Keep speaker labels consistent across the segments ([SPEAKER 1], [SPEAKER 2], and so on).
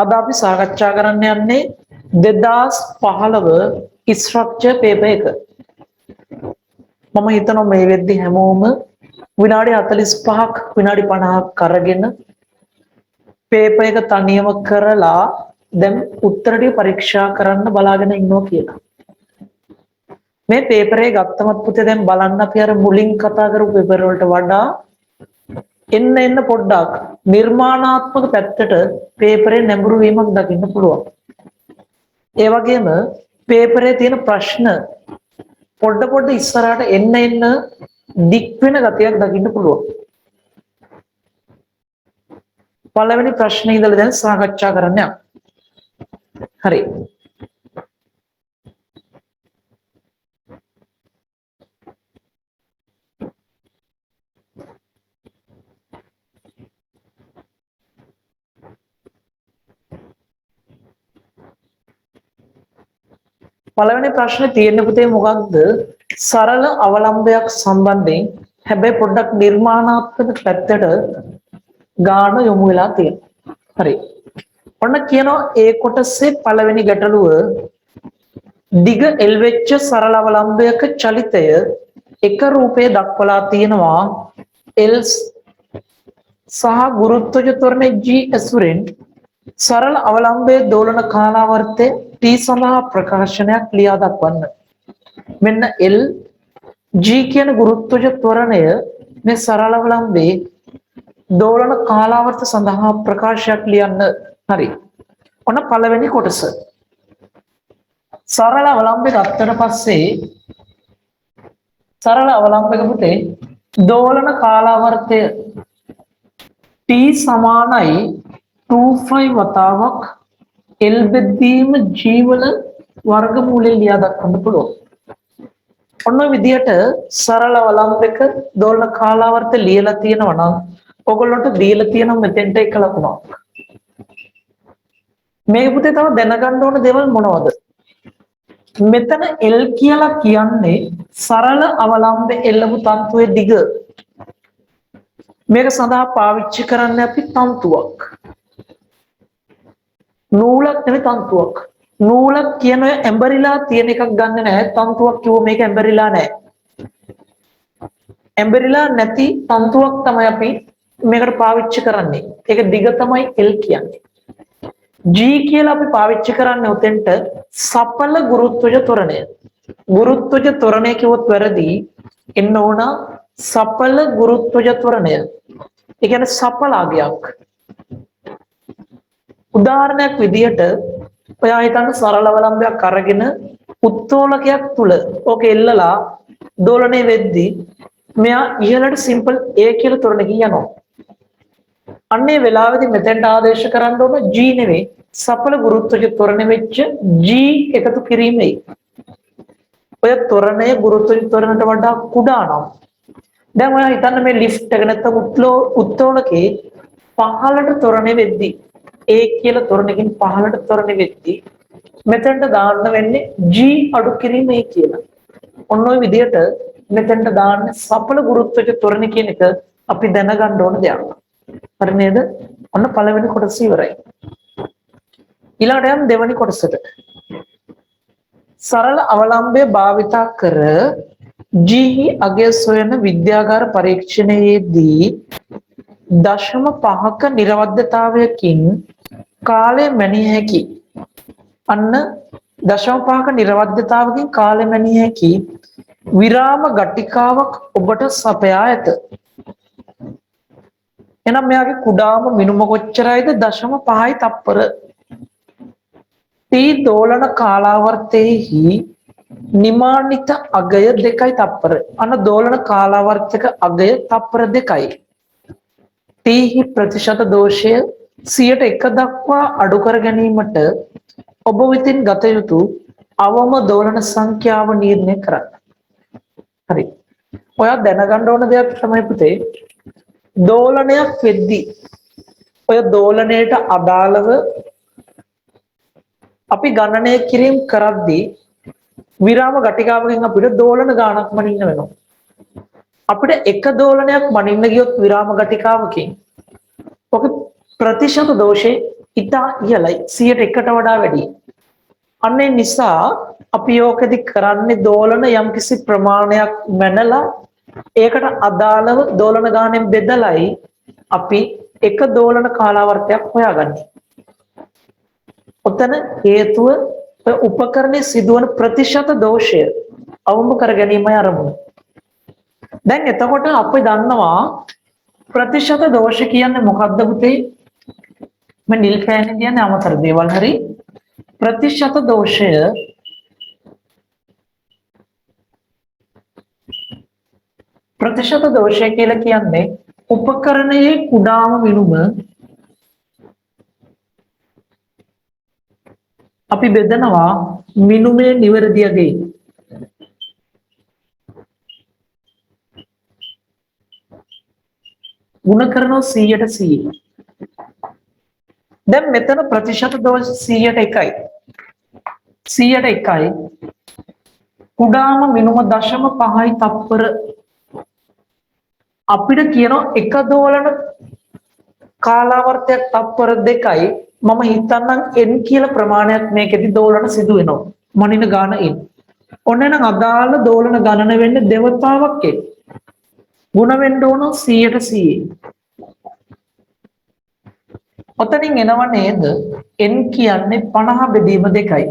[SPEAKER 1] අද අපි සාකච්ඡා කරන්න යන්නේ 2015 ස්ට්‍රක්චර් පේපර් එක. මම හිතනවා මේ වෙද්දි හැමෝම විනාඩි 45ක් විනාඩි 50ක් අරගෙන පේපර් එක තනියම කරලා දැන් උත්තර ටික පරීක්ෂා කරන්න බලාගෙන ඉන්නවා කියලා. මේ පේපර් එක ගත්තමත් පුතේ දැන් බලන්න අපි අර මුලින් කතා කරපු පේපර් වලට වඩා එන්න පොඩ්ඩක් නිර්මාණාත්මක පැත්තට පේපරේ නැඹුරු වීමක් දකින්න පුළුවන්. ඒ වගේම පේපරේ තියෙන ප්‍රශ්න පොඩ ඉස්සරහට එන්න දික් වෙන ගතියක් දකින්න පුළුවන්. පළවෙනි ප්‍රශ්නේ ඉඳලා දැන් සාකච්ඡා කරන්න යමු. හරි. පළවෙනි ප්‍රශ්නේ තියෙන පුතේ මොකක්ද? සරල අවලම්බයක් සම්බන්ධයෙන් හැබැයි පොඩ්ඩක් නිර්මාණාත්මක පැත්තට ගාන යොමු වෙලා තියෙනවා. හරි. ඔන්න කියනවා ඒ කොටසේ පළවෙනි ගැටලුව දිග එල් වෙච්ච සරල අවලම්බයක චලිතය එක රූපයේ දක්වලා තියෙනවා L සහ ගුරුත්වජ ත්වරණය G ඇසුරෙන් සරල අවලම්බයේ දෝලන කාලාවර්තය T සඳහා ප්‍රකාශනයක් ලියා දක්වන්න. මෙන්න L G කියන ගුරුත්වජ ත්වරණය මේ සරල අවලම්බයේ දෝලන කාලාවර්ත සඳහා ප්‍රකාශයක් ලියන්න. හරි. ඔන්න පළවෙනි කොටස. සරල අවලම්බය ගත්තට පස්සේ සරල අවලම්බයක පුතේ දෝලන කාලාවර්තය T සමානයි 2π වතාවක් L බෙදීම G වල වර්ගමූලය ලියා දක්වන්න පුළුවන්. ඔන්න ඔය විදිහට සරල අවලම්බයක දෝලන කාලාවර්තය ලියලා තියෙනවා නම් ඔයගොල්ලන්ට දීලා තියෙන මෙතෙන්ට එක ලකුණක්. මේ පුතේ තව දැනගන්න ඕන දේවල් මොනවද? මෙතන L කියලා කියන්නේ සරල අවලම්බ එල්ලපු තන්තුවේ දිග. මේක සඳහා පාවිච්චි කරන්නේ අපි තන්තුවක්. නූලක් නෙවෙයි තන්තුවක්. නූලක් කියන ඇඹරිලා තියෙන එකක් ගන්න නැහැ. තන්තුවක් කිව්ව මේක ඇඹරිලා නැහැ. ඇඹරිලා නැති තන්තුවක් තමයි අපි මේකට පාවිච්චි කරන්නේ. ඒක දිග තමයි L කියන්නේ. G කියලා අපි පාවිච්චි කරන්නේ උතෙන්ට සපල ගුරුත්වජ ත්වරණය. ගුරුත්වජ ත්වරණය කිව්වොත් වැරදි. එන්න ඕන සපල ගුරුත්වජ ත්වරණය. ඒ කියන්නේ සපලාගයක්. උදාහරණයක් විදිහට ඔයා හිතන්න සරල අවලම්බයක් අරගෙන උත්තෝලකයක් තුල ඕක එල්ලලා දෝලණය වෙද්දී මෙයා ඉහළට සිම්පල් A කියලා ත්වරණකින් යනවා. අන්නේ වෙලාවේදී මෙතෙන්ට ආදේශ කරන්න ඕන G නෙවෙයි සපල ගුරුත්වජ ත්වරණය වෙච්ච G එකතු කිරීමයි. ඔය ත්වරණය ගුරුත්වජ ත්වරණයට වඩා කුඩා නම් දැන් ඔයා හිතන්න මේ ලිෆ්ට් එක නැත්තම් උත්තෝලකේ පහළට ත්වරණය වෙද්දී A කියලා ත්වරණකින් පහළට ත්වරණය වෙද්දී මෙතෙන්ට දාන්න වෙන්නේ G අඩු කිරීමයි කියලා. ඔන්න ඔය විදිහට මෙතෙන්ට දාන්න සපල ගුරුත්වජ ත්වරණය කියන එක අපි දැනගන්න ඕන දෙයක්. හරි නේද? ඔන්න පළවෙනි කොටස ඉවරයි. ඊළඟට යමු දෙවෙනි කොටසට. සරල අවලම්බය භාවිතා කර G අගය සොයන විද්‍යාගාර පරීක්ෂණයේදී 0.5ක නිර්වද්‍යතාවයකින් කාලය මැනිය හැකි. අන්න 0.5ක නිර්වද්‍යතාවකින් කාලය මැනිය හැකි විරාම ගටිකාවක් ඔබට සපයා ඇත. එහෙනම් මෙයාගේ කුඩාම මිනුම කොච්චරයිද 0.5යි තප්පර. T දෝලන කාලාවර්තයේහි නිමානිත අගය 2යි තප්පර. අන්න දෝලන කාලාවර්තක අගය තප්පර 2යි. T හි ප්‍රතිශත දෝෂය 100% දක්වා අඩු කර ගැනීමට ඔබ විසින් ගත යුතු අවම දෝලන සංඛ්‍යාව නිර්ණය කරන්න. හරි. ඔයා දැනගන්න ඕන දෙයක් තමයි පුතේ දෝලනයක් වෙද්දී ඔය දෝලනයට අදාළව අපි ගණනය කිරීම කරද්දී විරාම ගටිකාවකින් අපිට දෝලන ගාණක් මනින්න වෙනවා. අපිට එක දෝලනයක් මනින්න ගියොත් විරාම ගටිකාවකින් ඔක ප්‍රතිශත දෝෂේ ඉතා ඉහළයි 100ට වඩා වැඩි. අන්නේ නිසා අපි යෝකෙදි කරන්නේ දෝලන යම්කිසි ප්‍රමාණයක් මැනලා ඒකට අදාළව දෝලන ගානෙන් බෙදලයි අපි එක දෝලන කාලාවර්තයක් හොයාගන්නේ. ඔතන හේතුව උපකරණයේ සිදුවන ප්‍රතිශත දෝෂය අවම කර ගැනීමයි අරමුණ. දැන් එතකොට අපි දන්නවා ප්‍රතිශත දෝෂ කියන්නේ මොකක්ද පුතේ? මම නිල් පෑනේ කියන්නේ අමතර දේවල් හරි. ප්‍රතිශත දෝෂය කියලා කියන්නේ උපකරණයේ කුඩාම මිනුම අපි බෙදනවා මිනුමේ නිවැරදි අගේ. ಗುಣ කරනවා 100ට 100. දැන් මෙතන ප්‍රතිශත දෝෂ 100ට 1යි. 100ට 1යි. කුඩාම මිනුම 0.5යි තප්පර අපිට කියනවා එක දෝලන කාලාවර්තයක් තප්පර 2යි මම හිතන්නම් n කියලා ප්‍රමාණයක් මේකෙදි දෝලන සිදු වෙනවා. මනින ගාන n. ඔන්න නම් අදාළ දෝලන ගණන වෙන්නේ දෙවතාවක් එක්. ಗುಣ වෙන්න ඕන 100ට 100. ඔතනින් එනව නේද n කියන්නේ 50 බෙදීම 2යි.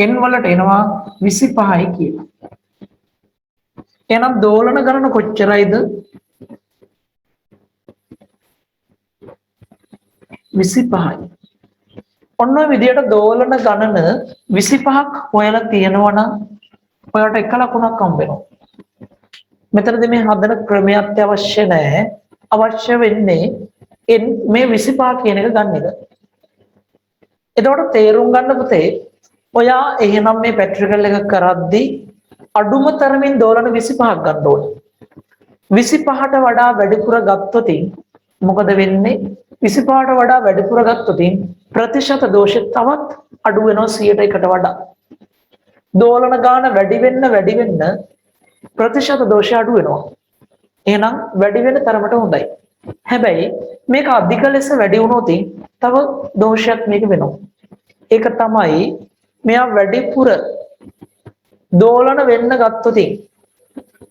[SPEAKER 1] n වලට එනවා 25යි කියලා. එහෙනම් දෝලන ගණන කොච්චරයිද? 25යි. ඔන්න ඔය විදියට දෝලන ගණන 25ක් හොයලා තියෙනවා නම් ඔයාලට එක ලකුණක් හම්බ වෙනවා. මෙතනදී මේ හදන ක්‍රමයක් අවශ්‍ය නැහැ. අවශ්‍ය වෙන්නේ මේ 25 කියන එක ගන්න එක. එතකොට තේරුම් ගන්න පුතේ ඔයා එහෙනම් මේ පැට්‍රිකල් එක කරද්දී අඩුම තරමින් දෝලන 25ක් ගන්න ඕනේ. 25ට වඩා වැඩිපුර ගත්තොත් මොකද වෙන්නේ? 25ට වඩා වැඩිපුර ගත්තොත් ප්‍රතිශත දෝෂය තවත් අඩු වෙනවා 100ට වඩා. දෝලන ගාන වැඩි වෙන්න ප්‍රතිශත දෝෂය අඩු වෙනවා. එහෙනම් වැඩි වෙන තරමට හොඳයි. හැබැයි මේක අධික ලෙස වැඩි වුණොත් තව දෝෂයක් මේක වෙනවා. ඒක තමයි මෙයා වැඩිපුර දෝලන වෙන්න ගත්තොත්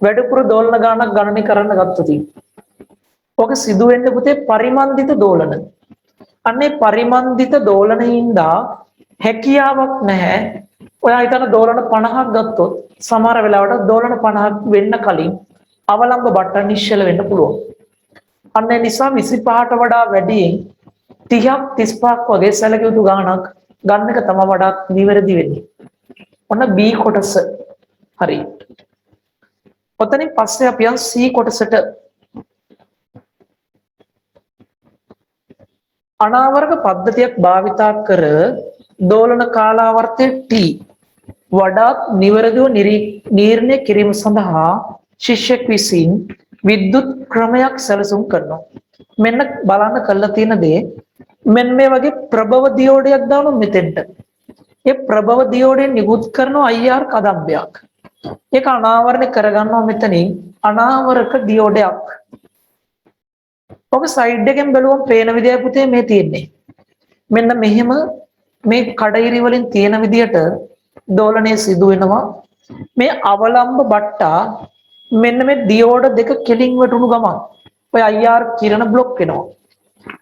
[SPEAKER 1] වැඩිපුර දෝලන ගානක් ගණනය කරන්න ගත්තොත් ඔක සිදු වෙන්නේ පුතේ පරිමන්දිත දෝලන. අන්නේ පරිමන්දිත දෝලනින්දා හැකියාවක් නැහැ. ඔයා හිතන දෝලන 50ක් ගත්තොත් සමහර වෙලාවට දෝලන 50ක් වෙන්න කලින් අවලම්බ බට්ටන් නිශ්චල වෙන්න පුළුවන්. අන්න ඒ නිසා 25ට වඩා වැඩියෙන් 30ක් 35ක් වගේ සැලකිය යුතු ගාණක් ගන්න එක තමයි වඩාත් නිවැරදි වෙන්නේ. ඔන්න B කොටස හරි. ඔතනින් පස්සේ අපි යන් C කොටසට. අනාවර්ග පද්ධතියක් භාවිතා කර දෝලන කාලාවර්තය T වඩාත් නිවැරදිව නිර්ණය කිරීම සඳහා ශිෂ්‍යෙක් විසින් විද්‍යුත් ක්‍රමයක් සැලසුම් කරනවා. මෙන්න බලන්න කරලා තියෙන දේ මෙන්න මේ වගේ ප්‍රභව දියෝඩයක් දානවා මෙතෙන්ට. ඒ ප්‍රභව දියෝඩයෙන් නිකුත් කරන IR කදම්බයක්. ඒක අනාවරණය කරගන්නවා මෙතනින් අනාවරක දියෝඩයක්. ඔබ සයිඩ් එකෙන් බැලුවම පේන විදිය පුතේ මේ තියෙන්නේ. මෙන්න මෙහෙම මේ කඩිරි වලින් තියෙන විදියට දෝලනය සිදු වෙනවා. මේ අවලම්බ බට්ටා මෙන්න මේ දියෝඩ දෙක කෙලින් වැටුණු ගමන් ඔය IR කිරණ බ්ලොක් වෙනවා.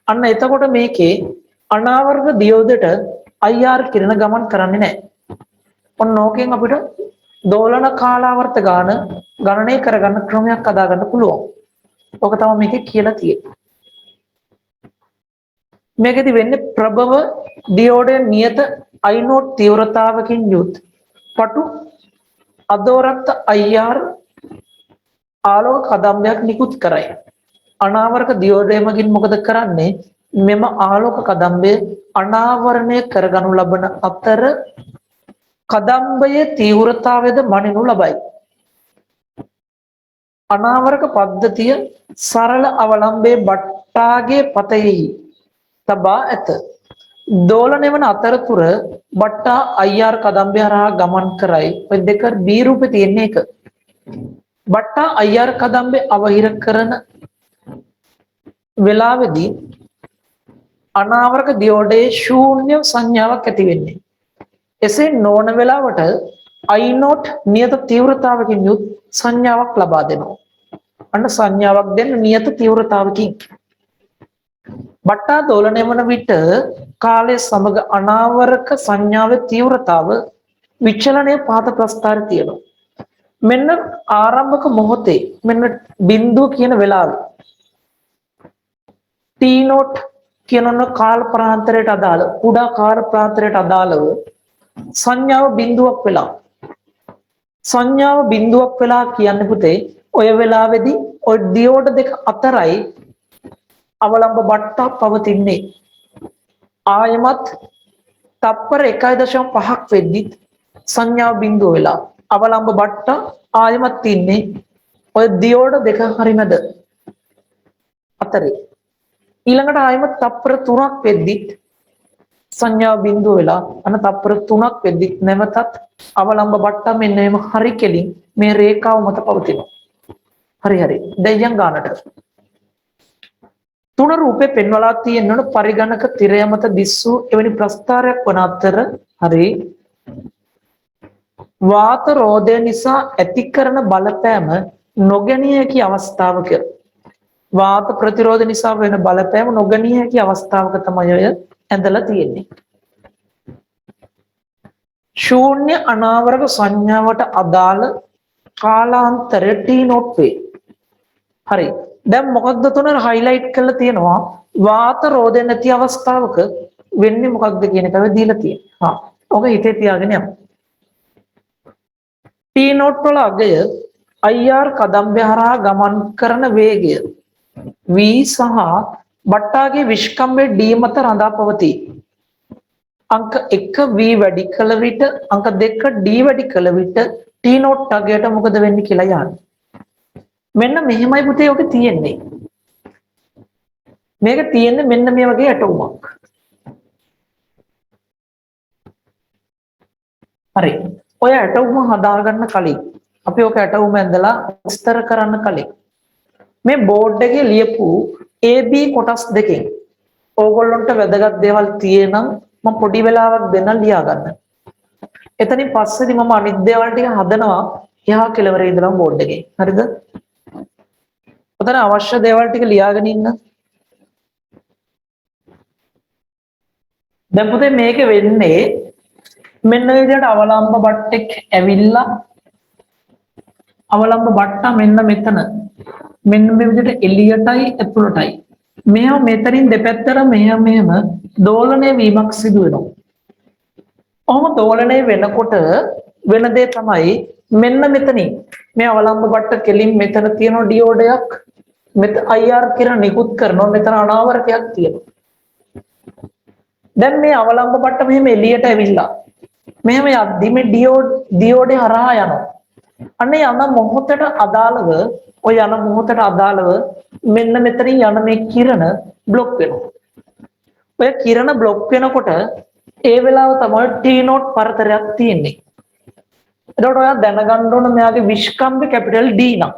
[SPEAKER 1] අන්න එතකොට මේකේ අනාවර්ග දියෝඩයට IR කිරණ ගමන් කරන්නේ නැහැ. ඔන්න ඕකෙන් අපිට දෝලන කාලාවර්ත ගාන ගණනය කරගන්න ක්‍රමයක් හදා ගන්න පුළුවන්. ඔක තමයි මේකේ කියලා තියෙන්නේ. මේකෙදි වෙන්නේ ප්‍රභව දියෝඩයේ නියත අයිනෝඩ් තීව්‍රතාවකින් යුත් පටු අදෝරක්ත IR ආලෝක කදම්බයක් නිකුත් කරයි. අනාවරක දියෝඩය මගින් මොකද කරන්නේ? මෙම ආලෝක කදම්බය අනාවරණය කරගනු ලබන අතර කදම්බයේ තීව්‍රතාවයද මනිනු ලබයි. අනාවරක පද්ධතිය සරල අවලම්බයේ බට්ටාගේ පතෙහි තබා ඇත. දෝලනය වන අතරතුර බට්ටා IR කදම්බය හරහා ගමන් කරයි. ඔය දෙක B රූපේ තියෙන එක. බට්ටා IR කදම්බය අවහිර කරන වෙලාවේදී අනාවරක දියෝඩේ ශූන්‍ය සංඥාවක් ඇති වෙන්නේ. එසේ නොවන වෙලාවට I not නියත තීව්‍රතාවකින් යුත් සංඥාවක් ලබා දෙනවා. අන්න සංඥාවක් දෙන්න නියත තීව්‍රතාවකින්. බට්ටා දෝලණය වන විට කාලය සමග අනාවරක සංඥාවේ තීව්‍රතාව විචලනය පාත ප්‍රස්ථාරය තියෙනවා. මෙන්න ආරම්භක මොහොතේ මෙන්න බිඳුව කියන වෙලාවේ T not කියන කාල ප්‍රාන්තරයට අදාළ කුඩා කාල ප්‍රාන්තරයට අදාළව සංඥාව බිඳුවක් වෙලා කියන්නේ පුතේ ඔය වෙලාවේදී ඔය දියෝඩ දෙක අතරයි අවලම්බ බට්ටා පවතින්නේ. ආයමත් තප්පර 1.5ක් වෙද්දි සංඥාව බිඳුව වෙලා අවලම්බ බට්ටා ආයමත් ඉන්නේ ඔය දියෝඩ දෙක හරි මැද අතරේ. ඊළඟට ආයමත් තප්පර 3ක් වෙද්දි සංඥාව බිඳුව වෙලා අන්න තප්පර 3ක් වෙද්දි නැවතත් අවලම්බ බට්ටා මෙන්න එම හරි කෙලින් මේ රේඛාව මත පවතිනවා. හරි. දැන් ගානට තුන රූපේ පෙන්වලා තියෙනවනේ පරිගණක තිරය මත දිස්සු එවැනි ප්‍රස්ථාරයක් වන අතර හරි වාත රෝධය නිසා ඇති කරන බලපෑම නොගැනිය හැකි අවස්ථාවක වාත ප්‍රතිරෝධ නිසා වෙන බලපෑම නොගැනිය හැකි අවස්ථාවක තමයි ඔය ඇඳලා තියෙන්නේ. ශූන්‍ය අනාවරක සංඥාවට අදාළ කාලාන්තරය T not වේ. හරි. දැන් මොකක්ද තුනර highlight කරලා තියෙනවා වාත රෝධය නැති අවස්ථාවක වෙන්නේ මොකක්ද කියන එක දීලා තියෙනවා. ඔක හිතේ තියාගෙන යන්න. T not වල අගය IR කදම්බය හරහා ගමන් කරන වේගය V සහ බට්ටාගේ විස්කම්බේ D මත රඳා පවතී. අංක 1 V වැඩි කළ විට අංක 2 D වැඩි කළ විට T not අගයට මොකද වෙන්නේ කියලා යන්න. මෙන්න මෙහෙමයි පුතේ ඔක තියෙන්නේ. මේක තියෙන්නේ මෙන්න මේ වගේ ඇටවුමක්. හරි. ඔය ඇටවුම හදාගන්න කලින් අපි ඔක ඇටවුම ඇඳලා විස්තර කරන්න කලින් මේ බෝඩ් එකේ ලියපු AB කොටස් දෙකෙන් ඕගොල්ලන්ට වැදගත් දේවල් තියෙනම් මම පොඩි වෙලාවක් දෙන්න ලියා ගන්න. එතනින් පස්සේදී මම අනිත් දේවල් ටික හදනවා එහා කෙළවරේ ඉඳලා බෝඩ් එකේ. හරිද? ඔතන අවශ්‍ය දේවල් ටික ලියාගෙන ඉන්න. දැන් පුතේ මේක වෙන්නේ මෙන්න මේ විදිහට අවලම්බ බට්ටෙක් ඇවිල්ලා අවලම්බ බට්ටා මෙන්න මෙතන මෙන්න මේ විදිහට එළියටයි ඇතුළටයි මෙහා මෙතනින් දෙපැත්තට මෙහෙම දෝලණය වීමක් සිදු වෙනවා. ඔහොම දෝලණය වෙනකොට වෙන දේ තමයි මෙන්න මෙතනින් මේ අවලම්බ බට්ට කෙලින් මෙතන තියෙන ඩියෝඩයක් මෙත IR කිරණ නිකුත් කරනවා මෙතන අනාවරකයක් තියෙනවා. දැන් මේ අවලම්බ බට්ට මෙහෙම එළියට ඇවිල්ලා මෙහෙම යද්දි මේ ඩියෝඩේ හරහා යනවා. අනේ යන මොහොතට අදාළව ඔය යන මොහොතට අදාළව මෙන්න මෙතනින් යන මේ කිරණ බ්ලොක් වෙනවා. ඔය කිරණ බ්ලොක් වෙනකොට ඒ වෙලාව තමයි T not පරතරයක් තියෙන්නේ. එතකොට ඔයා දැනගන්න ඕන මෙයාගේ විස්කම්භය කැපිටල් D නම්.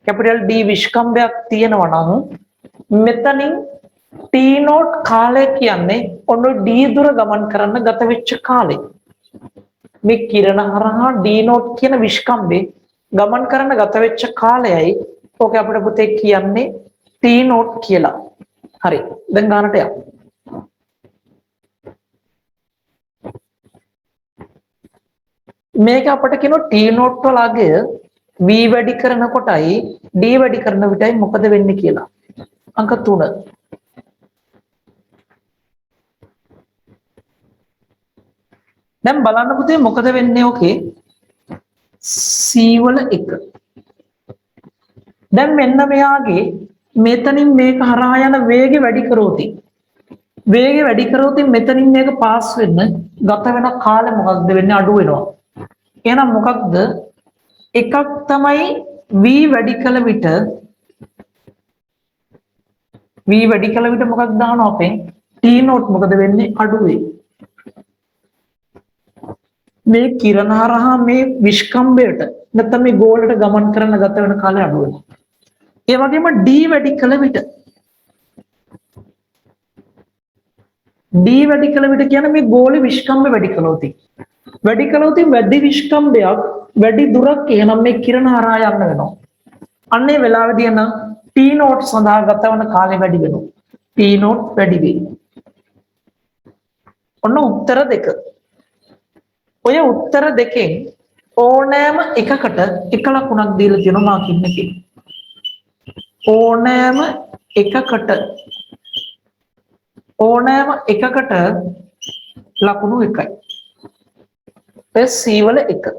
[SPEAKER 1] කැපිටල් D විස්කම්භයක් තියෙනවා නම් මෙතනින් T not කාලය කියන්නේ ඔන්න D දුර ගමන් කරන්න ගත වෙච්ච කාලය. මේ කිරණ හරහා D not කියන විස්කම්භේ ගමන් කරන්න ගත වෙච්ච කාලයයි ඕක අපිට පුතේ කියන්නේ T not කියලා. හරි. දැන් ගානට යමු. මේක අපිට කියනවා T not වල අගය V වැඩි කරනකොටයි D වැඩි කරන විටයි මොකද වෙන්නේ කියලා. අංක 3. දැන් බලන්න පුතේ මොකද වෙන්නේ ඔකේ C වල 1. දැන් මෙන්න මෙයාගේ මෙතනින් මේක හරහා යන වේගය වැඩි කරෝති. වේගය වැඩි කරෝති මෙතනින් මේක පාස් වෙන්න ගත වෙන කාලය මොකක්ද වෙන්නේ අඩු වෙනවා. එහෙනම් මොකක්ද එකක් තමයි V වැඩි කළ විට මොකක්ද දානවා අපෙන් T not මොකද වෙන්නේ අඩු වෙයි. මේ කිරණ හරහා මේ විස්කම්භයට නැත්නම් මේ ගෝලයට ගමන් කරන ගත වෙන කාලය අඩු වෙනවා. ඒ වගේම D වැඩි කළ විට D වැඩි කළ විට කියන්නේ මේ ගෝලේ විශ්කම්භය වැඩි කළොති. වැඩි කළොති වැඩි විශ්කම්භයක් වැඩි දුරක් එහෙනම් මේ කිරණ හරහා යන්න වෙනවා. අන්නේ වෙලාවේදී නම් T නෝට් සඳහා ගත වන කාලය වැඩි වෙනවා. T නෝට් වැඩි වෙයි. ඔන්න උත්තර දෙක. ඔය උත්තර දෙකෙන් ඕනෑම එකකට එක ලකුණක් දීලා තියෙනවා මාකින් එකකින්. ඕනෑම එකකට ලකුණු 1යි. C වල 1.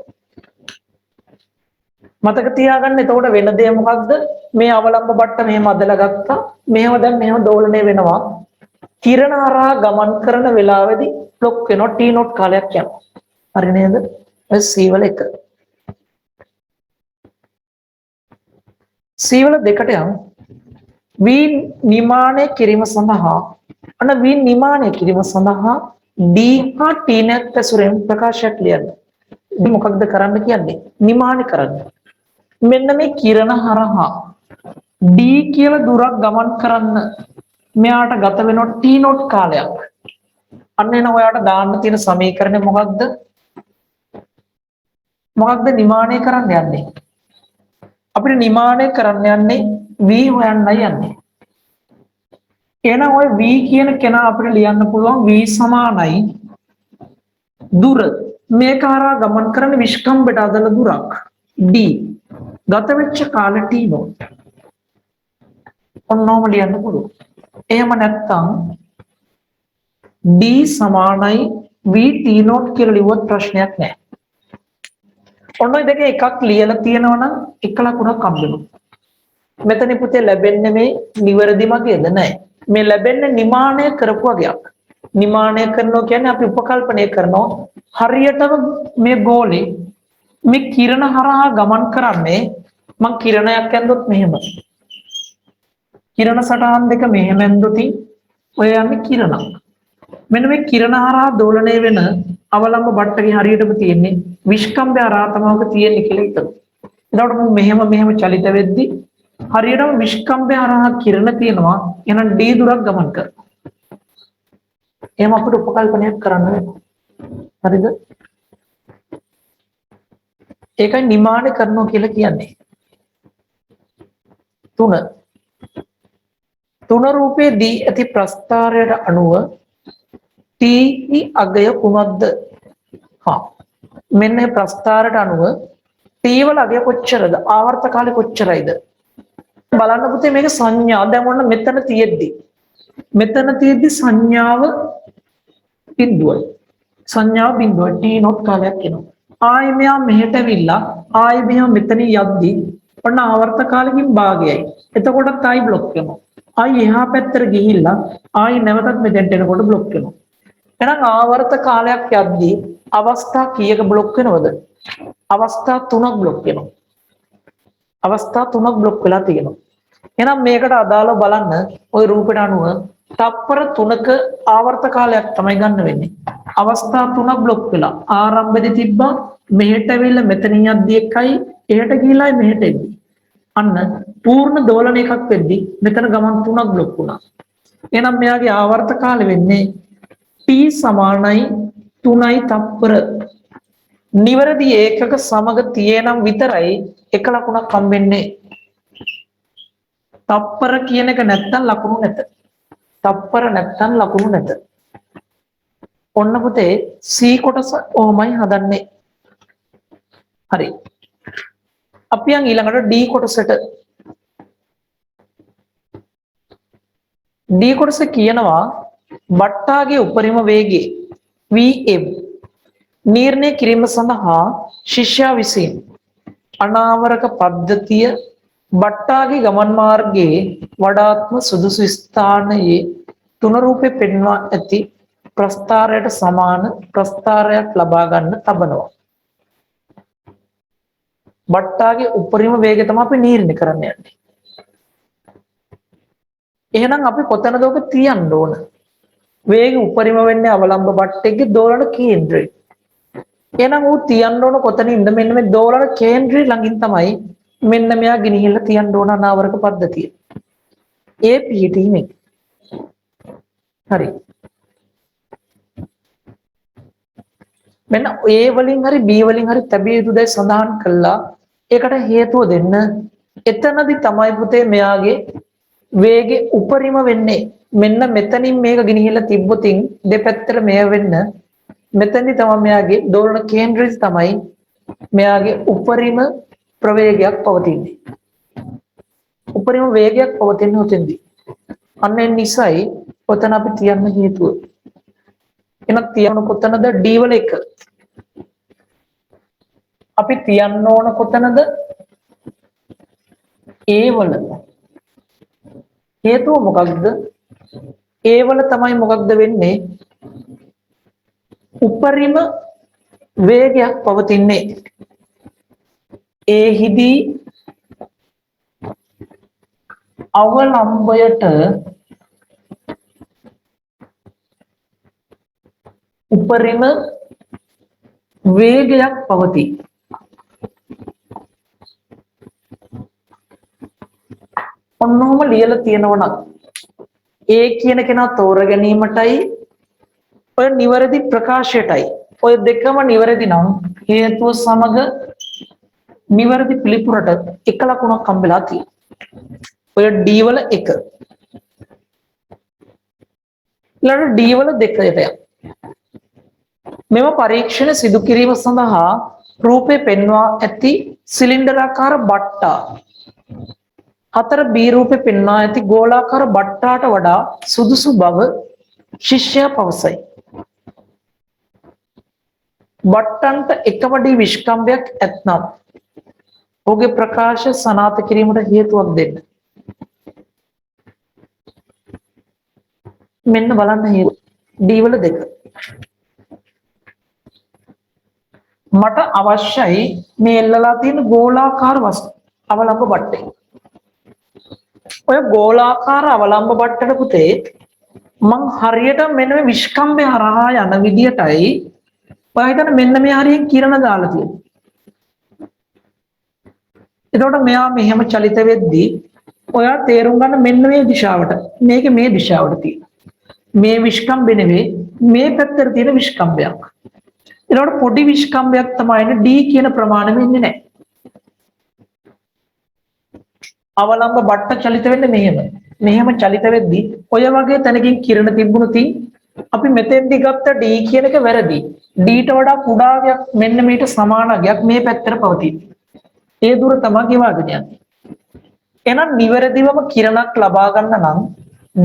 [SPEAKER 1] මතක තියාගන්න. එතකොට වෙන දේ මොකක්ද? මේ අවලම්බ බට්ට මෙහෙම අදලා ගත්තා. මෙහෙම දෝලණය වෙනවා. කිරණ හරහා ගමන් කරන වෙලාවේදී ක්ලොක් වෙනවා T නෝට් කාලයක් යනවා. හරි නේද? C වල 1. C වල 2ට යමු. V නිමාණය කිරීම සඳහා D හා T නැත් ඇසුරෙන් ප්‍රකාශයක් ලියන්න. මොකක්ද කරන්න කියන්නේ? නිමාණය කරන්න. මෙන්න මේ කිරණ හරහා D කියලා දුරක් ගමන් කරන්න මෙයාට ගත වෙනවා T නෝට් කාලයක්. අන්න එන ඔයාට දාන්න තියෙන සමීකරණය මොකක්ද? නිමාණය කරන්න යන්නේ? අපිට නිමාණය කරන්න යන්නේ V හොයන්නයි යන්නේ. එහෙනම් ඔය V කියන කෙනා අපිට ලියන්න පුළුවන් V සමානයි දුර මේක හරහා ගමන් කරන විශ්කම්භයට අදාළ දුරක් D ගත වෙච්ච කාල T නෝට්. ඔන්නෝම ලියන්න පුළුවන්. එහෙම නැත්නම් D සමානයි V T නෝට් කියලා ලිව්වොත් ප්‍රශ්නයක් නැහැ. ඔන්න ඔය දෙකේ එකක් ලියලා තියෙනවා නම් එක ලකුණක් හම්බ වෙනවා. මෙතන පුතේ ලැබෙන්නේ මේ නිවැරදි මගේද නැහැ. මේ ලැබෙන්නේ නිමාණය කරපු වගේක්. නිමාණය කරනවා කියන්නේ අපි උපකල්පනය කරනවා හරියටම මේ ගෝලේ මේ කිරණ හරහා ගමන් කරන්නේ මං කිරණයක් ඇන්දොත් මෙහෙම. කිරණ සටහන් දෙක මෙහෙම ඇන්දොත් ඔය යන්නේ කිරණක්. මෙන්න මේ කිරණ හරහා දෝලණය වෙන අවලම්බ බට්ටගේ හරියටම තියෙන්නේ විශ්කම්භය හරහා තමයික තියෙන්නේ කියලා හිතමු. එතකොට මම මෙහෙම චලිත වෙද්දි හරියටම විශ්කම්භය හරහා කිරණ තියෙනවා. එහෙනම් D දුරක් ගමන් කරනවා. එහෙනම් අපිට උපකල්පනයක් කරන්න වෙනවා. හරිද? ඒකයි නිමාණය කරනවා කියලා කියන්නේ. 3 රූපයේ දී ඇති ප්‍රස්ථාරයට අනුව T අගය කුමක්ද? මෙන්න ප්‍රස්ථාරයට අනුව T වල අගය කොච්චරද? ආවර්ත කාලය කොච්චරයිද? බලන්න පුතේ මේක සංඥා. දැන් ඔන්න මෙතන තියෙද්දි සංඥාව බිඳුවයි. T නෝට් කාලයක් එනවා. ආයෙ මෙයා මෙහෙට ඇවිල්ලා ආයෙ මෙයා මෙතන යද්දි ඔන්න ආවර්ත කාලෙකින් භාගයයි. එතකොටත් ආයි බ්ලොක් වෙනවා. ආයි එහා පැත්තට ගිහිල්ලා ආයි නැවතත් මෙතෙන්ට එනකොට බ්ලොක් වෙනවා. එහෙනම් ආවර්ත කාලයක් යද්දී අවස්ථා කීයක බ්ලොක් වෙනවද? අවස්ථා 3ක් බ්ලොක් වෙනවා. අවස්ථා 3ක් බ්ලොක් වෙලා තියෙනවා. එහෙනම් මේකට අදාළව බලන්න ওই රූපයට අනුව තප්පර 3ක ආවර්ත කාලයක් තමයි ගන්න වෙන්නේ. අවස්ථා 3ක් බ්ලොක් වෙලා ආරම්භයේදී තිබ්බා මෙහෙට ඇවිල්ලා මෙතනින් යද්දී එකයි එහෙට ගිහිලා මෙහෙට එද්දී අන්න පූර්ණ දෝලන එකක් වෙද්දී මෙතන ගමන් 3ක් බ්ලොක් වුණා. එහෙනම් මෙයාගේ ආවර්ත කාලය වෙන්නේ T සමානයි 3යි තප්පර. නිවැරදි ඒකක සමග තියෙනම් විතරයි එක ලකුණක් හම්බෙන්නේ. තප්පර කියන එක නැත්තම් ලකුණු නැත. තප්පර නැත්තම් ලකුණු නැත. ඔන්න පුතේ C කොටස ඕමයි හදන්නේ. හරි. අපි යන් ඊළඟට D කොටසට. D කොටස කියනවා බට්ටාගේ උපරිම වේගය Vm නිර්ණය කිරීම සඳහා ශිෂ්‍යයා විසින් අනාවරක පද්ධතිය බට්ටාගේ ගමන් මාර්ගයේ වඩාත්ම සුදුසු ස්ථානයේ තුන රූපේ පෙන්වා ඇති ප්‍රස්ථාරයට සමාන ප්‍රස්ථාරයක් ලබා ගන්න තබනවා. බට්ටාගේ උපරිම වේගය තමයි අපි නිර්ණය කරන්න යන්නේ. එහෙනම් අපි කොතනද ඔක තියන්න ඕන? වේගය උපරිම වෙන්නේ අවලම්බ බට්ටේගේ දෝලන කේන්ද්‍රය. එහෙනම් ඌ තියන්න ඕන කොතනින්ද? මෙන්න මේ දෝලන කේන්ද්‍රය ළඟින් තමයි මෙන්න මෙයා ගෙනහිල්ලා තියන්න ඕන අනාවරක පද්ධතිය. ඒ පිහිටීමේ. හරි. මෙන්න A වලින් හරි B වලින් හරි තැබිය යුතු දේ සඳහන් කළා. ඒකට හේතුව දෙන්න. එතනදි තමයි පුතේ මෙයාගේ වේගෙ උපරිම වෙන්නේ. මෙන්න මෙතනින් මේක ගෙනහිල්ලා තිබ්බොතින් දෙපැත්තට මෙය වෙන්න මෙතනදි තමයි මෙයාගේ දෝලන කේන්ද්‍රය තමයි මෙයාගේ උපරිම ප්‍රවේගයක් පවතින්නේ. උපරිම වේගයක් පවතින්නේ උතෙන්දී. අන්න ඒ නිසායි ඔතන අපි තියන්න හේතුව. එහෙනම් තියන්න කොතනද D වල 1. අපි තියන්න ඕන කොතනද A වල. හේතුව මොකක්ද? A වල තමයි මොකක්ද වෙන්නේ? උපරිම වේගයක් පවතින්නේ. A හිදී අවලම්බයට උපරිම වේගයක් පවතී. ඔන්නෝම ලියලා තියෙනවා නම් A කියන කෙනා තෝර ගැනීමටයි ඔය නිවැරදි ප්‍රකාශයටයි ඔය දෙකම නිවැරදි නම් හේතුව සමග නිවැරදි පිළිතුරට එක ලකුණක් හම්බෙලා තියෙනවා. ඔය D වල 1 ඊළඟ D වල 2ට යන්න. මෙම පරීක්ෂණ සිදු කිරීම සඳහා රූපේ පෙන්වා ඇති සිලින්ඩරාකාර බට්ටා 4 B රූපේ පෙන්වා ඇති ගෝලාකාර බට්ටාට වඩා සුදුසු බව ශිෂ්‍යයා පවසයි. බට්ටන්ට එක වඩි විශ්කම්භයක් ඇතනම් ඔහුගේ ප්‍රකාශ සනාථ කිරීමට හේතුවක් දෙන්න. මෙන්න බලන්න හේතු D වල 2. මට අවශ්‍යයි මේ එල්ලලා තියෙන ගෝලාකාර වස්තු අවලම්බ බට්ටේ. ඔය ගෝලාකාර අවලම්බ බට්ටට පුතේ මං හරියට මෙන්න මේ විශ්කම්භය හරහා යන විදියටයි ඔය හිතන්න මෙන්න මේ හරියෙන් කිරණ දාලා තියෙනවා. එතකොට මෙයා මෙහෙම චලිත වෙද්දී ඔයා තේරුම් ගන්න මෙන්න මේ දිශාවට මේක මේ දිශාවට තියෙනවා. මේ විශ්කම්භය නෙවෙයි මේ පැත්තට තියෙන විශ්කම්භයක්. එතකොට පොඩි විශ්කම්භයක් තමයි D කියන ප්‍රමාණය වෙන්නේ නැහැ. අවලම්බ බට්ට චලිත වෙන්නේ මෙහෙම. මෙහෙම චලිත වෙද්දී ඔය වගේ තැනකින් කිරණ තිබුණොත් අපි මෙතෙන්දි ගත්ත D කියන එක වැරදි. D ට වඩා කුඩාවක් මෙන්න මේට සමානයක් මේ පැත්තට පවතී. ඒ දුර තමයි ගෙවාගෙන යන්නේ. එහෙනම් නිවැරදිවම කිරණක් ලබා ගන්න නම්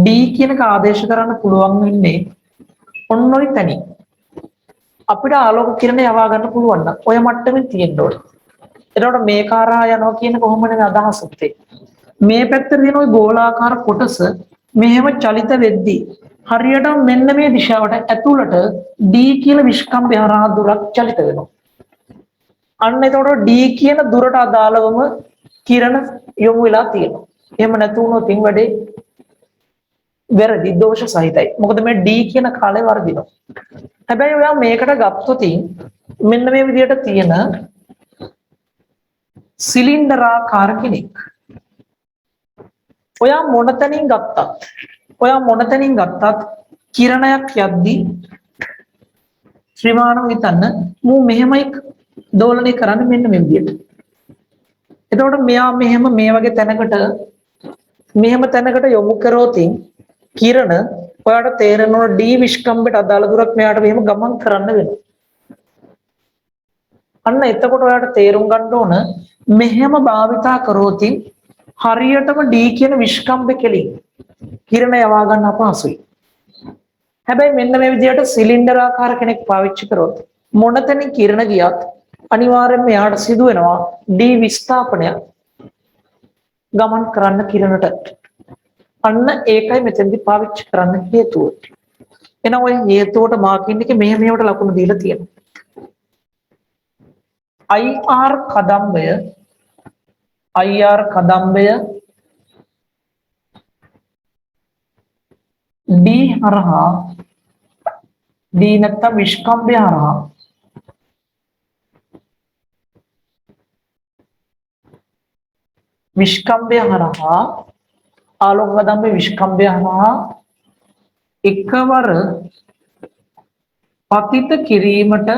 [SPEAKER 1] D කියන එක ආදේශ කරන්න පුළුවන් වෙන්නේ ඔන්න ඔය තැනින්. අපිට ආලෝක කිරණ යවා ගන්න පුළුවන් නම් ඔය මට්ටමින් තියෙන්න ඕනේ. එතකොට මේ කරා යනවා කියන කොහොමද අදහස උත්තේ? මේ පැත්තට තියෙන ওই ගෝලාකාර කොටස මෙහෙම චලිත වෙද්දී හරියට මෙන්න මේ දිශාවට ඇතුළට D කියලා විශ්කම්භය හරහා දුරක් චලිත වෙනවා. අන්න එතකොට D කියන දුරට අදාළවම කිරණ යොමු වෙලා තියෙනවා. එහෙම නැතු වුණොත් වැඩේ වැරදි දෝෂ සහිතයි. මොකද මේ D කියන කාලය වර්ධිනවා. හැබැයි ඔයා මේකට ගත්තොත් මෙන්න මේ විදිහට තියෙන සිලින්ඩරාකාර කෙනෙක්. ඔයා මොනතනින් ගත්තත් කිරණයක් යද්දී ශ්‍රීමානව හිතන්න මූ මෙහෙමයි දෝලනය කරන්නේ මෙන්න මේ විදිහට. එතකොට මෙයා මෙහෙම මේ වගේ තැනකට යොමු කරොත් කිරණ ඔයාට තේරෙනවා D විශ්කම්භයට අදාළ දුරක් මෙයාට මෙහෙම ගමන් කරන්න වෙනවා. අන්න එතකොට ඔයාට තේරුම් ගන්න ඕන මෙහෙම භාවිතා කරොත් හරියටම D කියන විශ්කම්භය කෙලින් කිරණ යවා ගන්න අපහසුයි. හැබැයි මෙන්න මේ විදිහට සිලින්ඩරාකාර කෙනෙක් පාවිච්චි කරොත් මොනතැනින් කිරණ ගියත් අනිවාර්යයෙන්ම යාට සිදු වෙනවා D විස්ථාපනය ගමන් කරන්න කිරණට. අන්න ඒකයි මෙතෙන්දි පාවිච්චි කරන්න හේතුව. එහෙනම් ඔය හේතුවට මාකින් එකේ මෙහෙමවට ලකුණු දීලා තියෙනවා. IR කදම්බය D හරහා D නැත්තම් විශ්කම්භය හරහා ආලෝක කදම්බය විශ්කම්භය හරහා එකවර පතිත කිරීමට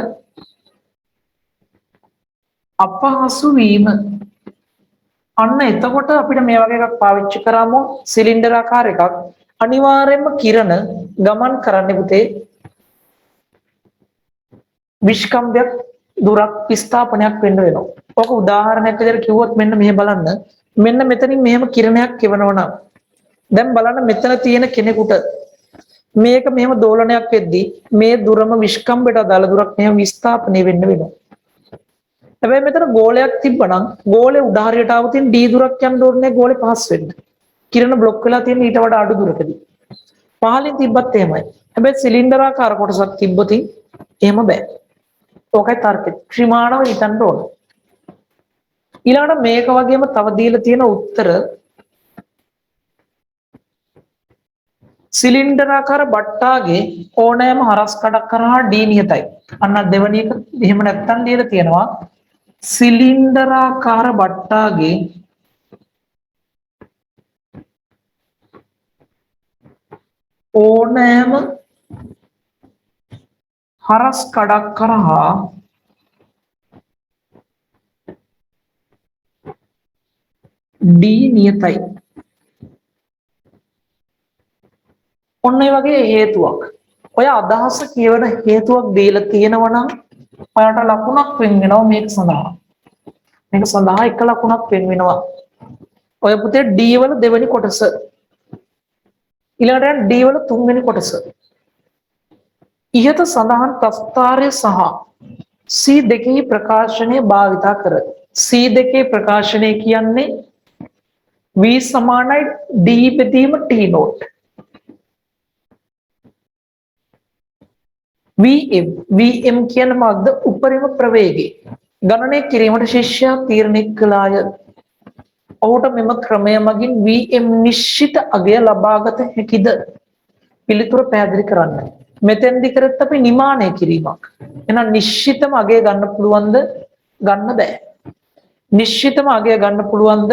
[SPEAKER 1] අපහසු වීම. අන්න එතකොට අපිට මේ වගේ එකක් පාවිච්චි කරාම සිලින්ඩර් ආකාර එකක් අනිවාර්යයෙන්ම කිරණ ගමන් කරන්න පුතේ විස්කම්බයක් දුරක් ස්ථාපනයක් වෙන්න වෙනවා. ඔක උදාහරණයක් විදිහට කිව්වොත් මෙන්න මෙහෙ බලන්න. මෙන්න මෙතනින් මෙහෙම කිරණයක් එවනවා නම් දැන් බලන්න මෙතන තියෙන කෙනෙකුට මේක මෙහෙම දෝලනයක් වෙද්දී මේ දුරම විස්කම්බයට අදාළ දුරක් මෙහෙම විස්ථාපනය වෙන්න වෙනවා. හැබැයි මෙතන ගෝලයක් තිබ්බනම් ගෝලේ උඩ හරියට ආවොත් d දුරක් යන්න ඕනේ ගෝලේ පහස් වෙන්න. කිරණ බ්ලොක් වෙලා තියෙන ඊට වඩා අඩු දුරකදී. පහලින් තිබ්බත් එහෙමයි. හැබැයි සිලින්ඩර් ආකාර කොටසක් තිබ්බොත් එහෙම බෑ. ඕකයි තර්කෙ. ත්‍රිමාණව හිතන්න ඕන. ඊළඟට මේක වගේම තව දීලා තියෙන උත්තර සිලින්ඩර් ආකාර බට්ටාගේ ඕනෑම හරස් කඩක් කරහා d නියතයි. අන්න දෙවෙනි එක එහෙම නැත්තම් දීලා තියෙනවා සිලින්ඩර් ආකාර බට්ටාගේ ඕනෑම හරස් කඩක් කරහා d නියතයි. ඔන්න ඒ වගේ හේතුවක්. ඔය අදහස කියවන හේතුවක් දීලා තියෙනවා නම් ඔයාලට ලකුණක් වෙන් වෙනවා මේක සඳහා. මේක සඳහා එක ලකුණක් වෙන් වෙනවා. ඔය පුතේ D වල දෙවෙනි කොටස. ඊළඟට D වල තුන්වෙනි කොටස. ඉහත සඳහන් ප්‍රස්ථාරය සහ C දෙකෙහි ප්‍රකාශනය භාවිතා කර. C දෙකේ ප්‍රකාශනය කියන්නේ V සමානයි D බෙදීම T නෝට්. Vm කියන මොකක්ද? උපරිම ප්‍රවේගය. ගණනය කිරීමට ශිෂ්‍යයා තීරණය කළාය. ඔහුට මෙම ක්‍රමය මගින් Vm නිශ්චිත අගය ලබාගත හැකිද? පිළිතුර පැහැදිලි කරන්න. මෙතෙන්දි කරත් අපි නිමානය කිරීමක්. එහෙනම් නිශ්චිතම අගය ගන්න පුළුවන්ද? ගන්න බෑ. නිශ්චිතම අගය ගන්න පුළුවන්ද?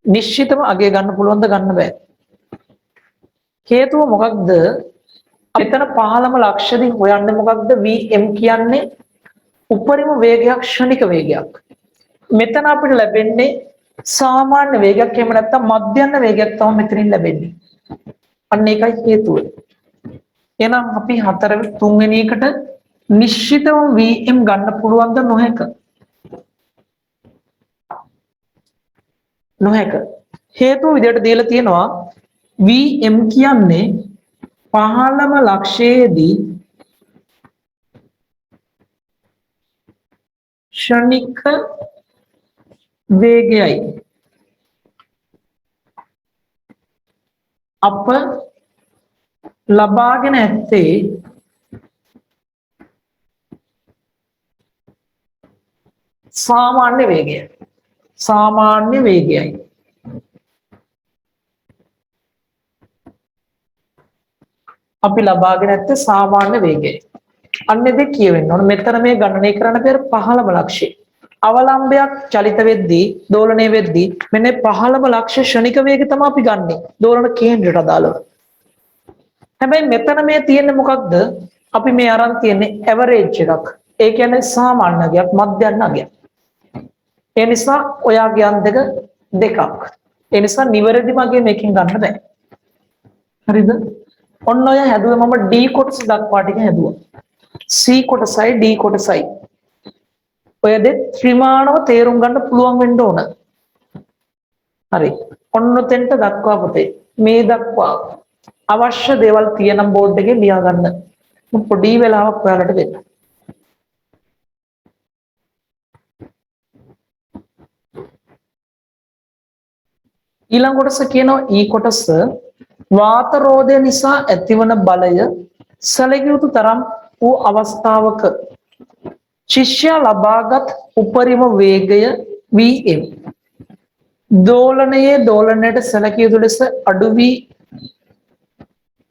[SPEAKER 1] නිශ්චිතම අගය ගන්න පුළුවන්ද? ගන්න බෑ. හේතුව මොකක්ද? මෙතන පහළම ලක්ෂණي හොයන්නේ මොකක්ද? Vm කියන්නේ උපරිම වේගයක් ක්ෂණික වේගයක්. මෙතන අපිට ලැබෙන්නේ සාමාන්‍ය වේගයක් එහෙම නැත්නම් මධ්‍යම වේගයක් තමයි මෙතනින් ලැබෙන්නේ. අන්න ඒකයි හේතුව. එහෙනම් අපි තුන්වෙනි එකට නිශ්චිතව Vm ගන්න පුළුවන්ද නොහැක? නොහැක. හේතුව විදිහට දීලා තියෙනවා Vm කියන්නේ පහළම ලක්ෂයේදී ක්ෂණික වේගයයි අප ලබාගෙන ඇත්තේ සාමාන්‍ය වේගයයි. සාමාන්‍ය වේගයයි. අපි ලබාගෙන ඇත්තේ සාමාන්‍ය වේගයයි. අන්න දෙක කියවෙන්න ඕන. මෙතන මේ ගණනය කරන්න පෙර පහළම ලක්ෂය. අවලම්බයක් චලිත වෙද්දී දෝලණය වෙද්දී මෙන්න පහළම ලක්ෂ්‍ය ක්ෂණික වේගය තමයි අපි ගන්නෙ. දෝලන කේන්ද්‍රයට අදාළව. හැබැයි මෙතන මේ තියෙන්නේ මොකක්ද? අපි මේ අරන් තියෙන්නේ ඇවරේජ් එකක්. ඒ කියන්නේ සාමාන්‍ය අගයක්, මධ්‍යම අගයක්. ඒ නිසා ඔයාගේ අන් දෙකක්. ඒ නිසා නිවැරදිම අගය මේකෙන් ගන්න බෑ. හරිද? ඔන්න ඔය හැදුවේ මම D කොටස දක්වා ටික හැදුවා. C කොටසයි D කොටසයි. ඔය දෙත් ත්‍රිමාණව තේරුම් ගන්න පුළුවන් වෙන්න ඕන. හරි. ඔන්න තෙන්ට දක්වා පුතේ. මේ දක්වා අවශ්‍ය දේවල් තියෙන බෝඩ් එකේ ලියා ගන්න. පොඩි වෙලාවක් ඔයාලට දෙන්න. ඊළඟ කොටස කියනවා E කොටස වාත රෝධය නිසා ඇතිවන බලය සැලකිය යුතු තරම් වූ අවස්ථාවක ශිෂ්‍යයා ලබාගත් උපරිම වේගය Vm දෝලනයට සැලකිය යුතු ලෙස අඩු වී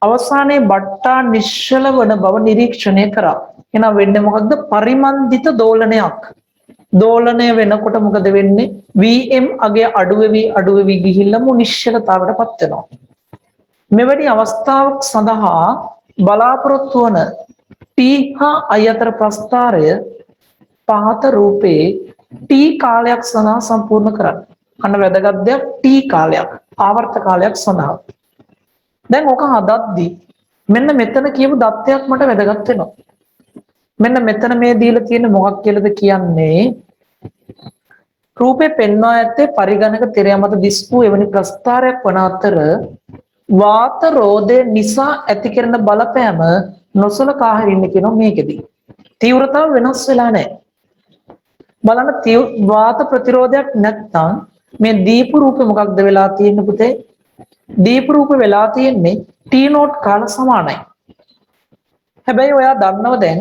[SPEAKER 1] අවසානයේ බට්ටා නිශ්චල වන බව නිරීක්ෂණය කරා. එහෙනම් වෙන්නේ මොකක්ද? පරිමන්දිත දෝලනයක්. දෝලනය වෙනකොට මොකද වෙන්නේ? Vm අගය අඩු වෙවි ගිහිල්ලා නිශ්චලතාවයටපත් වෙනවා. මෙවැනි අවස්ථාවක් සඳහා බලාපොරොත්තු වන T හා I අතර ප්‍රස්ථාරය පහත රූපේ T කාලයක් සඳහා සම්පූර්ණ කරන්න. අන්න වැදගත් දෙයක් T කාලයක් ආවර්ත කාලයක් සඳහා. දැන් ඔක හදද්දි මෙන්න මෙතන කියපු දත්තයක් මට වැදගත් වෙනවා. මෙන්න මෙතන මේ දීලා තියෙන මොකක් කියලාද කියන්නේ රූපේ පෙන්වා ඇත්තේ පරිගණක තිරය මත දිස්වූ එවැනි ප්‍රස්ථාරයක් වන අතර වාත රෝධය නිසා ඇති කරන බලපෑම නොසලකා හරින්න කියනවා මේකෙදි. තීව්‍රතාව වෙනස් වෙලා නැහැ. බලන්න වාත ප්‍රතිරෝධයක් නැත්නම් මේ දීපු රූපේ මොකක්ද වෙලා තියෙන්නේ පුතේ? දීපු රූපේ වෙලා තියෙන්නේ T නෝට් කාල සමානයි. හැබැයි ඔයා දන්නව දැන්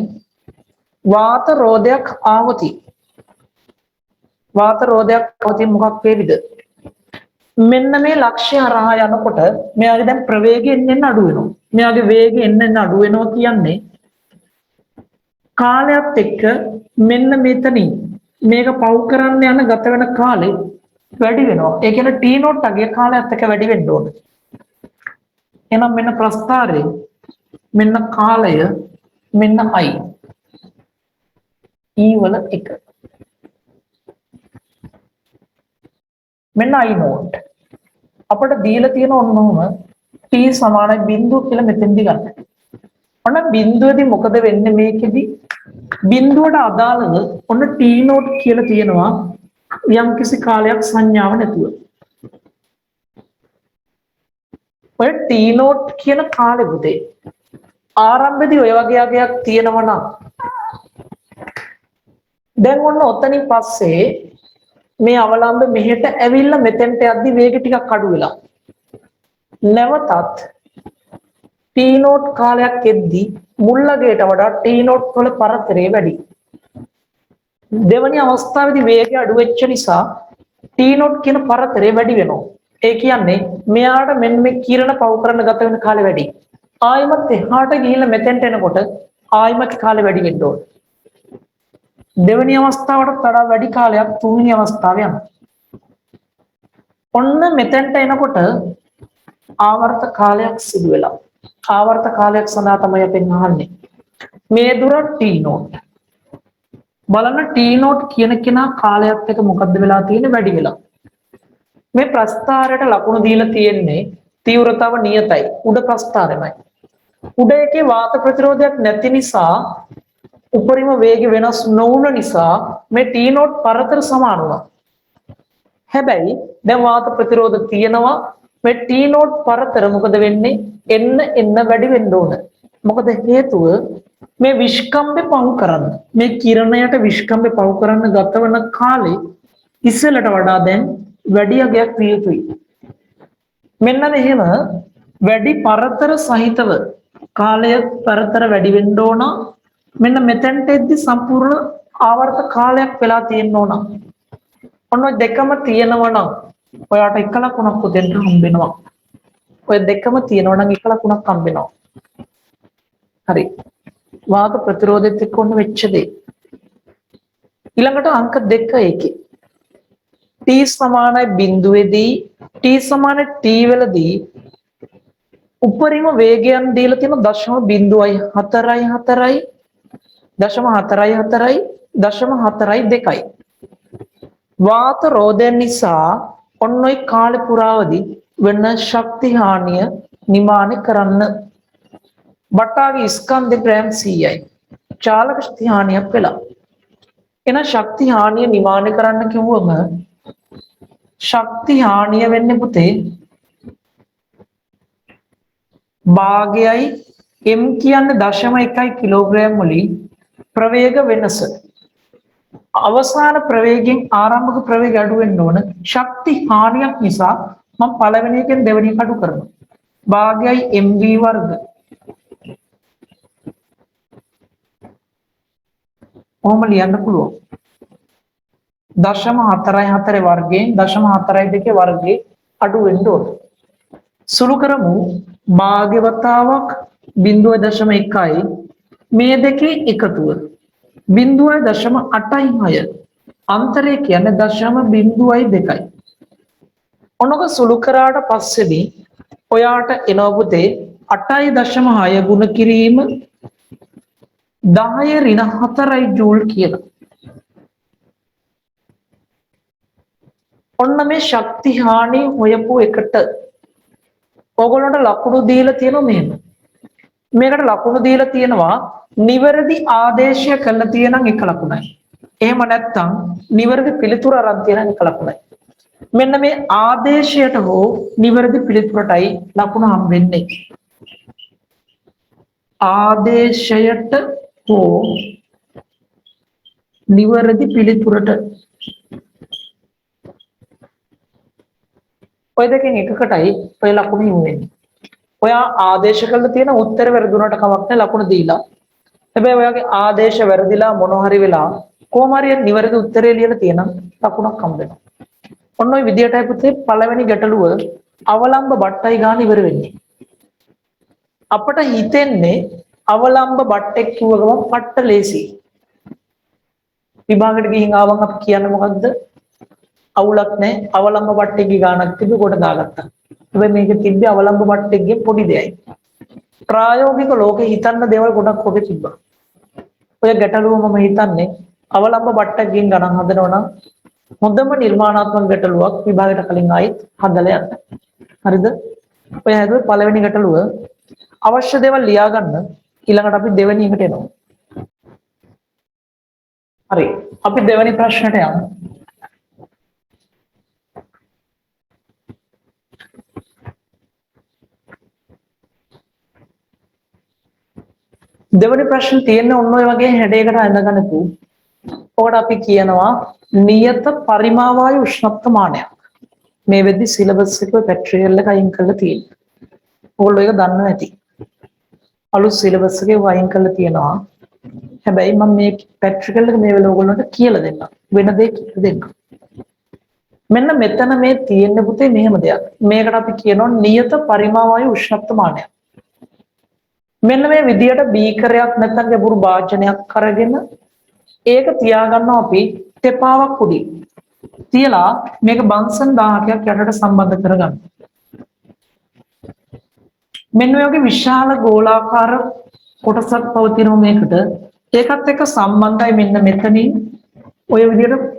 [SPEAKER 1] වාත රෝධයක් ආවති. වාත රෝධයක් ආවති මොකක් වේවිද? මෙන්න මේ ලක්ෂ්‍ය හරහා යනකොට මෙයාගේ දැන් ප්‍රවේගය එන්න අඩු වෙනවා. මෙයාගේ වේගය එන්න අඩු වෙනවා කියන්නේ කාලයත් එක්ක මෙන්න මෙතනින් මේක පව් කරන්න යන ගත වෙන කාලෙ වැඩි වෙනවා. ඒ කියන්නේ T නෝට් අගේ කාලයත් එක්ක වැඩි වෙන්න ඕන. එහෙනම් මෙන්න ප්‍රස්ථාරය මෙන්න කාලය මෙන්න I E වල එක මෙන්න I නෝට් අපිට දීලා තියෙන ඔන්නෝම T සමානයි බිංදුව කියලා මෙතෙන්දි ගන්න. ඔන්න බිංදුවේදී මොකද වෙන්නේ මේකෙදි බිංදුවට අදාළව ඔන්න T නෝට් කියලා තියෙනවා යම් කිසි කාලයක් සංඥාව නැතුව. ඔය T නෝට් කියන කාලෙ පුතේ ආරම්භයේදී ඔය වගේ අගයක් තියෙනවා නම් දැන් ඔන්න ඔතනින් පස්සේ මේ අවලම්බ මෙහෙට ඇවිල්ලා මෙතෙන්ට යද්දි වේගය ටිකක් අඩු වෙලා නැවතත් T නෝට් කාලයක් එද්දී මුල් අගයට වඩා T නෝට් වල පරතරය වැඩි. දෙවැනි අවස්ථාවේදී වේගය අඩු වෙච්ච නිසා T නෝට් කියන පරතරය වැඩි වෙනවා. ඒ කියන්නේ මෙයාට මෙන්න මේ කිරණ පව කරන ගත වෙන කාලය වැඩි. ආයිමත් එහාට ගිහිල්ලා මෙතෙන්ට එනකොට ආයිමත් කාලය වැඩි වෙන්න ඕන. දෙවෙනි අවස්ථාවට වඩා වැඩි කාලයක් තුන්වෙනි අවස්ථාවේ යනවා. ඔන්න මෙතෙන්ට එනකොට ආවර්ත කාලයක් සිදු වෙලා. ආවර්ත කාලයක් සඳහා තමයි අපෙන් අහන්නේ. මේ දුර T නෝට්. බලන්න T නෝට් කියන කෙනා කාලයත් එක්ක මොකද්ද වෙලා තියෙන්නේ වැඩි වෙලා. මේ ප්‍රස්ථාරයට ලකුණු දීලා තියෙන්නේ තීව්‍රතාව නියතයි. උඩ ප්‍රස්ථාරෙමයි. උඩ එකේ වාත ප්‍රතිරෝධයක් නැති නිසා උපරිම වේගය වෙනස් නොවුන නිසා මේ T නෝට් පරතර සමාන වුණා. හැබැයි දැන් වාත ප්‍රතිරෝධ තියෙනවා මේ T නෝට් පරතර මොකද වෙන්නේ? එන්න වැඩි වෙන්න ඕන. මොකද හේතුව මේ විස්කම්බේ පහු කරන්න මේ කිරණයට විස්කම්බේ පහු කරන්න ගතවන කාලේ ඉස්සෙල්ලට වඩා දැන් වැඩි අගයක් විය යුතුයි. මෙන්න මෙහෙම වැඩි පරතර සහිතව කාලය පරතර වැඩි වෙන්න ඕන. මෙන්න මෙතෙන්ට එද්දි සම්පූර්ණ ආවර්ත කාලයක් වෙලා තියෙන්න ඕන. ඔන්න ඔය දෙකම තියෙනවා නම් ඔයාට එක ලකුණක් උදෙන්ට හම්බ වෙනවා. ඔය දෙකම තියෙනවා නම් එක ලකුණක් හම්බ වෙනවා. හරි. වාත ප්‍රතිරෝධෙත් එක්ක ඔන්න වෙච්ච දේ. ඊළඟට අංක 2 එකේ T සමානයි බිඳුවේදී T සමාන T වලදී උපරිම වේගයන් දීලා තියෙන 0.4 0.4 වාත රෝධය නිසා ඔන්න ඔය කාලේ පුරාවදී වෙන ශක්ති හානිය නිමානය කරන්න බටාගේ ස්කන්ධ ග්‍රෑම් 100යි චාලක ශක්ති හානියක් වෙලා. එන ශක්ති හානිය නිමානය කරන්න කිව්වම ශක්ති හානිය වෙන්නේ පුතේ භාගයයි m කියන්නේ 0.1 කිලෝග්‍රෑම් වලින් ප්‍රවේග වෙනස. අවසාන ප්‍රවේගයෙන් ආරම්භක ප්‍රවේගය අඩු වෙන්න ඕන. ශක්ති හානියක් නිසා මම පළවෙනි එකෙන් දෙවෙනි එක අඩු කරනවා. භාගයයි mv වර්ග. ඔහොම ලියන්න පුළුවන්. 0.44 වර්ගයෙන් 0.42 වර්ගයේ අඩු වෙන්න ඕන. සුළු කරමු භාග්‍ය වතාවක් 0.1යි මේ දෙකේ එකතුව 0.86 අන්තරය කියන්නේ 0.02යි. ඔනක සුළු කරාට පස්සේදී ඔයාට එනවා පුතේ 8.6 ගුණ කිරීම 10 ඍණ 4යි ජූල් කියලා. ඔන්න මේ ශක්ති හානි හොයපු එකට ඕගොල්ලන්ට ලකුණු දීලා තියෙනවා මෙහෙම. මේකට ලකුණු දීලා තියෙනවා නිවැරදි ආදේශය කරලා තියෙනම් එක ලකුණයි. එහෙම නැත්නම් නිවැරදි පිළිතුර අරන් තියෙනම් එක ලකුණයි. මෙන්න මේ ආදේශයට හෝ නිවැරදි පිළිතුරටයි ලකුණ හම් වෙන්නේ. ආදේශයට හෝ නිවැරදි පිළිතුරට ඔය දෙකෙන් එකකටයි ඔය ලකුණ යොමු වෙන්නේ. ඔයා ආදේශ කරලා තියෙන උත්තර වැරදුනට කමක් නැහැ ලකුණ දීලා. හැබැයි ඔයාගේ ආදේශ වැරදිලා මොන හරි වෙලා කොහොම හරි නිවැරදි උත්තරේ ලියලා තියෙනම් ලකුණක් හම්බ වෙනවා. ඔන්න ඔය විදියටයි පුතේ පළවෙනි ගැටලුව අවලම්බ බට්ටයි ගන්න ඉවර වෙන්නේ. අපට හිතෙන්නේ අවලම්බ බට්ටෙක් කිව්ව ගමන් පට්ට ලේසි. විභාගෙට ගිහින් ආවම අපි කියන්නේ මොකද්ද? අවුලක් නැහැ. අවලම්බ බට්ටෙක්ගේ ගානක් තිබ්බ කොට දාගත්තා. හැබැයි මේක තිබ්බේ අවලම්බ බට්ටෙක්ගේ පොඩි දෙයයි. ප්‍රායෝගික ලෝකේ හිතන්න දේවල් ගොඩක් ඔබේ තිබ්බා. ඔය ගැටලුව මම හිතන්නේ අවලම්බ බට්ටෙක්ගෙන් ගණන් හදනවා නම් හොඳම නිර්මාණාත්මක ගැටලුවක් විභාගයට කලින් ආයිත් හදලා යන්න. හරිද? ඔය හැදුවේ පළවෙනි ගැටලුව අවශ්‍ය දේවල් ලියා ගන්න. ඊළඟට අපි දෙවෙනි එකට එනවා. හරි. අපි දෙවෙනි ප්‍රශ්නට යමු. දෙවෙනි ප්‍රශ්න තියෙන්නේ ඔන්න ඔය වගේ හැඩයකට අඳගන්නකෝ. ඔකට අපි කියනවා නියත පරිමාවායු උෂ්ණත්වමානයක්. මේ වෙද්දි සිලබස් එකේ පැට්‍රියල් එක අයින් කරලා තියෙනවා. ඕගොල්ලෝ ඒක දන්නවා ඇති. අලුත් සිලබස් එකේ වයින් කරලා තියෙනවා. හැබැයි මම මේ පැට්‍රිකල් එක මේ වෙලාව ඔයගොල්ලන්ට කියලා දෙන්නම්. වෙන දෙයක් කියලා දෙන්නම්. මෙන්න මෙතන මේ තියෙන පුතේ මෙහෙම දෙයක්. මේකට අපි කියනවා නියත පරිමාවායු උෂ්ණත්වමානයක්. මෙන්න මේ විදියට බීකරයක් නැත්නම් ගැඹුරු භාජනයක් අරගෙන ඒක තියාගන්නවා අපි තෙපාවක් උඩින්. තියලා මේක බන්සන් 1000ක් යටට සම්බන්ධ කරගන්න. මෙන්න මේ වගේ විශාල ගෝලාකාර කොටසක් පවතිනවා මේකට. ඒකත් එක්ක සම්බන්ධයි මෙන්න මෙතනින් ඔය විදියට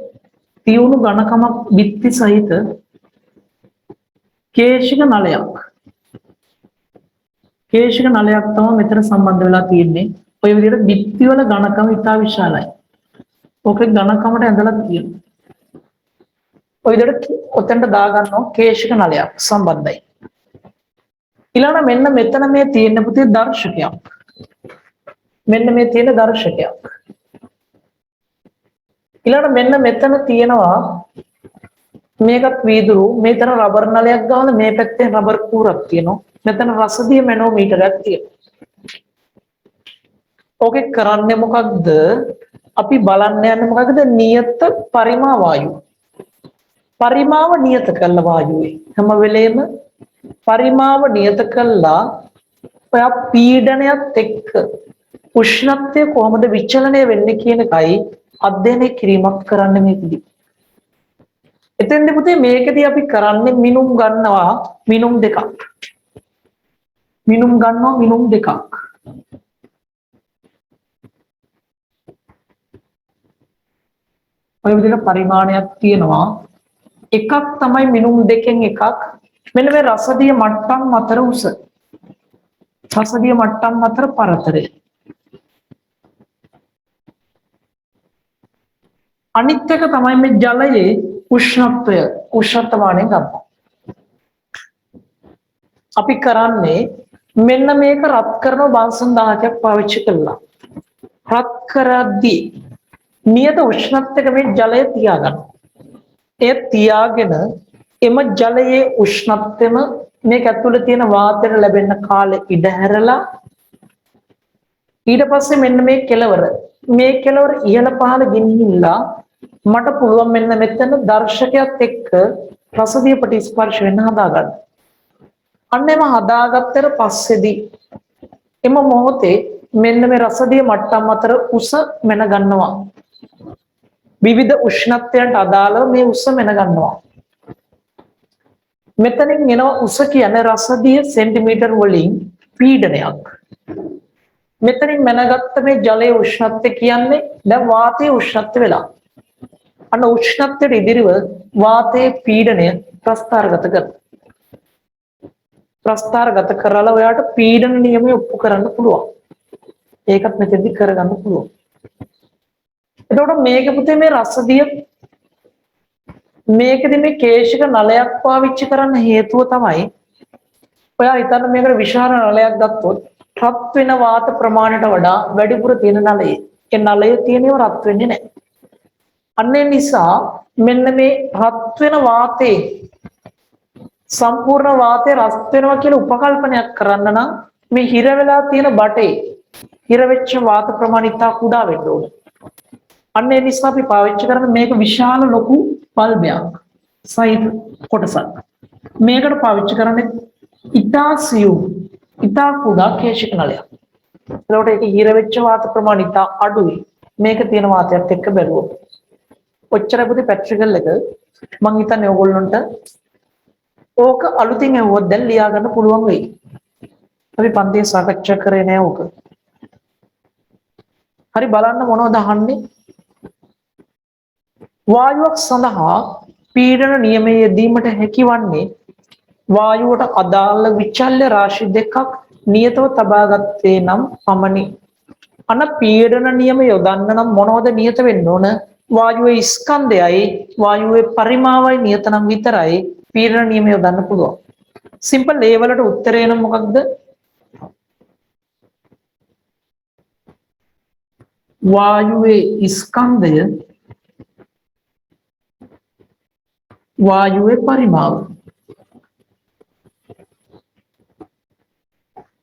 [SPEAKER 1] තියුණු ඝනකමක් බිත්ති සහිත කේශික නලයක්. කේශික නලයක් තමයි මෙතන සම්බන්ධ වෙලා තියෙන්නේ. ඔය විදිහට බිත්ති වල ඝනකම ඉතා විශාලයි. ඕකේ ඝනකමට ඇඳලා තියෙනවා. ඔය විදිහට ඔතෙන්ට දා ගන්නවා කේශික නලයක් සම්බන්ධයි. ඊළඟ මෙන්න මෙතන මේ තියෙන පුතේ දර්ශකයක්. මෙන්න මේ තියෙන දර්ශකයක්. ඊළඟ මෙන්න මෙතන තියෙනවා මේකත් වීදුරු මෙතන රබර් නලයක් ගහලා මේ පැත්තේ රබර් කූරක් තියෙනවා. මෙතන රසදිය මැනෝමීටරයක් තියෙනවා. ඕකේ කරන්නේ මොකක්ද? අපි බලන්න යන්නේ මොකක්ද? නියත පරිමා වායු. පරිමාව නියත කළ වායුවේ හැම වෙලේම පරිමාව නියත කළා ඔය පීඩනයත් එක්ක උෂ්ණත්වය කොහොමද විචලනය වෙන්නේ කියන එකයි අධ්‍යයනය කිරීමක් කරන්න මේකදී. එතෙන්ද පුතේ මේකදී අපි කරන්නේ මිනුම් ගන්නවා මිනුම් දෙකක්. මිනුම් ගන්නවා මිනුම් දෙකක්. ඔය විදිහට පරිමාණයක් තියෙනවා. එකක් තමයි මිනුම් දෙකෙන් එකක්. මෙන්න මේ රසදිය මට්ටම් අතර උස. රසදිය මට්ටම් අතර පරතරය. අනිත් එක තමයි මේ ජලයේ උෂ්ණත්වය උෂ්ණත්වමානය ගන්නවා. අපි කරන්නේ මෙන්න මේක රත් කරන බන්සන් 10ක් පාවිච්චි කළා. රත් කරද්දී නියත උෂ්ණත්වයක මේ ජලය තියාගන්න. ඒ තියාගෙන එම ජලයේ උෂ්ණත්වෙම මේක ඇතුළේ තියෙන වාතයට ලැබෙන කාලෙ ඉඩ හැරලා ඊට පස්සේ මෙන්න මේ කෙලවර ඉහළ පහළ ගෙනිහිල්ලා මට පුළුවන් මෙන්න මෙතන දර්ශකයක් එක්ක රසදිය ප්‍රතිස්පර්ශ වෙන්න හදාගන්න. අන්න එම හදාගත්තට පස්සේදී එම මොහොතේ මෙන්න මේ රසදිය මට්ටම් අතර උස මෙන ගන්නවා. විවිධ උෂ්ණත්වයන්ට අදාළව මේ උස මෙන ගන්නවා. මෙතනින් එනවා උස කියන්නේ රසදිය සෙන්ටිමීටර් වලින් පීඩනයක්. මෙතනින් මැනගත්ත මේ ජලයේ උෂ්ණත්වය කියන්නේ දැන් වාතයේ උෂ්ණත්වය වෙලා. අන්න උෂ්ණත්වයට ඉදිරිව වාතයේ පීඩනය ප්‍රස්ථාරගත කරනවා. ප්‍රස්ථාරගත කරලා ඔයාට පීඩන නියමය ඔප්පු කරන්න පුළුවන්. ඒකත් මෙතෙන්දි කරගන්න පුළුවන්. එතකොට මේක පුතේ මේ රසදිය මේකෙදි මේ කේශික නලයක් පාවිච්චි කරන්න හේතුව තමයි ඔයා හිතන්න මේකට විශාල නලයක් ගත්තොත් රත් වෙන වාත ප්‍රමාණයට වඩා වැඩිපුර තියෙන නලයේ ඒ නලය තියෙනව රත් වෙන්නේ නැහැ. අන්න ඒ නිසා මෙන්න මේ රත් වෙන වාතේ සම්පූර්ණ වාතය රත් වෙනවා කියලා උපකල්පනයක් කරන්න නම් මේ හිර වෙලා තියෙන බටේ හිර වෙච්ච වාත ප්‍රමාණය ඉතා කුඩා වෙන්න ඕනේ. අන්න ඒ නිසා අපි පාවිච්චි කරන මේක විශාල ලොකු බල්බයක් සයිඩ් කොටසක්. මේකට පාවිච්චි කරන්නේ ඉතා සියුම් ඉතා කුඩා කේශික නලයක්. ඒකට ඒක හිර වෙච්ච වාත ප්‍රමාණය ඉතා අඩුයි. මේක තියෙන වාතයත් එක්ක බැලුවොත්. ඔච්චරයි පුතේ පැට්‍රිකල් එක. මම හිතන්නේ ඕගොල්ලන්ට ඕක අලුතින් ඇහුවොත් දැන් ලියා ගන්න පුළුවන් වෙයි. අපි පන්තියේ සාකච්ඡා කරේ නෑ ඕක. හරි බලන්න මොනවද අහන්නේ? වායුවක් සඳහා පීඩන නියමයේ යෙදීමට හැකිවන්නේ වායුවට අදාළ විචල්්‍ය රාශි දෙකක් නියතව තබාගත්තේ නම් පමණි. අන පීඩන නියම යොදන්න නම් මොනවද නියත වෙන්න ඕන? වායුවේ ස්කන්ධයයි වායුවේ පරිමාවයි නියත නම් විතරයි පීඩන නියම යොදන්න පුළුවන්. සිම්පල් ඒ වලට උත්තරේ නම් මොකක්ද? වායුවේ ස්කන්ධය වායුවේ පරිමාව.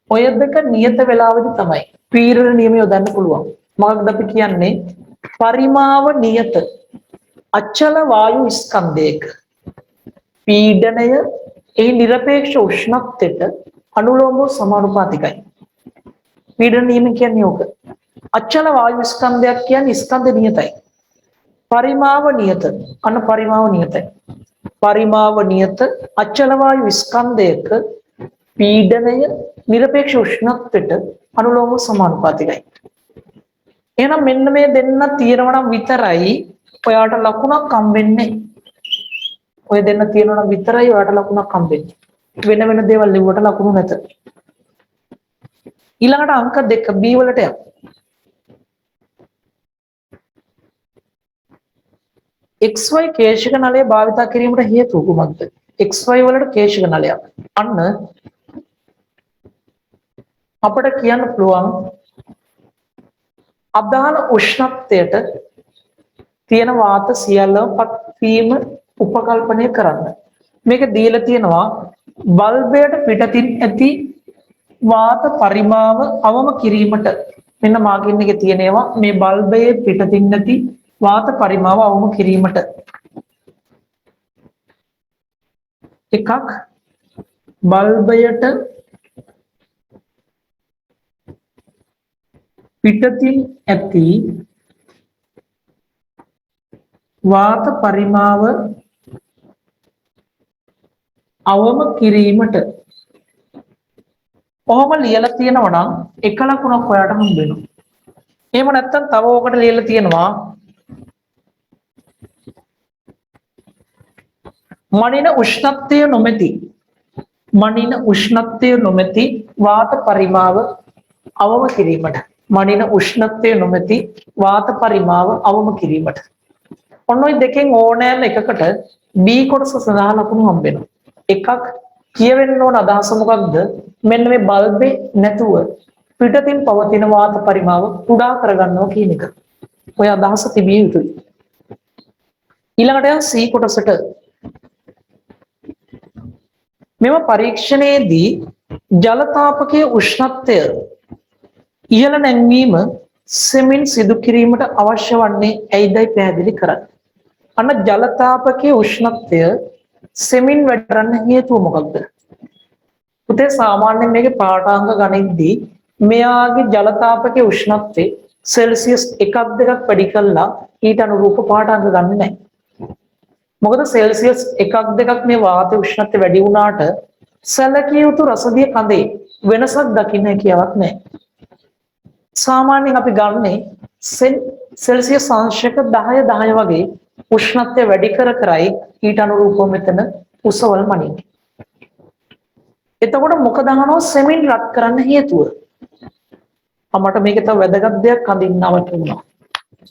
[SPEAKER 1] ඔය දෙක නියත වෙලාවෙදි තමයි පීඩන නියම යොදන්න පුළුවන්. මොකක්ද අපි කියන්නේ? පරිමාව නියත අචල වායු ස්කන්ධයක පීඩනය ඒ නිරපේක්ෂ උෂ්ණත්වයට අනුලෝමව සමානුපාතිකයි. පීඩන නියම කියන්නේ ඕක. අචල වායු ස්කන්ධයක් කියන්නේ ස්කන්ධ නියතයි. පරිමාව නියත. අන්න පරිමාව නියතයි. පරිමාව නියත අචල වායු ස්කන්ධයක පීඩනය නිරපේක්ෂ උෂ්ණත්වයට අනුලෝමව සමානුපාතිකයි. එහෙනම් මෙන්න මේ දෙන්න තියෙනවා නම් විතරයි ඔයාට ලකුණක් හම්බෙන්නේ. ඔය දෙන්න තියෙනවා නම් විතරයි ඔයාට ලකුණක් හම්බෙන්නේ. වෙන වෙන දේවල් ලිව්වට ලකුණු නැත. ඊළඟට අංක 2 B වලට යමු. XY කේශික නලය භාවිත කිරීමට හේතුව කුමක්ද? XY වලට කේශික නලයක්. අන්න අපිට කියන්න පුළුවන් අදාළ උෂ්ණත්වයට තියෙන වාත සියල්ලම පත් වීම උපකල්පනය කරන්න. මේක දීලා තියෙනවා බල්බයට පිටතින් ඇති වාත පරිමාව අවම කිරීමට. මෙන්න මාගින් එකේ තියෙනවා මේ බල්බයේ පිටතින් නැති වාත පරිමාව අවම කිරීමට. එකක් බල්බයට පිටතින් ඇති වාත පරිමාව අවම කිරීමට. ඔහොම ලියලා තියෙනවා නම් එක ලකුණක් ඔයාට හම්බ වෙනවා. එහෙම නැත්නම් තව ඔකට ලියලා තියෙනවා මනින උෂ්ණත්වය නොමැති වාත පරිමාව අවම කිරීමට. මනින උෂ්ණත්වය නොමැති වාත පරිමාව අවම කිරීමට. ඔන්න ඔය දෙකෙන් ඕනෑම එකකට B කොටස සඳහා ලකුණු හම්බ වෙනවා. එකක් කියවෙන්න ඕන අදහස මොකක්ද? මෙන්න මේ බල්බේ නැතුව පිටතින් පවතින වාත පරිමාව කුඩා කරගන්නවා කියන එක. ඔය අදහස තිබිය යුතුයි. ඊළඟට යන C කොටසට මෙම පරීක්ෂණයේදී ජල තාපකයේ උෂ්ණත්වය ඉහළ නැංවීම සෙමින් සිදු කිරීමට අවශ්‍ය වන්නේ ඇයිදයි පැහැදිලි කරන්න. අන්න ජල තාපකයේ උෂ්ණත්වය සෙමින් වැඩි කරන්න හේතුව මොකක්ද? පුතේ සාමාන්‍යයෙන් මේකේ පාඨාංග ගණිතදී මෙයාගේ ජල තාපකයේ උෂ්ණත්වය සෙල්සියස් 1ක් 2ක් වැඩි කළා ඊට අනුරූප පාඨාංග ගන්නෙ නැහැ. මොකද සෙල්සියස් 1ක් 2ක් මේ වාතයේ උෂ්ණත්වය වැඩි වුණාට සැලකිය යුතු රසදිය කඳේ වෙනසක් දකින්න කියාවක් නැහැ. සාමාන්‍යයෙන් අපි ගන්නේ සෙල්සියස් අංශක 10 10 වගේ උෂ්ණත්වය වැඩි කරයි ඊට අනුරූපව මෙතන උසවල් මනින්නේ. එතකොට මොකද අහනවා සෙමින් රත් කරන්න හේතුව? මට මේක තව වැදගත් දෙයක් අඳින්න අවශ්‍යුණා.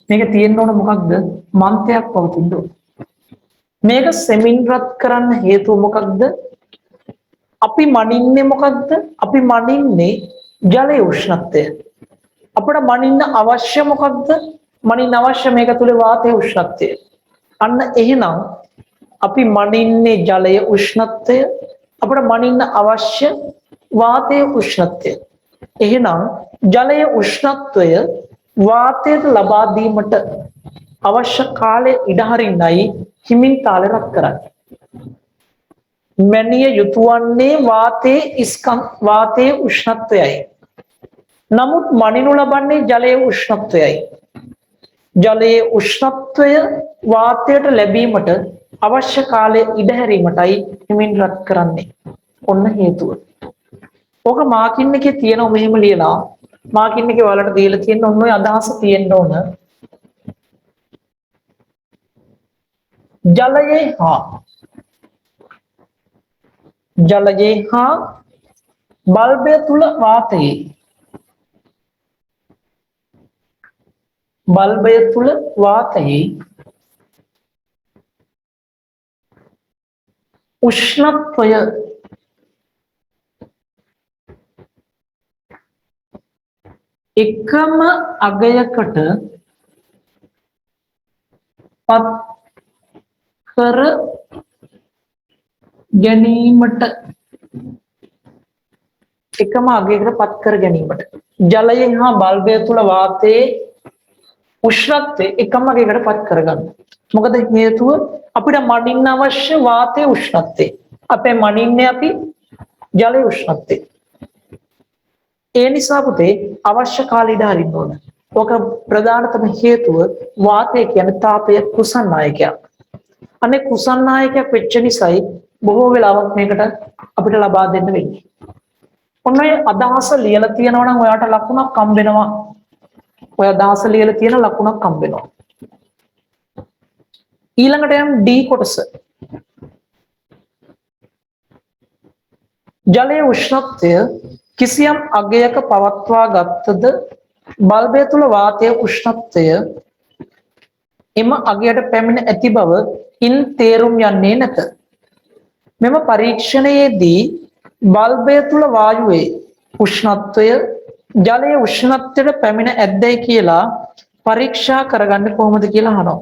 [SPEAKER 1] මේක තියෙන්න ඕන මොකක්ද? මන්තයක් පවතින්න ඕන. මේක සෙමින් රත් කරන්න හේතුව මොකක්ද? අපි මනින්නේ මොකක්ද? අපි මනින්නේ ජලයේ උෂ්ණත්වය. අපිට මනින්න අවශ්‍ය මොකක්ද? මනින්න අවශ්‍ය මේක තුල වාතයේ උෂ්ණත්වය. අන්න එහෙනම් අපි මනින්නේ ජලයේ උෂ්ණත්වය. අපිට මනින්න අවශ්‍ය වාතයේ උෂ්ණත්වය. එහෙනම් ජලයේ උෂ්ණත්වය වාතයට ලබා දීමට අවශ්‍ය කාලය ඉඩ හරින්නයි හිමින් තාලය රත් කරන්නේ. මැනිය යුතු වන්නේ වාතයේ උෂ්ණත්වයයි. නමුත් මනිනු ලබන්නේ ජලයේ උෂ්ණත්වයයි. ජලයේ උෂ්ණත්වය වාතයට ලැබීමට අවශ්‍ය කාලය ඉඩ හැරීමටයි හිමින් රත් කරන්නේ. ඔන්න හේතුව. ඕක මාකින් එකේ තියෙනව මෙහෙම ලියලා මාකින් එකේ ඔයාලට දීලා තියෙන ඔන්න ඔය අදහස තියෙන්න ඕන. ජලයේ හා බල්බය තුල වාතයේ උෂ්ණත්වය එකම අගයකට පත් කර ගැනීමට ජලයෙන් හා බල්බය තුල වාතයේ උෂ්ණත්වය එකම අගයකට පත් කරගන්න. මොකද හේතුව අපිට මනින්න අවශ්‍ය වාතයේ උෂ්ණත්වය. අපේ මනින්නේ අපි ජලයේ උෂ්ණත්වය. ඒ නිසා පුතේ අවශ්‍ය කාලය ඉඳ හරින්න ඕන. ඔක ප්‍රධානතම හේතුව වාතය කියන්නේ තාපය කුසන්නායකයක්. අනේ කුසන්නායකයක් වෙච්ච නිසායි බොහෝ වෙලාවක් මේකට අපිට ලබා දෙන්න වෙන්නේ. ඔන්න ඔය අදහස ලියලා තියෙනවා නම් ඔයාට ලකුණක් හම්බ වෙනවා. ඔය අදහස ලියලා තියෙන ලකුණක් හම්බ වෙනවා. ඊළඟට යම් D කොටස. ජලයේ උෂ්ණත්වය කිසියම් අගයක පවත්වා ගත්තද බල්බය තුල වාතයේ උෂ්ණත්වය එම අගයට පැමිණ ඇති බව ඉන් තේරුම් යන්නේ නැත. මෙම පරීක්ෂණයේදී බල්බය තුල වායුවේ උෂ්ණත්වය ජලයේ උෂ්ණත්වයට පැමිණ ඇද්දයි කියලා පරීක්ෂා කරගන්න කොහොමද කියලා අහනවා.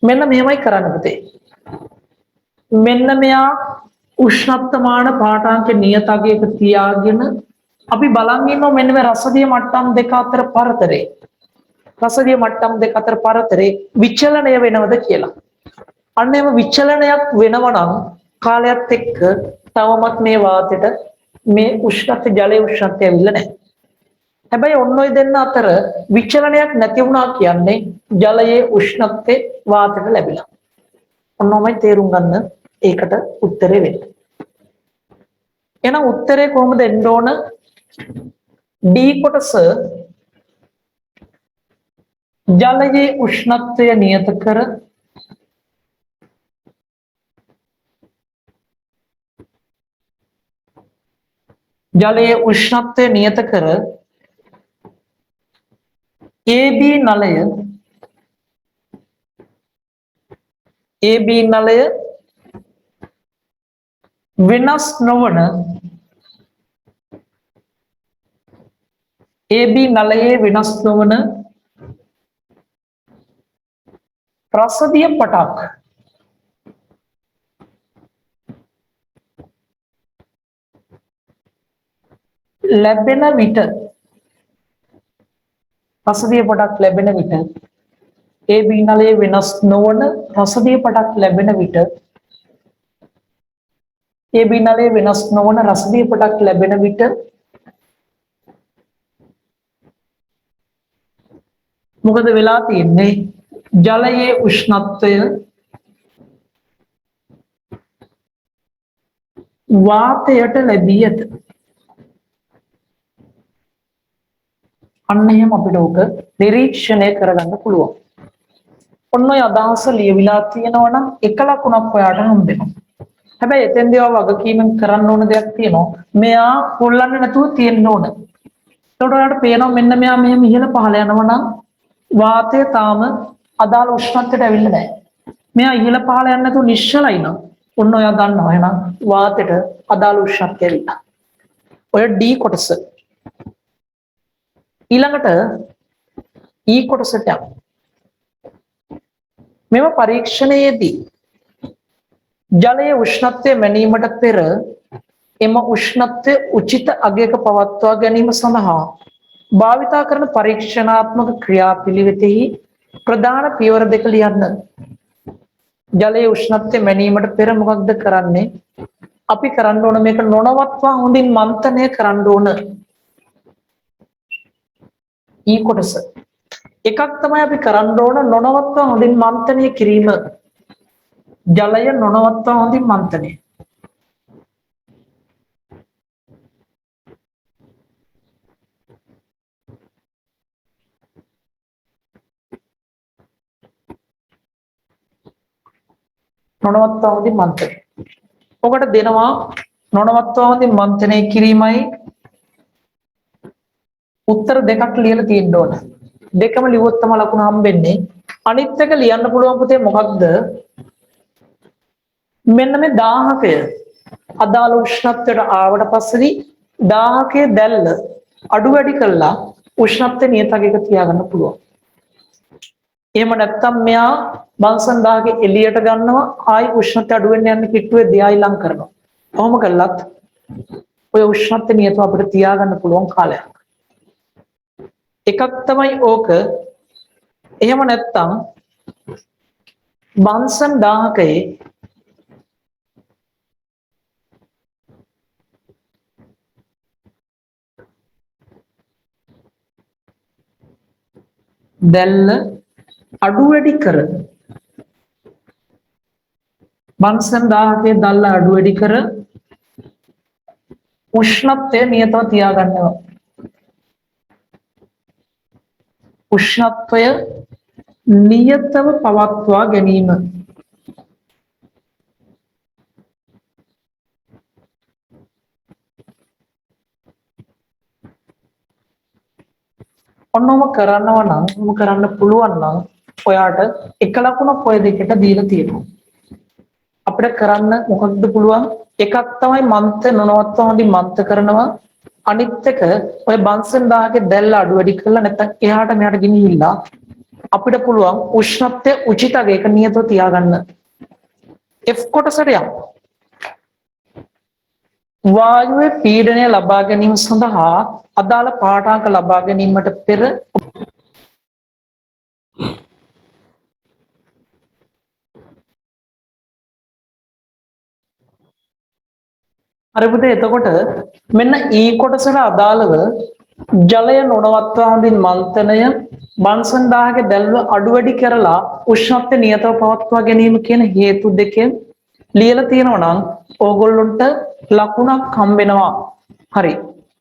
[SPEAKER 1] මෙන්න මෙහෙමයි කරන්න පුතේ. මෙන්න මෙයා උෂ්ණත්වමාන පාඨාංක නියතගයක තියාගෙන අපි බලන් ඉන්නවා මෙන්න මේ රසදිය මට්ටම් දෙක අතර පරතරේ. රසදිය මට්ටම් දෙක අතර පරතරේ විචලනය වෙනවද කියලා. අන්න එම විචලනයක් වෙනවා නම් කාලයත් එක්ක තවමත් මේ වාතයට මේ උෂ්ණත්ව ජලයේ උෂ්ණත්වය ඇවිල්ලා නැහැ. හැබැයි ඔන්න ඔය දෙන්න අතර විචලනයක් නැති වුණා කියන්නේ ජලයේ උෂ්ණත්වයේ වාතයට ලැබිලා. ඔන්නෝමයි තේරුම් ගන්න ඒකට උත්තරේ වෙන්නේ. එහෙනම් උත්තරේ කොහොමද එන්න ඕන? D කොටස ජලයේ උෂ්ණත්වය නියත කර AB නලය වෙනස් නොවන AB නලයේ වෙනස් නොවන රසදිය පටක් ලැබෙන විට රසදිය පටක් ලැබෙන විට AB නලයේ වෙනස් නොවන රසදිය පටක් ලැබෙන විට AB නලයේ වෙනස් නොවන රසදිය පටක් ලැබෙන විට මොකද වෙලා තියෙන්නේ? ජලයේ උෂ්ණත්වය වාතයට ලැබී ඇත. අන්න එහෙම අපිට ඕක නිරීක්ෂණය කරගන්න පුළුවන්. ඔන්න ඔය අදහස ලියවිලා තියෙනවා නම් එක ලකුණක් ඔයාට හම්බ වෙනවා. හැබැයි එතෙන්දී ඔය වගකීමෙන් කරන්න ඕන දෙයක් තියෙනවා. මෙයා හොල්ලන්න නැතුව තියෙන්න ඕන. එතකොට ඔයාලට පේනවා මෙන්න මෙයා මෙහෙම ඉහළ පහළ යනවා නම් වාතය තාම අදාළ උෂ්ණත්වයට ඇවිල්ලා නැහැ. මෙයා ඉහළ පහළ යන්නේ නැතුව නිශ්චලයි නම් ඔන්න ඔයා දන්නවා එහෙනම් වාතයට අදාළ උෂ්ණත්වය ඇවිල්ලා. ඔය D කොටස. ඊළඟට E කොටසට යමු. මෙම පරීක්ෂණයේදී ජලයේ උෂ්ණත්වය මැනීමට පෙර එම උෂ්ණත්වය උචිත අගයක පවත්වා ගැනීම සඳහා භාවිතා කරන පරීක්ෂණාත්මක ක්‍රියාපිළිවෙතෙහි ප්‍රධාන පියවර දෙක ලියන්න. ජලයේ උෂ්ණත්වය මැනීමට පෙර මොකක්ද කරන්නේ? අපි කරන්න ඕන මේක නොනවත්වා හොඳින් මන්ථනය කරන්න ඕන. ඊ කොටස. එකක් තමයි අපි කරන්න ඕන නොනවත්වා හොඳින් මන්ථනය කිරීම. ජලය නොනවත්වා හොඳින් මන්ථනය. නොනවත්වා හොඳින් මන්ථනය. ඔකට දෙනවා නොනවත්වා හොඳින් මන්ථනය කිරීමයි උත්තර දෙකක් ලියලා තියෙන්න ඕන. දෙකම ලිව්වොත් තමයි ලකුණ හම්බෙන්නේ. අනිත් එක ලියන්න පුළුවන් පුතේ මොකක්ද? මෙන්න මේ 1000කය අදාළ උෂ්ණත්වයට ආවට පස්සේදී 1000කේ දැල්ල අඩු වැඩි කළා උෂ්ණත්වය නියතකයක තියාගන්න පුළුවන්. එහෙම නැත්නම් මෙයා බන්සන් 1000කේ එළියට ගන්නවා ආයි උෂ්ණත්වය අඩු වෙන්න යන කිට්ටුවේ දිහායි ලං කරනවා. කොහොම කළත් ඔය උෂ්ණත්වය නියතව අපිට තියාගන්න පුළුවන් කාලයක්. එකක් තමයි ඕක. එහෙම නැත්නම් බන්සන් 1000කේ දැල්ල අඩු වැඩි කර බන්සන් 1000කේ දැල්ල අඩු වැඩි කර උෂ්ණත්වය නියතව තියාගන්නවා. උෂ්ණත්වය නියතව පවත්වා ගැනීම. ඔන්නෝම කරනවා නම් ඔම කරන්න පුළුවන් නම් ඔයාට එක ලකුණක් ඔය දෙකට දීලා තියෙනවා. අපිට කරන්න මොකක්ද පුළුවන්? එකක් තමයි මන්ත නොනවත්ව හොඳින් මන්ත කරනවා. අනිත් එක ඔය බන්සන් 1000කේ දැල්ල අඩු වැඩි කරලා නැත්නම් එහාට මෙහාට ගෙනිහිල්ලා අපිට පුළුවන් උෂ්ණත්වය උචිත අගයක නියතව තියාගන්න. F කොටසට යමු. වායුවේ පීඩනය ලබා ගැනීම සඳහා අදාළ පාඨාංක ලබා ගැනීමට පෙර හරි පුතේ එතකොට මෙන්න E කොටසට අදාළව ජලය නොනවත්වා හොඳින් මන්ථනය බන්සන් 1000කේ දැල්ව අඩු වැඩි කරලා උෂ්ණත්වය නියතව පවත්වා ගැනීම කියන හේතු දෙකෙන් ලියලා තියෙනවා නම් ඕගොල්ලොන්ට ලකුණක් හම්බ වෙනවා. හරි.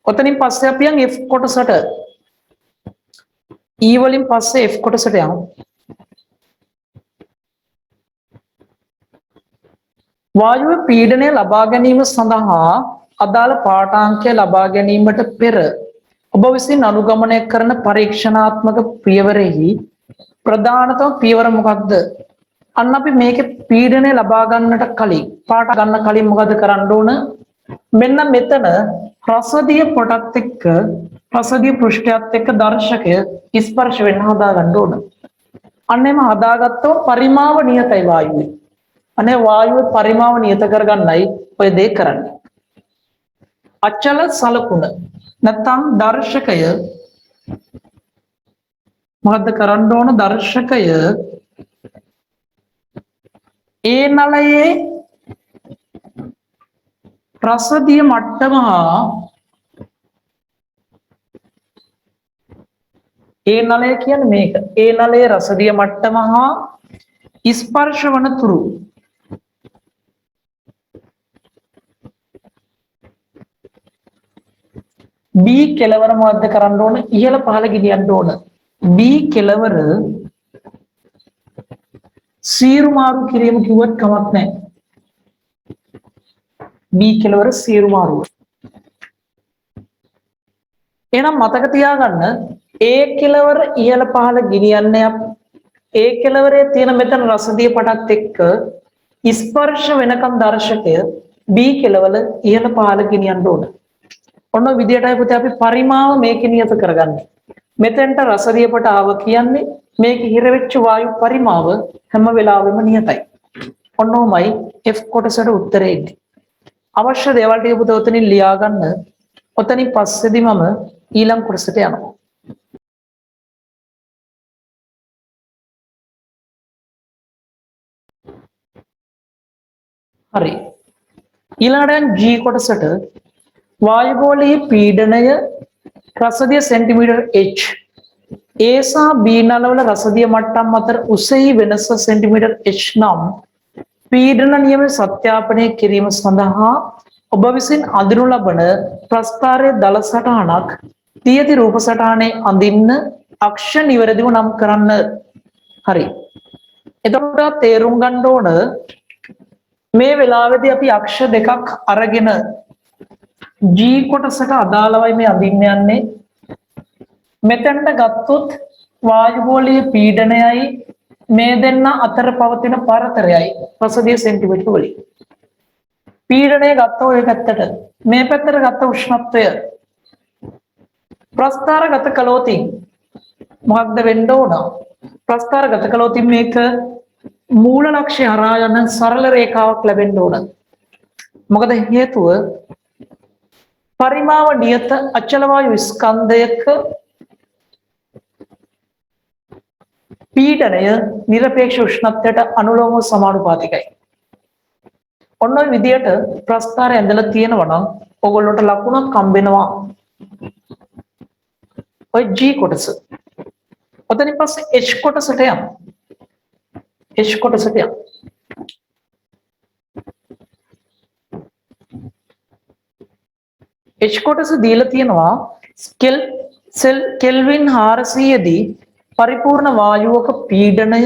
[SPEAKER 1] ඔතනින් පස්සේ අපි යන් F කොටසට. E වලින් පස්සේ F කොටසට යමු. වායුවේ පීඩනය ලබා ගැනීම සඳහා අදාළ පාඨාංකය ලබා ගැනීමට පෙර ඔබ විසින් අනුගමනය කරන පරීක්ෂණාත්මක පියවරෙහි ප්‍රධානතම පියවර මොකක්ද? අන්න අපි මේකේ පීඩනය ලබා ගන්නට කලින් පාඨ ගන්න කලින් මොකද කරන්න ඕන? මෙන්න මෙතන රසදිය පොටත් එක්ක රසදිය පෘෂ්ඨයත් එක්ක දර්ශකය ස්පර්ශ වෙන්න හදා ගන්න ඕන. අන්න එම හදාගත්තොත් පරිමාව නියතයි වායුවේ. අනේ වායුවේ පරිමාව නියත කරගන්නයි ඔය දේ කරන්නේ. අචල සලකුණ නැත්නම් දර්ශකය මොකද්ද කරන්න ඕන? දර්ශකය ඒ නලයේ රසදිය මට්ටම හා ඒ නලය කියන්නේ මේක. ඒ නලයේ රසදිය මට්ටම හා ස්පර්ශ වන තුරු B කෙලවර මොකද්ද කරන්න ඕන? ඉහළ පහළ ගෙනියන්න ඕන. B කෙලවර සීරු මාරු කිරීම කිව්වත් කමක් නැහැ. B කෙලවර සීරු මාරුව. එහෙනම් මතක තියාගන්න A කෙලවර ඉහළ පහළ ගෙනියන්නේ A කෙලවරේ තියෙන මෙතන රසදිය පටත් එක්ක ස්පර්ශ වෙනකම් දර්ශකය B කෙලවල ඉහළ පහළ ගෙනියන්න ඕන. ඔන්න විදියටයි පුතේ අපි පරිමාව මේකේ නියත කරගන්නේ. මෙතෙන්ට රසදිය පට ආව කියන්නේ මේක හිර වෙච්ච වායු පරිමාව හැම වෙලාවෙම නියතයි. ඔන්නෝමයි F කොටසට උත්තරේ ඉන්නේ. අවශ්‍ය දේවල් ටික පුතේ ඔතනින් ලියා ගන්න. ඔතනින් පස්සේදී මම ඊළඟ කොටසට යනවා. හරි. ඊළඟට G කොටසට වායුගෝලීය පීඩනය රසදිය සෙන්ටිමීටර් H A සහ B නලවල රසදිය මට්ටම් අතර උසෙහි වෙනස සෙන්ටිමීටර් H නම් පීඩන නියම සත්‍යාපනය කිරීම සඳහා ඔබ විසින් අඳිනු ලබන ප්‍රස්ථාරයේ දල සටහනක් තියති රූප සටහනේ අඳින්න අක්ෂ නිවැරදිව නම් කරන්න. හරි. එතකොට තේරුම් ගන්න ඕන මේ වෙලාවේදී අපි අක්ෂ දෙකක් අරගෙන G කොටසට අදාළවයි මේ අඳින්න යන්නේ. මෙතෙන්ට ගත්තොත් වායුගෝලීය පීඩනයයි මේ දෙන්න අතර පවතින පරතරයයි රසදිය සෙන්ටිමීටර වලින්. පීඩනය ගත්ත ඔය පැත්තට මේ පැත්තට ගත්ත උෂ්ණත්වය ප්‍රස්ථාරගත කළොත් මොකක්ද වෙන්න ඕන? ප්‍රස්ථාරගත කළොත් මේක මූල ලක්ෂ්‍ය හරහා යන සරල රේඛාවක් ලැබෙන්න ඕන. මොකද හේතුව පරිමාව නියත අචල වායු ස්කන්ධයක පීඩනය නිරපේක්ෂ උෂ්ණත්වයට අනුලෝම සමානුපාතිකයි. ඔන්න ඔය විදියට ප්‍රස්ථාරය ඇඳලා තියෙනවා නම් ඔයගොල්ලන්ට ලකුණක් හම්බෙනවා. ඔය G කොටස. ඔතනින් පස්සේ H කොටසට යමු. H කොටසට යමු. H කොටස දීලා තියෙනවා කෙල්වින් 400 දී පරිපූර්ණ වායුවක පීඩනය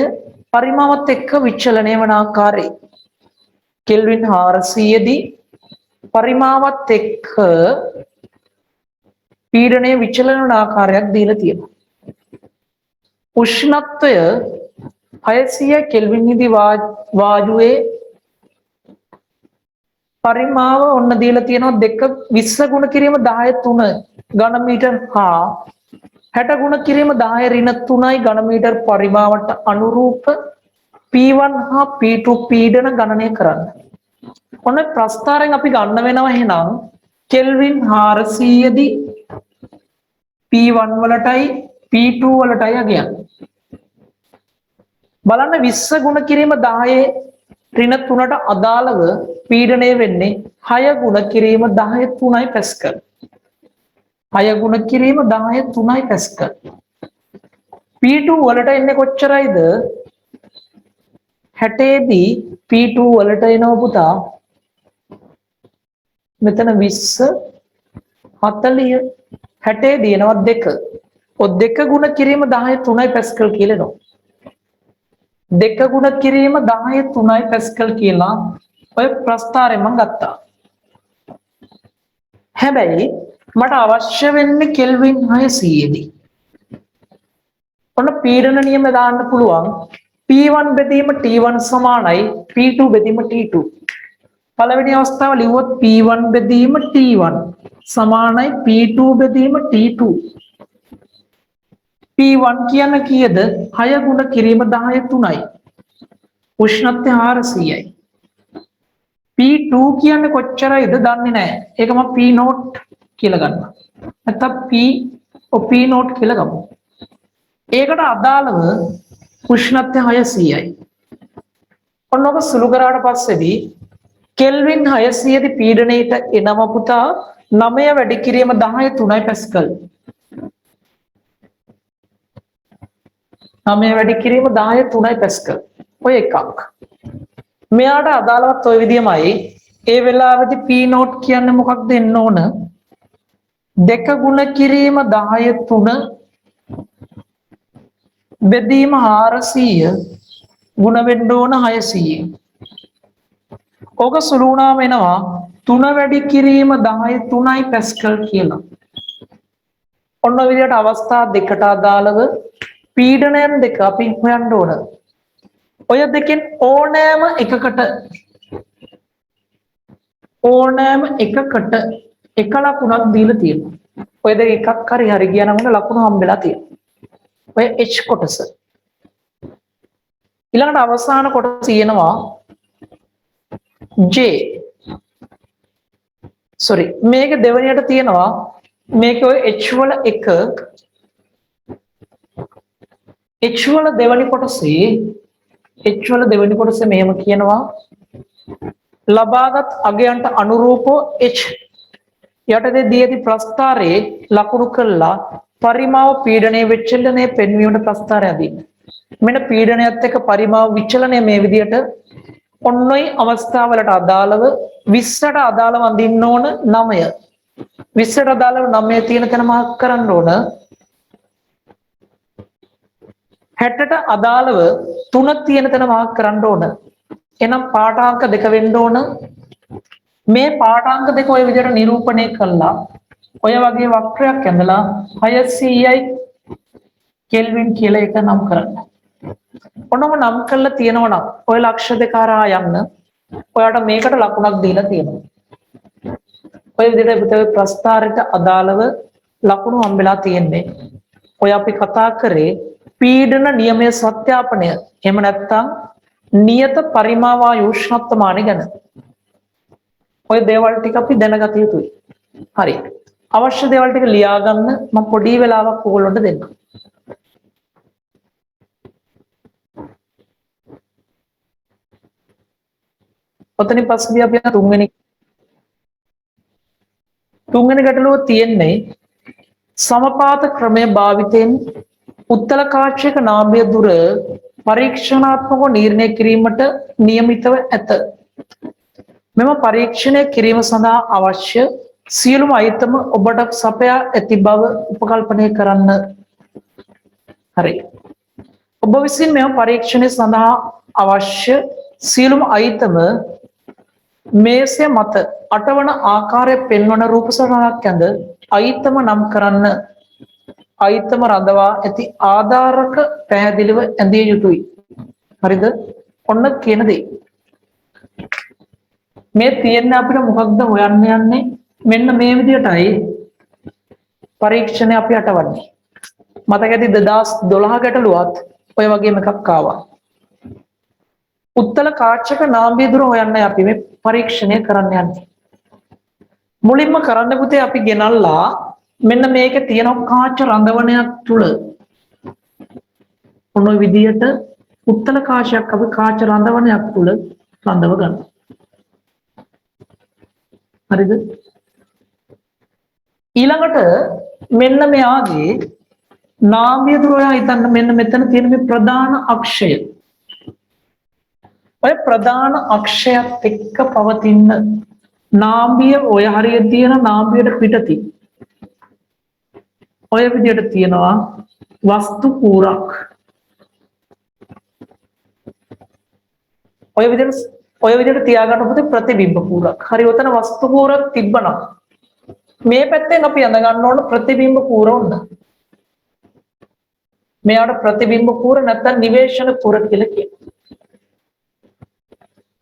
[SPEAKER 1] පරිමාවත් එක්ක විචලනය වන ආකාරය. කෙල්වින් 400 දී පරිමාවත් එක්ක පීඩනය විචලන වන ආකාරයක් දීලා තියෙනවා. උෂ්ණත්වය 600 කෙල්වින් දී වායුවේ පරිමාව ඔන්න දීලා තියෙනවා 20 ගුණ කිරීම 10 ඝන මීටර් හා 60 ගුණ කිරීම 10 ඍණ 3යි ඝන මීටර් පරිමාවට අනුරූප P1 හා P2 පීඩන ගණනය කරන්න. ඔන්න ප්‍රස්ථාරයෙන් අපි ගන්න වෙනවා එහෙනම් කෙල්වින් 400 දී P1 වලටයි P2 වලටයි අගයන්. බලන්න 20 ගුණ කිරීම 10 ඍණ 3ට අදාළව පීඩනය වෙන්නේ 6 ගුණ කිරීම 10 3යි පැස්කල්. 6 ගුණ කිරීම 10 3යි පැස්කල්. P2 වලට එන්නේ කොච්චරයිද? 60 දී P2 වලට එනවා පුතා මෙතන 20 40 60 දී එනවා 2. ඔය 2 ගුණ කිරීම 10 3යි පැස්කල් කියලා එනවා. 2 ගුණ කිරීම 10 3යි පැස්කල් කියලා ඔය ප්‍රස්ථාරයෙන් මම ගත්තා. හැබැයි මට අවශ්‍ය වෙන්නේ කෙල්වින් 600 දී. ඔන්න පීඩන නියම දාන්න පුළුවන්. P1 බෙදීම T1 සමානයි P2 බෙදීම T2. පළවෙනි අවස්ථාව ලිව්වොත් P1 බෙදීම T1 සමානයි P2 බෙදීම T2. P1 කියන්නේ කීයද? 6 ගුණ කිරීම 10 3යි. උෂ්ණත්වය 400යි. P2 කියන්නේ කොච්චරයිද දන්නේ නැහැ. ඒක මම P නෝට් කියලා ගන්නවා. නැත්නම් P නෝට් කියලා ගමු. ඒකට අදාළව උෂ්ණත්වය 600යි. ඔන්න ඔබ සුළු කරාට පස්සේදී කෙල්වින් 600 දී පීඩනයට එනම පුතා 9 වැඩි කිරීම 10 3යි පැස්කල්. 9 වැඩි කිරීම 10 3යි පැස්කල්. ඔය එකක්. මෙයාට අදාළවත් ඔය විදියමයි. ඒ වෙලාවේදී P නෝට් කියන්නේ මොකක්ද එන්න ඕන? 2 ගුණ කිරීම 10 3 බෙදීම 400 ගුණ වෙන්න ඕන 600. ඕක සුළු වුණාම එනවා 3 වැඩි කිරීම 10 3යි පැස්කල් කියලා. ඔන්න ඔය විදිහට අවස්ථා දෙකට අදාළව පීඩනයන් දෙක අපි හොයන්න ඕන. ඔය දෙකෙන් ඕනෑම එකකට එක ලකුණක් දීලා තියෙනවා. ඔය දෙක එකක් හරි ගියා නම් ලකුණු හම්බෙලා තියෙනවා. ඔය H කොටස. ඊළඟට අවසාන කොටස තියෙනවා J. මේක දෙවෙනියට තියෙනවා මේක ඔය H වල එක H වල දෙවෙනි කොටසේ මෙහෙම කියනවා ලබාගත් අගයන්ට අනුරූපව H යටතේ දී ඇති ප්‍රස්ථාරයේ ලකුණු කළා පරිමාව පීඩනයේ විචලනයේ පෙන්වීමට ප්‍රස්ථාරය අදින්න. මෙන්න පීඩනයත් එක්ක පරිමාව විචලනය මේ විදිහට ඔන්නෝයි අවස්ථාවලට අදාළව 20ට අදාළව අඳින්න ඕන 9. 20ට අදාළව 9 තියෙන තැන මාක් කරන්න ඕන. 60ට අදාළව 3 තියෙන තැන මාක් කරන්න ඕන. එහෙනම් පාඨාංක දෙක වෙන්න ඕන. මේ පාඨාංක දෙක ඔය විදිහට නිරූපණය කළා. ඔය වගේ වක්‍රයක් ඇඳලා 600යි කෙල්වින් කියලා එක නම් කරන්න. ඔන්නම නම් කරලා තියෙනවා නම් ඔය ලක්ෂ දෙක හරහා යන්න ඔයාට මේකට ලකුණක් දීලා තියෙනවා. ඔය විදිහට ප්‍රස්ථාරයට අදාළව ලකුණු හම්බෙලා තියෙන්නේ. ඔය අපි කතා කරේ පීඩන නියමයේ සත්‍යාපනය. එහෙම නැත්නම් නියත පරිමාවායු උෂ්ණත්වමානය ගැන. ඔය දේවල් ටික අපි දැනගත යුතුයි. හරි. අවශ්‍ය දේවල් ටික ලියා ගන්න මම පොඩි වෙලාවක් ඕගොල්ලන්ට දෙන්නම්. ඔතනින් පස්සේ අපි තුන්වෙනි ගැටලුව තියෙන්නේ සමපාත ක්‍රමයේ භාවිතයෙන් උත්තල කාශ්‍යක නාභිය දුර පරීක්ෂණාත්මකව නිර්ණය කිරීමට නියමිතව ඇත. මෙම පරීක්ෂණය කිරීම සඳහා අවශ්‍ය සියලුම අයිතම ඔබට සපයා ඇති බව උපකල්පනය කරන්න. හරි. ඔබ විසින් මෙම පරීක්ෂණය සඳහා අවශ්‍ය සියලුම අයිතම මේසය මත අටවන ආකාරය පෙන්වන රූප සටහනක් ඇඳ අයිතම නම් කරන්න. අයිතම රඳවා ඇති ආධාරක පැහැදිලිව ඇඳිය යුතුයි. හරිද? ඔන්න කියන දේ. මේ තියෙන්නේ අපිට මොකක්ද හොයන්න යන්නේ? මෙන්න මේ විදිහටයි පරීක්ෂණය අපි අටවන්නේ. මතක ඇති 2012 ගැටලුවත් ඔය වගේම එකක් ආවා. උත්තල කාශ්‍යක නාභිය දුර හොයන්නයි අපි මේ පරීක්ෂණය කරන්න යන්නේ. මුලින්ම කරන්න පුතේ අපි ගෙනල්ලා මෙන්න මේකේ තියෙන කාච රඳවණයක් තුල මොන විදියට උත්තල කාශ්‍යයක් අපි කාච රඳවණයක් තුල රඳව ගන්න. හරිද? ඊළඟට මෙන්න මෙයාගේ නාභිය දුර හොයා හිතන්න මෙන්න මෙතන තියෙන මේ ප්‍රධාන අක්ෂය. ඔය ප්‍රධාන අක්ෂයත් එක්ක පවතින නාභිය ඔය හරිය තියෙන නාභියට පිටති. ඔය විදිහට තියෙනවා වස්තු කූරක්. ඔය විදිහට තියාගන්න පුතේ ප්‍රතිබිම්බ කූරක්. හරි ඔතන වස්තු කූරක් තිබ්බනම් මේ පැත්තෙන් අපි අඳ ගන්න ඕන ප්‍රතිබිම්බ කූර උන්න. මෙයාට ප්‍රතිබිම්බ කූර නැත්නම් නිවේශන කූර කියලා කියනවා.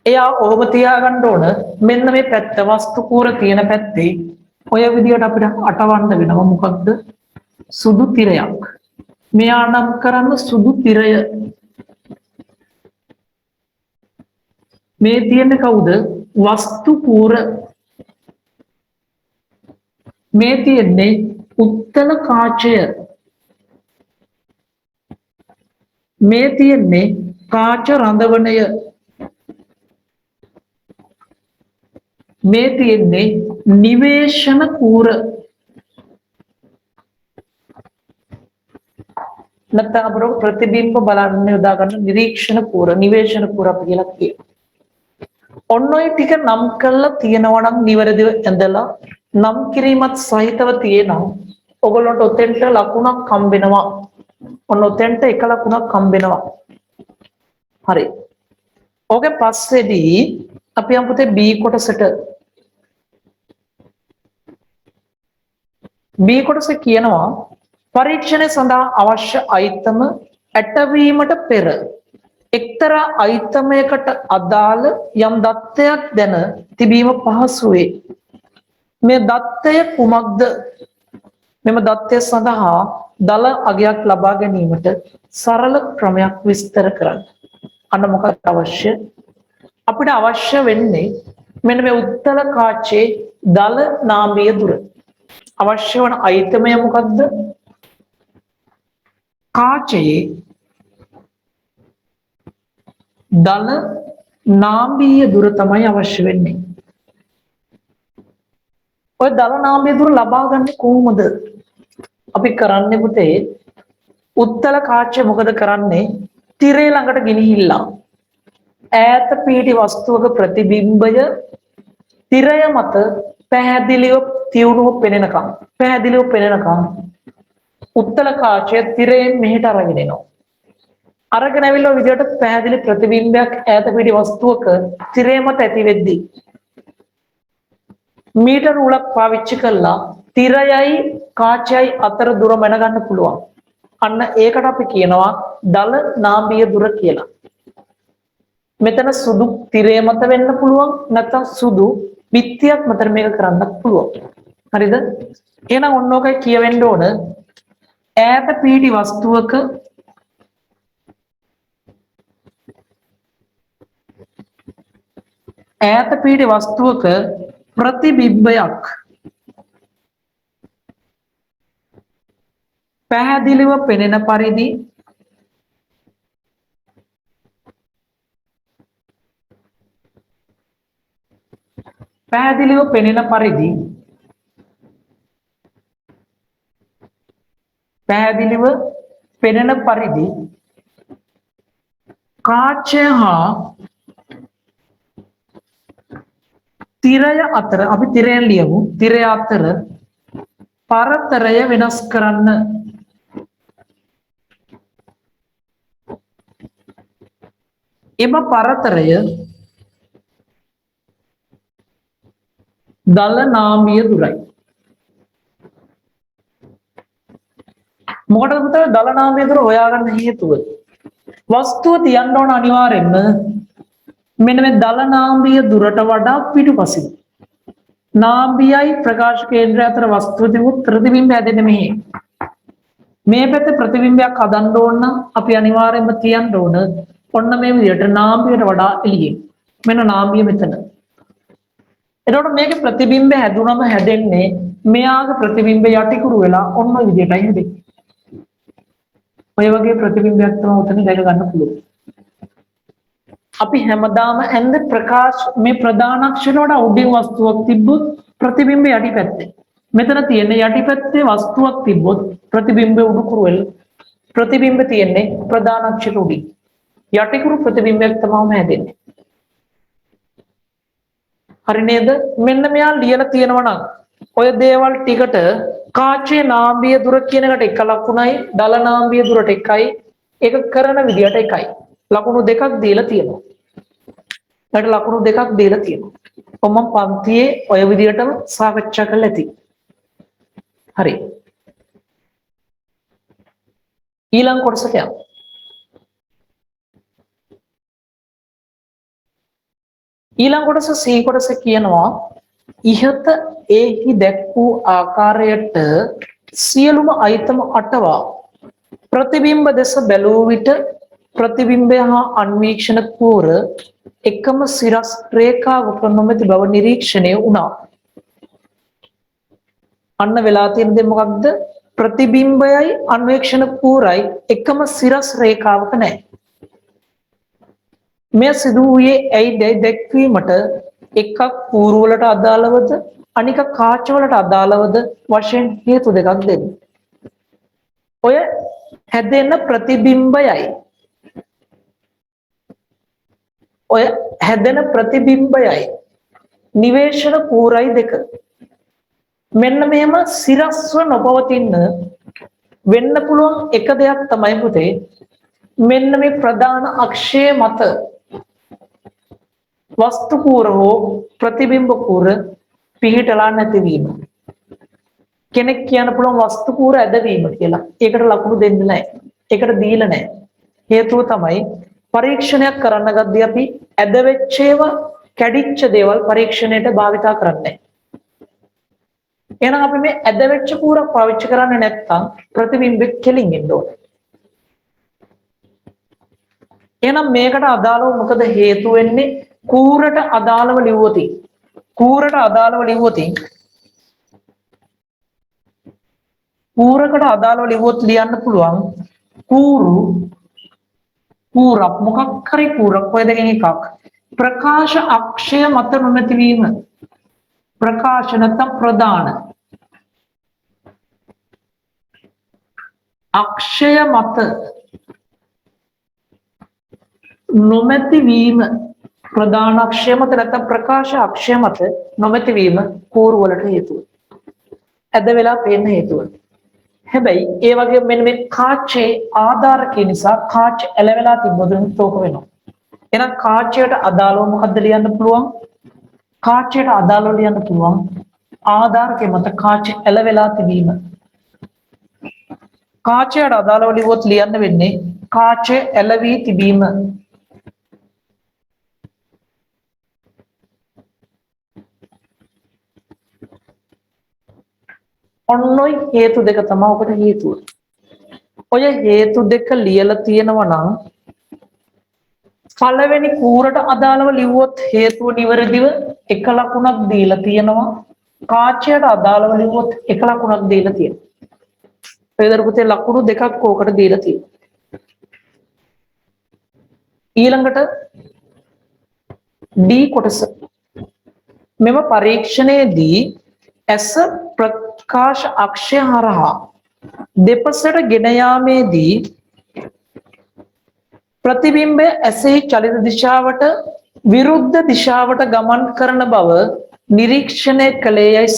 [SPEAKER 1] එයා ඔහොම තියාගන්න ඕන මෙන්න මේ පැත්ත වස්තු කූර තියෙන පැත්තේ ඔය විදිහට අපිට අටවන්න වෙනවා මොකක්ද? සුදු තිරයක්. මෙයා නම් කරන්න සුදු තිරය. මේ තියෙන්නේ කවුද? වස්තු කූර. මේ තියෙන්නේ උත්තල කාචය. මේ තියෙන්නේ කාච රඳවණය. මේ තියෙන්නේ නිවේශන කූර. නැත්නම් අපර ප්‍රතිබිම්බ බලන්න යොදා ගන්න නිරීක්ෂණ කූර නිවේශන කූර අපි කියලා කියනවා. ඔන්න ඔය ටික නම් කරලා තියෙනවා නම් නිවැරදිව ඇඳලා නම් කිරීමත් සහිතව තියෙනවා. ඔයගොල්ලන්ට ඔතෙන්ට ලකුණක් හම්බෙනවා. ඔන්න ඔතෙන්ට එක ලකුණක් හම්බෙනවා. හරි. ඕකේ පස්සේදී අපි යමු පුතේ B කොටසට. B කොටස කියනවා පරීක්ෂණය සඳහා අවශ්‍ය අයිතම ඇටවීමට පෙර එක්තරා අයිතමයකට අදාළ යම් දත්තයක් දැන තිබීම පහසු වේ. මේ දත්තය කුමක්ද? මෙම දත්තය සඳහා දල අගයක් ලබා ගැනීමට සරල ක්‍රමයක් විස්තර කරන්න. අන්න මොකක්ද අවශ්‍ය? අපිට අවශ්‍ය වෙන්නේ මෙන්න මේ උත්තල කාචේ දල නාභිය දුර. අවශ්‍ය වන අයිතමය මොකක්ද? කාචයේ දල නාභිය දුර තමයි අවශ්‍ය වෙන්නේ. ඔය දල නාභිය දුර ලබා ගන්න කොහොමද? අපි කරන්නේ පුතේ උත්තල කාචය මොකද කරන්නේ? තිරේ ළඟට ගෙනහිල්ලා ඈත පිහිටි වස්තුවක ප්‍රතිබිම්බය තිරය මත පැහැදිලිව තියුණුව පෙනෙනකම් උත්තල කාචය තිරයෙන් මෙහෙට අරගෙන එනවා. අරගෙන ඇවිල්ලා විදියට පැහැදිලි ප්‍රතිබිම්බයක් ඈත පිහිටි වස්තුවක තිරය මත ඇති වෙද්දී මීටර උලක් පාවිච්චි කළා තිරයයි කාචයයි අතර දුර මැනගන්න පුළුවන්. අන්න ඒකට අපි කියනවා දල නාභිය දුර කියලා. මෙතන සුදු තිරය මත වෙන්න පුළුවන් නැත්නම් සුදු බිත්තියක් මත මේක කරන්නත් පුළුවන්. හරිද? එහෙනම් ඔන්න ඔකයි කියවෙන්න ඕන ඈත පිහිටි වස්තුවක ප්‍රතිබිම්බයක් පැහැදිලිව පෙනෙන පරිදි කාචය හා තිරය අතර අපි තිරයෙන් ලියමු. තිරය අතර පරතරය වෙනස් කරන්න. එම පරතරය දල නාභිය දුරයි. මොකටද පුතේ දල නාභිය දුර හොයාගන්න හේතුව? වස්තුව තියන්න ඕන අනිවාර්යෙන්ම මෙන්න මේ දල නාභිය දුරට වඩා පිටුපසින්. නාභියයි ප්‍රකාශ කේන්ද්‍රය අතර වස්තුව තිබුත් ප්‍රතිබිම්බය හැදෙන්නේ මෙහි. මේ පැත්තේ ප්‍රතිබිම්බයක් හදන්න ඕන නම් අපි අනිවාර්යෙන්ම තියන්න ඕන ඔන්න මේ විදිහට නාභියට වඩා එළියේ. මෙන්න නාභිය මෙතන. එතකොට මේකේ ප්‍රතිබිම්බය හැදුනම හැදෙන්නේ මෙයාගේ ප්‍රතිබිම්බය යටිකුරු වෙලා ඔන්න ඔය විදිහටයි හැදෙන්නේ. ඔය වගේ ප්‍රතිබිම්බයක් තමයි උතන දැක ගන්න පුළුවන්. අපි හැමදාම ඇන්ද ප්‍රකාශ මේ ප්‍රධාන අක්ෂර වල උඩින් වස්තුවක් තිබ්බොත් ප්‍රතිබිම්බය යටිපැත්තේ. මෙතන තියෙන යටිපැත්තේ වස්තුවක් තිබ්බොත් ප්‍රතිබිම්බය උඩුකුරු වෙලා ප්‍රතිබිම්බ තියෙන්නේ ප්‍රධාන අක්ෂර උඩින්. යටිකුරු ප්‍රතිබිම්බයක් තමයි හැදෙන්නේ. හරි නේද? මෙන්න මෙයා ලියලා තියෙනවා නම් ඔය දේවල් ටිකට කාචේ නාභිය දුර කියන එකට එක ලකුණයි දල නාභිය දුරට එකයි ඒක කරන විදියට එකයි. ලකුණු දෙකක් දීලා තියෙනවා. ඊට ලකුණු දෙකක් දීලා තියෙනවා. කොහොම පන්තියේ ඔය විදියටම සාකච්ඡා කරලා ඇති. හරි. ඊළඟ කොටසට යමු. ඊළඟ කොටස C කොටස කියනවා ඉහත ඒහි දැක් වූ ආකාරයට සියලුම අයිතම අටවා ප්‍රතිබිම්බ දෙස බැලූ විට ප්‍රතිබිම්බය හා අන්වීක්ෂණ කූර එකම සිරස් රේඛාවක නොමැති බව නිරීක්ෂණය වුණා. අන්න වෙලා තියෙන දේ මොකක්ද? ප්‍රතිබිම්බයයි අන්වීක්ෂණ කූරයි එකම සිරස් රේඛාවක නැහැ. මේ සිදු වූයේ ඇයිද දැක්වීමට එකක් කූරු වලට අදාළවද අනික කාච වලට අදාළවද වශයෙන් හේතු දෙකක් දෙන්න. ඔය හැදෙන ප්‍රතිබිම්බයයි නිවේශන කූරයි දෙක මෙන්න මෙහෙම සිරස්ව නොපවතින වෙන්න පුළුවන් එක දෙයක් තමයි පුතේ මෙන්න මේ ප්‍රධාන අක්ෂය මත වස්තු කූර හෝ ප්‍රතිබිම්බ කූර පිහිටලා නැතිවීම. කෙනෙක් කියන්න පුළුවන් වස්තු කූර ඇදවීම කියලා. ඒකට ලකුණු දෙන්නේ නැහැ. ඒකට දීලා නැහැ. හේතුව තමයි පරීක්ෂණයක් කරන්න ගද්දී අපි ඇදවෙච්ච ඒවා කැඩිච්ච දේවල් පරීක්ෂණයට භාවිතා කරන්නේ. එහෙනම් අපි මේ ඇදවෙච්ච කූරක් පාවිච්චි කරන්නේ නැත්නම් ප්‍රතිබිම්බෙ කෙලින් එන්න ඕනේ. එහෙනම් මේකට අදාළව මොකද හේතු වෙන්නේ? කූරට අදාළව ලිව්වොතින් කූරකට අදාළව ලිව්වොත් ලියන්න පුළුවන් කූරක් මොකක් හරි කූරක් ඔය දෙකෙන් එකක් ප්‍රකාශ අක්ෂය මත නොමැති වීම. ප්‍රකාශ නැත්නම් ප්‍රදාන අක්ෂය මත නොමැති වීම. ප්‍රධාන අක්ෂය මත නැත්නම් ප්‍රකාශ අක්ෂය මත නොමැති වීම කූරු වලට හේතුව. ඇද වෙලා පේන්න හේතුව. හැබැයි ඒ වගේ මෙන්න මේ කාචේ ආධාරකේ නිසා කාච ඇලවෙලා තිබ්බොත් තෝක වෙනවා. එහෙනම් කාචයට අදාළව මොකද්ද ලියන්න පුළුවන්? කාචයට අදාළව ලියන්න පුළුවන් ආධාරකේ මත කාච ඇලවෙලා තිබීම. කාචයට අදාළව ලිව්වොත් ලියන්න වෙන්නේ කාචය ඇලවී තිබීම. ඔන්නෝයි හේතු දෙක තමයි ඔකට හේතුව. ඔය හේතු දෙක ලියලා තියෙනවා නම් පළවෙනි කූරට අදාළව ලිව්වොත් හේතුව නිවැරදිව එක ලකුණක් දීලා තියෙනවා. කාචයට අදාළව ලිව්වොත් එක ලකුණක් දීලා තියෙනවා. පෙරදර පුතේ ලකුණු දෙකක් ඕකට දීලා තියෙනවා. ඊළඟට D කොටස. මෙම පරීක්ෂණයේදී ඇස ප්‍රකාශ අක්ෂය හරහා දෙපසට ගෙන යාමේදී ප්‍රතිබිම්බය ඇසේ චලිත දිශාවට විරුද්ධ දිශාවට ගමන් කරන බව නිරීක්ෂණය කළේයයි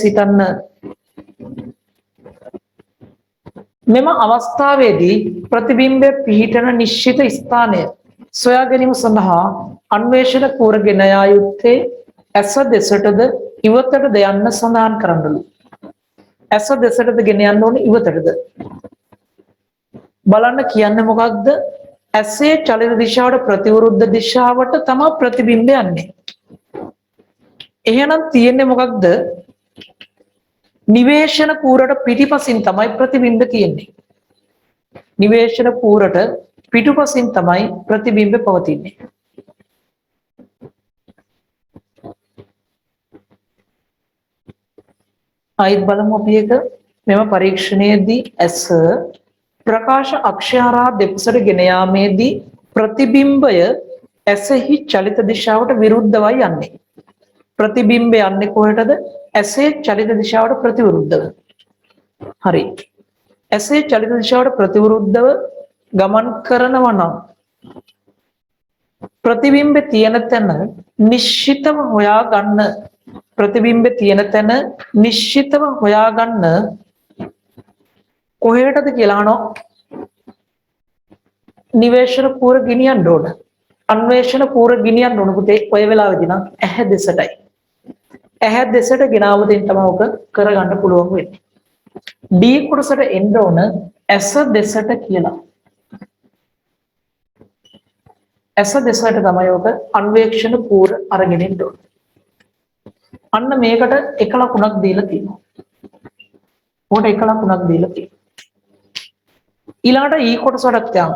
[SPEAKER 1] සිතන්න. මෙම අවස්ථාවේදී ප්‍රතිබිම්බය පිහිටන නිශ්චිත ස්ථානය සොයා ගැනීම සඳහා අන්වේෂණ කූර ගෙන යා යුත්තේ ඇස දෙසටද ඉවතටද යන්න සඳහන් කරන්නලු. ඇස දෙසටද ගෙන යන්න ඕනේ ඉවතටද? බලන්න කියන්නේ මොකක්ද? ඇසේ චලිත දිශාවට ප්‍රතිවිරුද්ධ දිශාවට තමයි ප්‍රතිබිම්බය යන්නේ. එහෙනම් තියෙන්නේ මොකක්ද? නිවේශන කූරට පිටිපසින් තමයි ප්‍රතිබිම්බ තියෙන්නේ. නිවේශන කූරට පිටුපසින් තමයි ප්‍රතිබිම්බ පවතින්නේ. ආයිත් බලමු අපි එක මෙම පරීක්ෂණයේදී ඇස ප්‍රකාශ අක්ෂය හරහා දෙපසට ගෙන යාමේදී ප්‍රතිබිම්බය ඇසෙහි චලිත දිශාවට විරුද්ධවයි යන්නේ. ප්‍රතිබිම්බය යන්නේ කොහෙටද? ඇසේ චලිත දිශාවට ප්‍රතිවිරුද්ධව. හරි. ඇසේ චලිත දිශාවට ප්‍රතිවිරුද්ධව ගමන් කරනවා නම් ප්‍රතිබිම්බ තියෙන තැන නිශ්චිතව හොයාගන්න. ප්‍රතිබිම්බ තියෙන තැන නිශ්චිතව හොයාගන්න කොහෙටද කියලා අහනවා. නිවේශන කූර ගෙනියන්න ඕන. අන්වේෂණ කූර ගෙනියන්න ඕන පුතේ. ඔය වෙලාවේදී නම් ඇහැ දෙසටයි. ඇහැ දෙසට ගෙනාවදින් තමයි ඔක කරගන්න පුළුවන් වෙන්නේ. D කොටසට එන්න ඕන ඇස දෙසට කියලා. ඇස දෙසට තමයි ඔක අන්වේෂණ කූර අරගෙන ඉන්න ඕන. අන්න මේකට එක ලකුණක් දීලා තියෙනවා. උකට එක ලකුණක් දීලා තියෙනවා. ඊළඟට E කොටසට යන්න.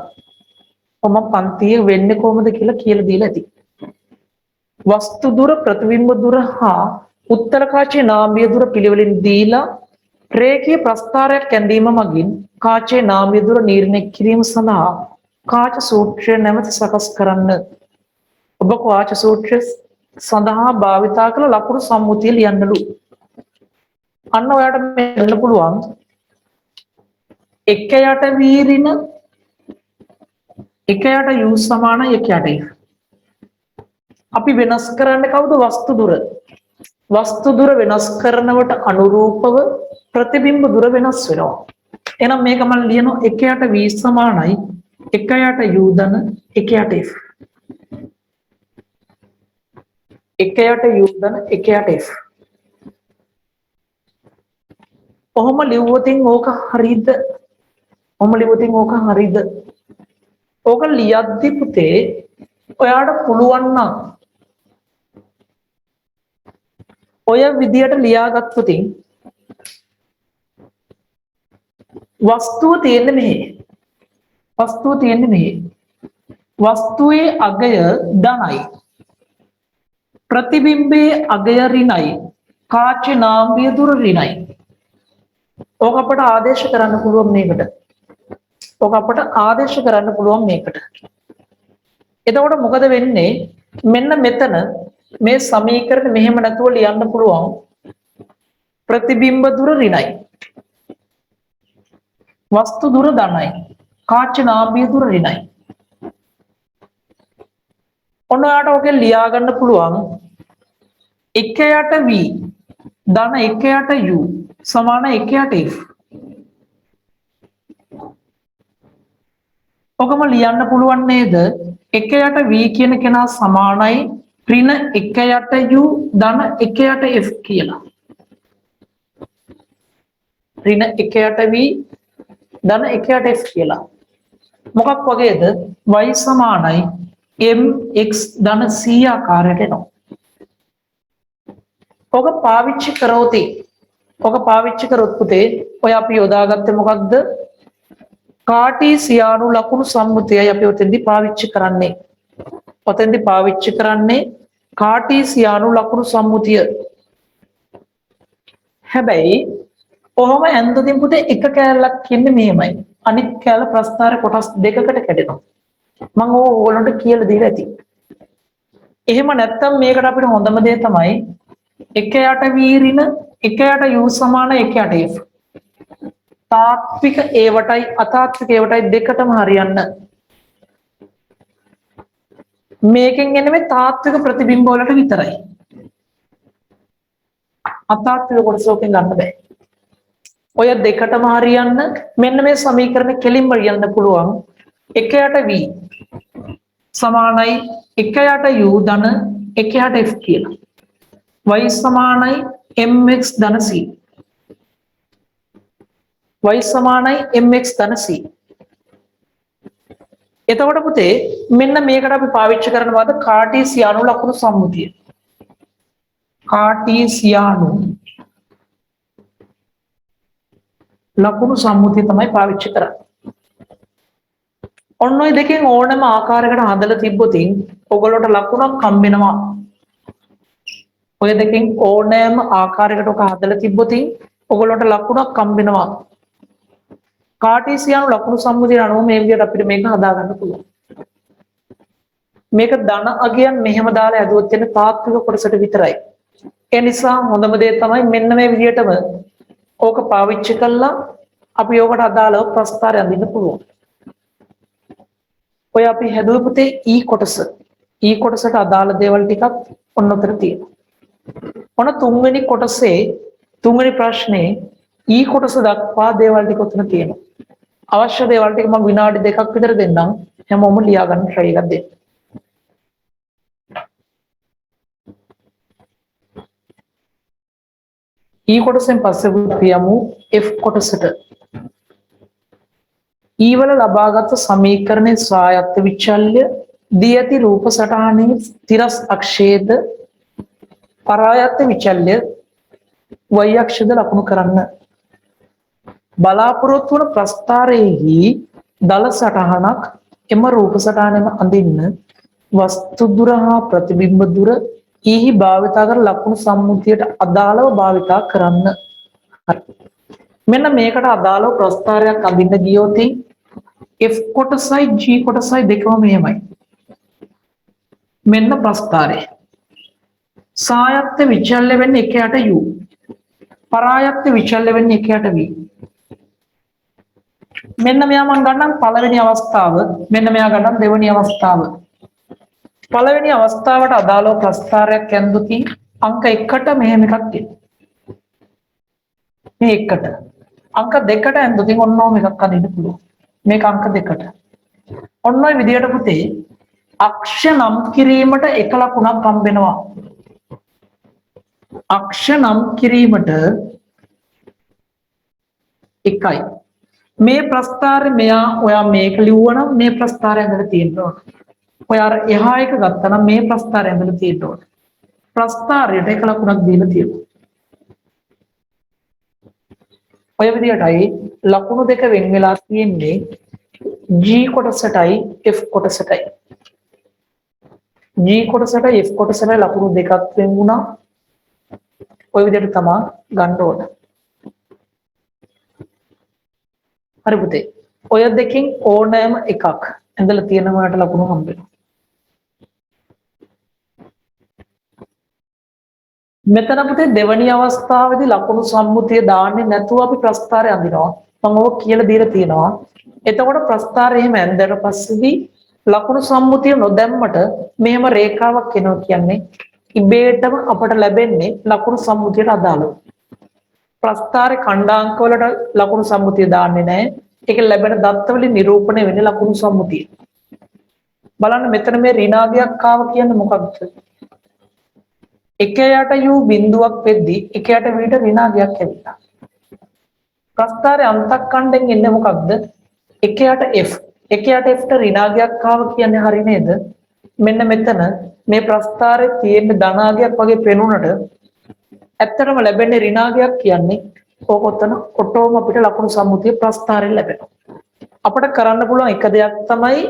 [SPEAKER 1] මම පන්තියේ වෙන්නේ කොහොමද කියලා දීලා ඇති. වස්තු දුර ප්‍රතිබිම්බ දුර හා උත්තර කාචයේ නාභිය දුර පිළිවෙලින් දීලා රේඛීය ප්‍රස්ථාරයක් කැඳීම මගින් කාචයේ නාභිය දුර නිර්ණය කිරීම සඳහා කාච සූත්‍රය නැවත සකස් කරන්න. ඔබ කාච සූත්‍රය සඳහා භාවිතා කළ ලකුණු සම්මුතිය ලියන්නලු. අන්න ඔයාලට මෙන්න පුළුවන් එක යට වීරින එක යට u සමාන එක යට. අපි වෙනස් කරන්නේ කවුද? වස්තු දුර. වස්තු දුර වෙනස් කරනවට අනුරූපව ප්‍රතිබිම්බ දුර වෙනස් වෙනවා. එහෙනම් මේක මම ලියනවා 1යට v සමානයි 1යට u ධන 1යට f. 1යට u ධන 1යට f. ඔහොම ලිව්වොතින් ඕක හරියද? ඔහොම ලිව්වොතින් ඕක හරියද? ඕක ලියද්දි පුතේ ඔයාට පුළුවන් නම් ඔය විදියට ලියාගත්තොත් වස්තුව තියෙන්නේ මෙහි. වස්තුව තියෙන්නේ මෙහි. වස්තුවේ අගය ධනයි. ප්‍රතිබිම්බයේ අගය ඍණයි. කාච නාභිය දුර ඍණයි. ඕක අපට ආදේශ කරන්න පුළුවන් මේකට. ඕක අපට ආදේශ කරන්න පුළුවන් මේකට. එතකොට මොකද වෙන්නේ? මෙන්න මෙතන මේ සමීකරණ මෙහෙම නැතුව ලියන්න පුළුවන්. ප්‍රතිබිම්බ දුර ඍණයි. වස්තු දුර ධනයි. කාච නාභිය දුර ඍණයි. ඔන්න ඔයාට ඔකෙන් ලියා ගන්න පුළුවන් 1යට v ධන 1යට u සමාන 1යට f. ඔකම ලියන්න පුළුවන් නේද? 1යට v කියන කෙනා සමානයි ඍණ 1යට u ධන 1යට f කියලා. ඍණ 1යට v ධන 1යට f කියලා. මොකක් වගේද? y සමානයි mx ධන c ආකාරයට එනවා. ඔක පාවිච්චි කරොත් පුතේ ඔය අපි යොදාගත්තේ මොකක්ද? කාටීසියානු ලකුණු සම්මුතියයි අපි ඔතෙන්දී පාවිච්චි කරන්නේ. ඔතෙන්දී පාවිච්චි කරන්නේ කාටීසියානු ලකුණු සම්මුතිය. හැබැයි ඔහොම ඇන්දොතින් පුතේ එක කෑල්ලක් කියන්නේ මෙහෙමයි. අනිත් කෑල්ල ප්‍රස්ථාර කොටස් දෙකකට කැඩෙනවා. මම ඕගොල්ලන්ට කියලා දීලා ඇති. එහෙම නැත්තම් මේකට අපිට හොඳම දේ තමයි 1යට v ඍණ 1යට u සමාන 1යට f. තාත්වික ඒවටයි අතාත්වික ඒවටයි දෙකටම හරියන්න. මේකෙන් එන්නේ මේ තාත්වික ප්‍රතිබිම්බ වලට විතරයි. අතාත්වික කොටසකින් ගන්න බෑ. ඔය දෙකටම හරියන්න මෙන්න මේ සමීකරණ කෙලින්ම ලියන්න පුළුවන්. 1යට v සමානයි 1යට u ධන 1යට f කියලා. y සමානයි mx ධන c. y සමානයි mx ධන c. එතකොට පුතේ මෙන්න මේකට අපි පාවිච්චි කරනවාද කාටීසියානු ලකුණු සම්මුතිය. කාටීසියානු ලකුණු සම්මුතිය තමයි පාවිච්චි කරන්නේ. ඔන්න ඔය දෙකෙන් ඕනම ආකාරයකට හදලා තිබ්බොතින් ඔයගොල්ලන්ට ලකුණක් හම්බෙනවා. ඔය දෙකෙන් ඕනෑම ආකාරයකට ඔක හදලා තිබ්බොතින් ඔයගොල්ලන්ට ලකුණක් හම්බෙනවා. කාටීසියානු ලකුණු සම්මුතිය අනුව මේ විදිහට අපිට මේක හදා ගන්න පුළුවන්. මේක ධන අගයන් මෙහෙම දාලා ඇදුවොත් එන්නේ තාත්වික කොටසට විතරයි. ඒ නිසා හොඳම දේ තමයි මෙන්න මේ විදිහටම ඕක පාවිච්චි කළා අපි ඕකට අදාළව ප්‍රස්ථාරය අඳින්න පුළුවන්. ඔය අපි හැදුවේ පුතේ කොටස. කොටසට අදාළ දේවල් ටිකක් ඔන්න උතර තියෙනවා. ඔන්න තුන්වෙනි කොටසේ තුන්වෙනි ප්‍රශ්නේ කොටස දක්වා දේවල් ටික උතන තියෙනවා. අවශ්‍ය දේවල් ටික මම විනාඩි 2ක් විතර දෙන්නම්. හැමෝම ලියා ගන්න try එකක් දෙන්න. කොටසෙන් පස්සේ කියමු F කොටසට. වල ලබාගත් සමීකරණයේ ස්වායත්ත විචල්්‍ය දී ඇති රූප සටහනේ තිරස් අක්ෂයේද පරායත්ත විචල්්‍ය y අක්ෂද ලකුණු කරන්න. බලාපොරොත්තු වන ප්‍රස්ථාරයේහි දල සටහනක් එම රූප සටහනෙම අඳින්න වස්තු දුර හා ප්‍රතිබිම්බ දුර ඊහි භාවිතා කර ලකුණු සම්මුතියට අදාළව භාවිතා කරන්න. මෙන්න මේකට අදාළව ප්‍රස්ථාරයක් අඳින්න ගියොත් F කොටසයි G කොටසයි දෙකම මෙහෙමයි. මෙන්න ප්‍රස්ථාරය. සායත්ත විචල්්‍ය වෙන්නේ 1යට u. පරායත්ත විචල්්‍ය වෙන්නේ 1යට v. මෙන්න මෙයා මම ගන්නම් පළවෙනි අවස්ථාව. මෙන්න මෙයා ගන්නම් දෙවෙනි අවස්ථාව. පළවෙනි අවස්ථාවට අදාළව ප්‍රස්ථාරයක් ඇඳුතින් අංක 1ට මෙහෙම එකක් තියෙනවා. මේ 1ට. අංක 2ට ඇඳුතින් ඔන්න ඔහොම එකක් අදින්න පුළුවන්. මේක අංක 2ට. ඔන්න ඔය විදියට පුතේ අක්ෂ නම් කිරීමට එක ලකුණක් හම්බෙනවා. අක්ෂ නම් කිරීමට එකයි. මේ ප්‍රස්ථාරය මෙයා ඔයා මේක ලිව්වනම් මේ ප්‍රස්ථාරය ඇඳලා තියෙන්න ඕන. ඔයා අර එහා එක ගත්තා නම් මේ ප්‍රස්ථාරය ඇඳලා තියෙන්න ඕන. ප්‍රස්ථාරයට එක ලකුණක් දීලා තියෙනවා. ඔය විදියටයි ලකුණු දෙක වෙන් වෙලා තියෙන්නේ G කොටසටයි F කොටසටයි. G කොටසට F කොටසට ලකුණු දෙකක් වෙන් වුණා. ඔය විදියට තමයි ගන්න ඕන. හරි පුතේ. ඔය දෙකෙන් ඕනෑම එකක් ඇඳලා තියෙන වලට ලකුණු හම්බ වෙනවා. මෙතන පුතේ දෙවැනි අවස්ථාවේදී ලකුණු සම්මුතිය දාන්නේ නැතුව අපි ප්‍රස්ථාරය අඳිනවා. මම ඔක කියලා දීලා තියෙනවා. එතකොට ප්‍රස්ථාරය එහෙම ඇඳලා පස්සේදී ලකුණු සම්මුතිය නොදැම්මට මෙහෙම රේඛාවක් එනවා කියන්නේ ඉබේටම අපට ලැබෙන්නේ ලකුණු සම්මුතියට අදාළව. ප්‍රස්ථාරේ ඛණ්ඩාංක වලට ලකුණු සම්මුතිය දාන්නේ නැහැ. ඒක ලැබෙන දත්ත වලින් නිරූපණය වෙන්නේ ලකුණු සම්මුතිය. බලන්න මෙතන මේ ඍණාගයක් ආව කියන්නේ මොකක්ද? එක යට u බිඳුවක් වෙද්දී එක යට v ට ඍණාගයක් ඇවිල්ලා. ප්‍රස්ථාරේ අන්තක්ඛණ්ඩෙන් එන්නේ මොකක්ද? එක යට f. එක යට f ට ඍණාගයක් ආව කියන්නේ හරි නේද? මෙන්න මෙතන මේ ප්‍රස්ථාරේ තියෙන ධනාගයක් වගේ පෙනුනට ඇත්තටම ලැබෙන්නේ ඍණාගයක් කියන්නේ ඕකොතන ඔටෝම අපිට ලකුණු සම්මුතිය ප්‍රස්ථාරයෙන් ලැබෙනවා. අපිට කරන්න පුළුවන් එක දෙයක් තමයි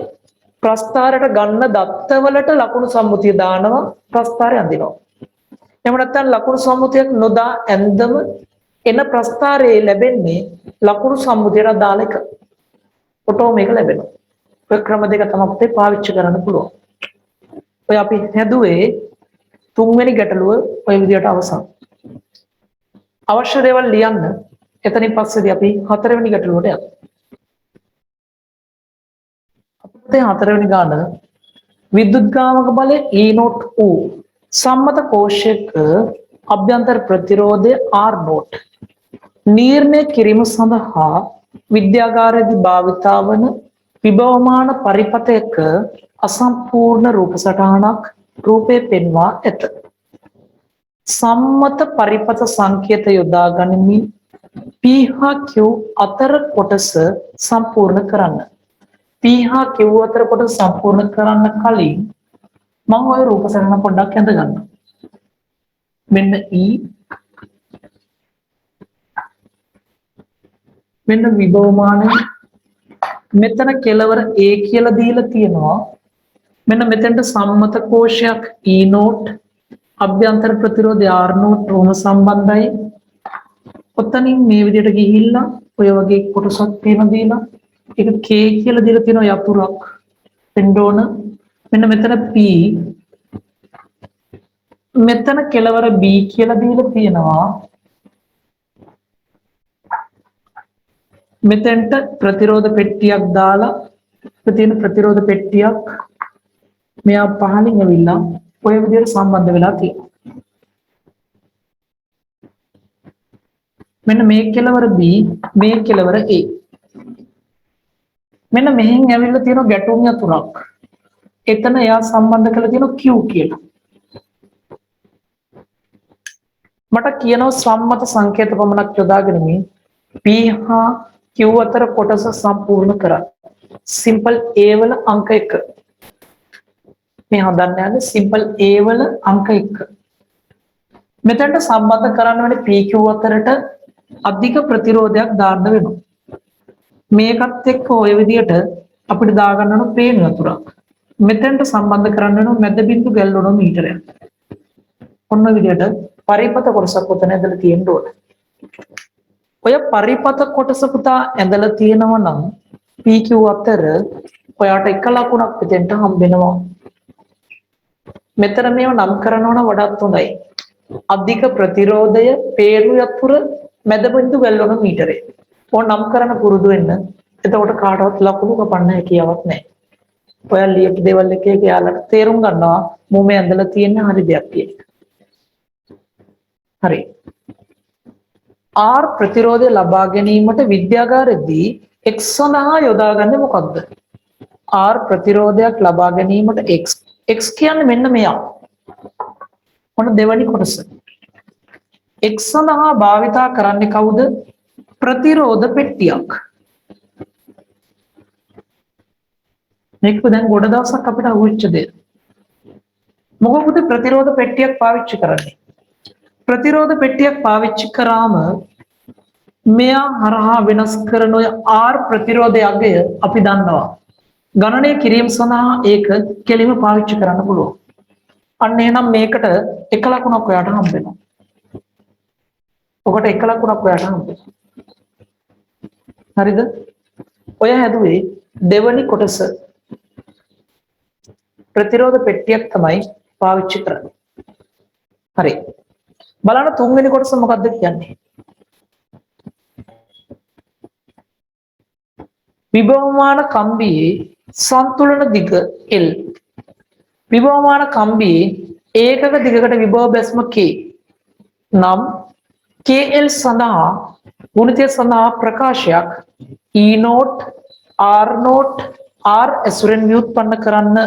[SPEAKER 1] ප්‍රස්ථාරයට ගන්න දත්තවලට ලකුණු සම්මුතිය දානවා ප්‍රස්ථාරය අඳිනවා. එහෙම නැත්නම් ලකුණු සම්මුතියක් නොදා ඇඳම එන ප්‍රස්ථාරයේ ලැබෙන්නේ ලකුණු සම්මුතියට අදාළ එක. ඔටෝම එක ලැබෙනවා. ඔය ක්‍රම දෙක තමයි අපිට පාවිච්චි කරන්න පුළුවන්. ඔය අපි හැදුවේ තුන්වෙනි ගැටලුව ඔය විදිහට අවසන්. අවශ්‍ය දේවල් ලියන්න. එතනින් පස්සේදී අපි හතරවෙනි ගැටලුවට යමු. අපිට හතරවෙනි ගාන විදුද්ගාමක බලය E not U සම්මත කෝෂයක අභ්‍යන්තර ප්‍රතිරෝධය R not නිර්ණය කිරීම සඳහා විද්‍යාගාරයේදී භාවිතා වන විභවමාන පරිපථයක අසම්පූර්ණ රූප සටහනක් රූපේ පෙන්වා ඇත. සම්මත පරිපථ සංකේත යොදා ගනිමින් P හා Q අතර කොටස සම්පූර්ණ කරන්න. P හා Q අතර කොටස සම්පූර්ණ කරන්න කලින් මම ওই රූප සටහන පොඩ්ඩක් ඇඳ ගන්නවා. මෙන්න E මෙන්න විභවමානය මෙතන කෙලවර A කියලා දීලා තියෙනවා. මෙන්න මෙතෙන්ට සම්මත කෝෂයක් E not අභ්‍යන්තර ප්‍රතිරෝධය R not රෝම සම්බන්ධයි. ඔතනින් මේ විදිහට ගිහිල්ලා ඔය වගේ කොටසක් තියෙන දීලා ඒක K කියලා දීලා තියෙනවා යතුරක් වෙන්න ඕන. මෙන්න මෙතන P මෙතන කෙලවර B කියලා දීලා තියෙනවා. මෙතෙන්ට ප්‍රතිරෝධ පෙට්ටියක් දාලා තියෙන ප්‍රතිරෝධ පෙට්ටියක් මෙයා පහලින් ඇවිල්ලා ඔය විදිහට සම්බන්ධ වෙලා තියෙනවා. මෙන්න මේ කෙලවර B මේ කෙලවර A. මෙන්න මෙහෙන් ඇවිල්ලා තියෙන ගැටුම් යතුරක්. එතන එයා සම්බන්ධ කරලා තියෙන Q කියලා. මට කියනවා සම්මත සංකේත පමණක් යොදාගෙන මේ P හා Q අතර කොටස සම්පූර්ණ කරන්න. සිම්පල් A වල අංක 1. මේ හදන්න යන්නේ සිම්පල් A වල අංක 1. මෙතනට සම්බන්ධ කරන්න වෙන්නේ PQ අතරට අධික ප්‍රතිරෝධයක් දාන්න වෙනවා. මේකත් එක්ක ඔය විදිහට අපිට දාගන්න ඕන පේන වතුරක්. මෙතනට සම්බන්ධ කරන්න වෙනවා මැද බිඳු ගැල්වන මීටරයක්. ඔන්න විදිහට පරිපථ කොටසක් උතන ඇදලා තියෙන්න ඕන. ඔය පරිපථ කොටස පුතා ඇදලා තියෙනවා නම් PQ අතර ඔයාට එක ලකුණක් මෙතෙන්ට හම්බෙනවා. මෙතන මේව නම් කරනවා නම් වඩාත් හොඳයි. අධික ප්‍රතිරෝධය පේරු යතුර මැද බිඳු ගැල්වන මීටරේ. ඕන නම් කරන පුරුදු වෙන්න. එතකොට කාටවත් ලකුණු කපන්න හැකියාවක් නැහැ. ඔයාලා ලියපු දේවල් එක එක යාලට තේරුම් ගන්නවා මම මේ ඇඳලා තියෙන හරි දෙයක් කියලා. හරි. R ප්‍රතිරෝධය ලබා ගැනීමට විද්‍යාගාරයේදී X සඳහා යොදාගන්නේ මොකක්ද? R ප්‍රතිරෝධයක් ලබා ගැනීමට X කියන්නේ මෙන්න මෙයා. මොන දෙවනි කොටස. X සඳහා භාවිතා කරන්නේ කවුද? ප්‍රතිරෝධ පෙට්ටියක්. මේක දැන් ගොඩ දවසක් අපිට අහුවෙච්ච දෙයක්. මොකද ප්‍රතිරෝධ පෙට්ටියක් පාවිච්චි කරන්නේ? ප්‍රතිරෝධ පෙට්ටියක් පාවිච්චි කරාම මෙයා හරහා වෙනස් කරන ඔය R ප්‍රතිරෝධයේ අගය අපි දන්නවා. ගණනය කිරීම සඳහා ඒක කෙලිම පාවිච්චි කරන්න පුළුවන්. අන්න එහෙනම් මේකට එක ලකුණක් ඔයාට හම්බ වෙනවා. ඔකට එක ලකුණක් ඔයාට හම්බ වෙනවා. හරිද? ඔය හැදුවේ දෙවනි කොටස ප්‍රතිරෝධ පෙට්ටියක් තමයි පාවිච්චි කරන්නේ. හරි. බලන්න තුන්වෙනි කොටස මොකක්ද කියන්නේ? විභවමාන කම්බියේ සන්තුලන දිග L. විභවමාන කම්බියේ ඒකක දිගකට විභව බැස්ම K නම් KL සඳහා ගුණිතය සඳහා ප්‍රකාශයක් E0 R0 R ඇසුරෙන් ව්‍යුත්පන්න කරන්න.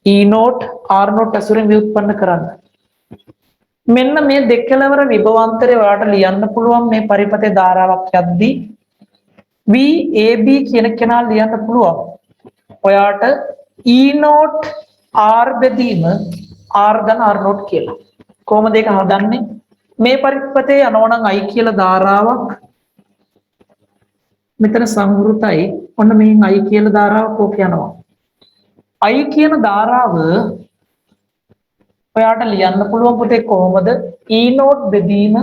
[SPEAKER 1] E0 R0 ඇසුරෙන් ව්‍යුත්පන්න කරන්න. මෙන්න මේ දෙකලවර විභවාන්තරය ඔයාලට ලියන්න පුළුවන් මේ පරිපතේ ධාරාවක් යද්දී VAB කියන කෙනා ලියන්න පුළුවන්. ඔයාට E0 R බෙදීම R ධන R0 කියලා. කොහොමද ඒක හදන්නේ? මේ පරිපතේ යනවනම් I කියලා ධාරාවක් මෙතන සංවෘතයි. ඔන්න මෙහෙන් I කියලා ධාරාවක් ඕක යනවා. I කියන ධාරාව ඔයාට ලියන්න පුළුවන් පුතේ කොහොමද? E0 බෙදීම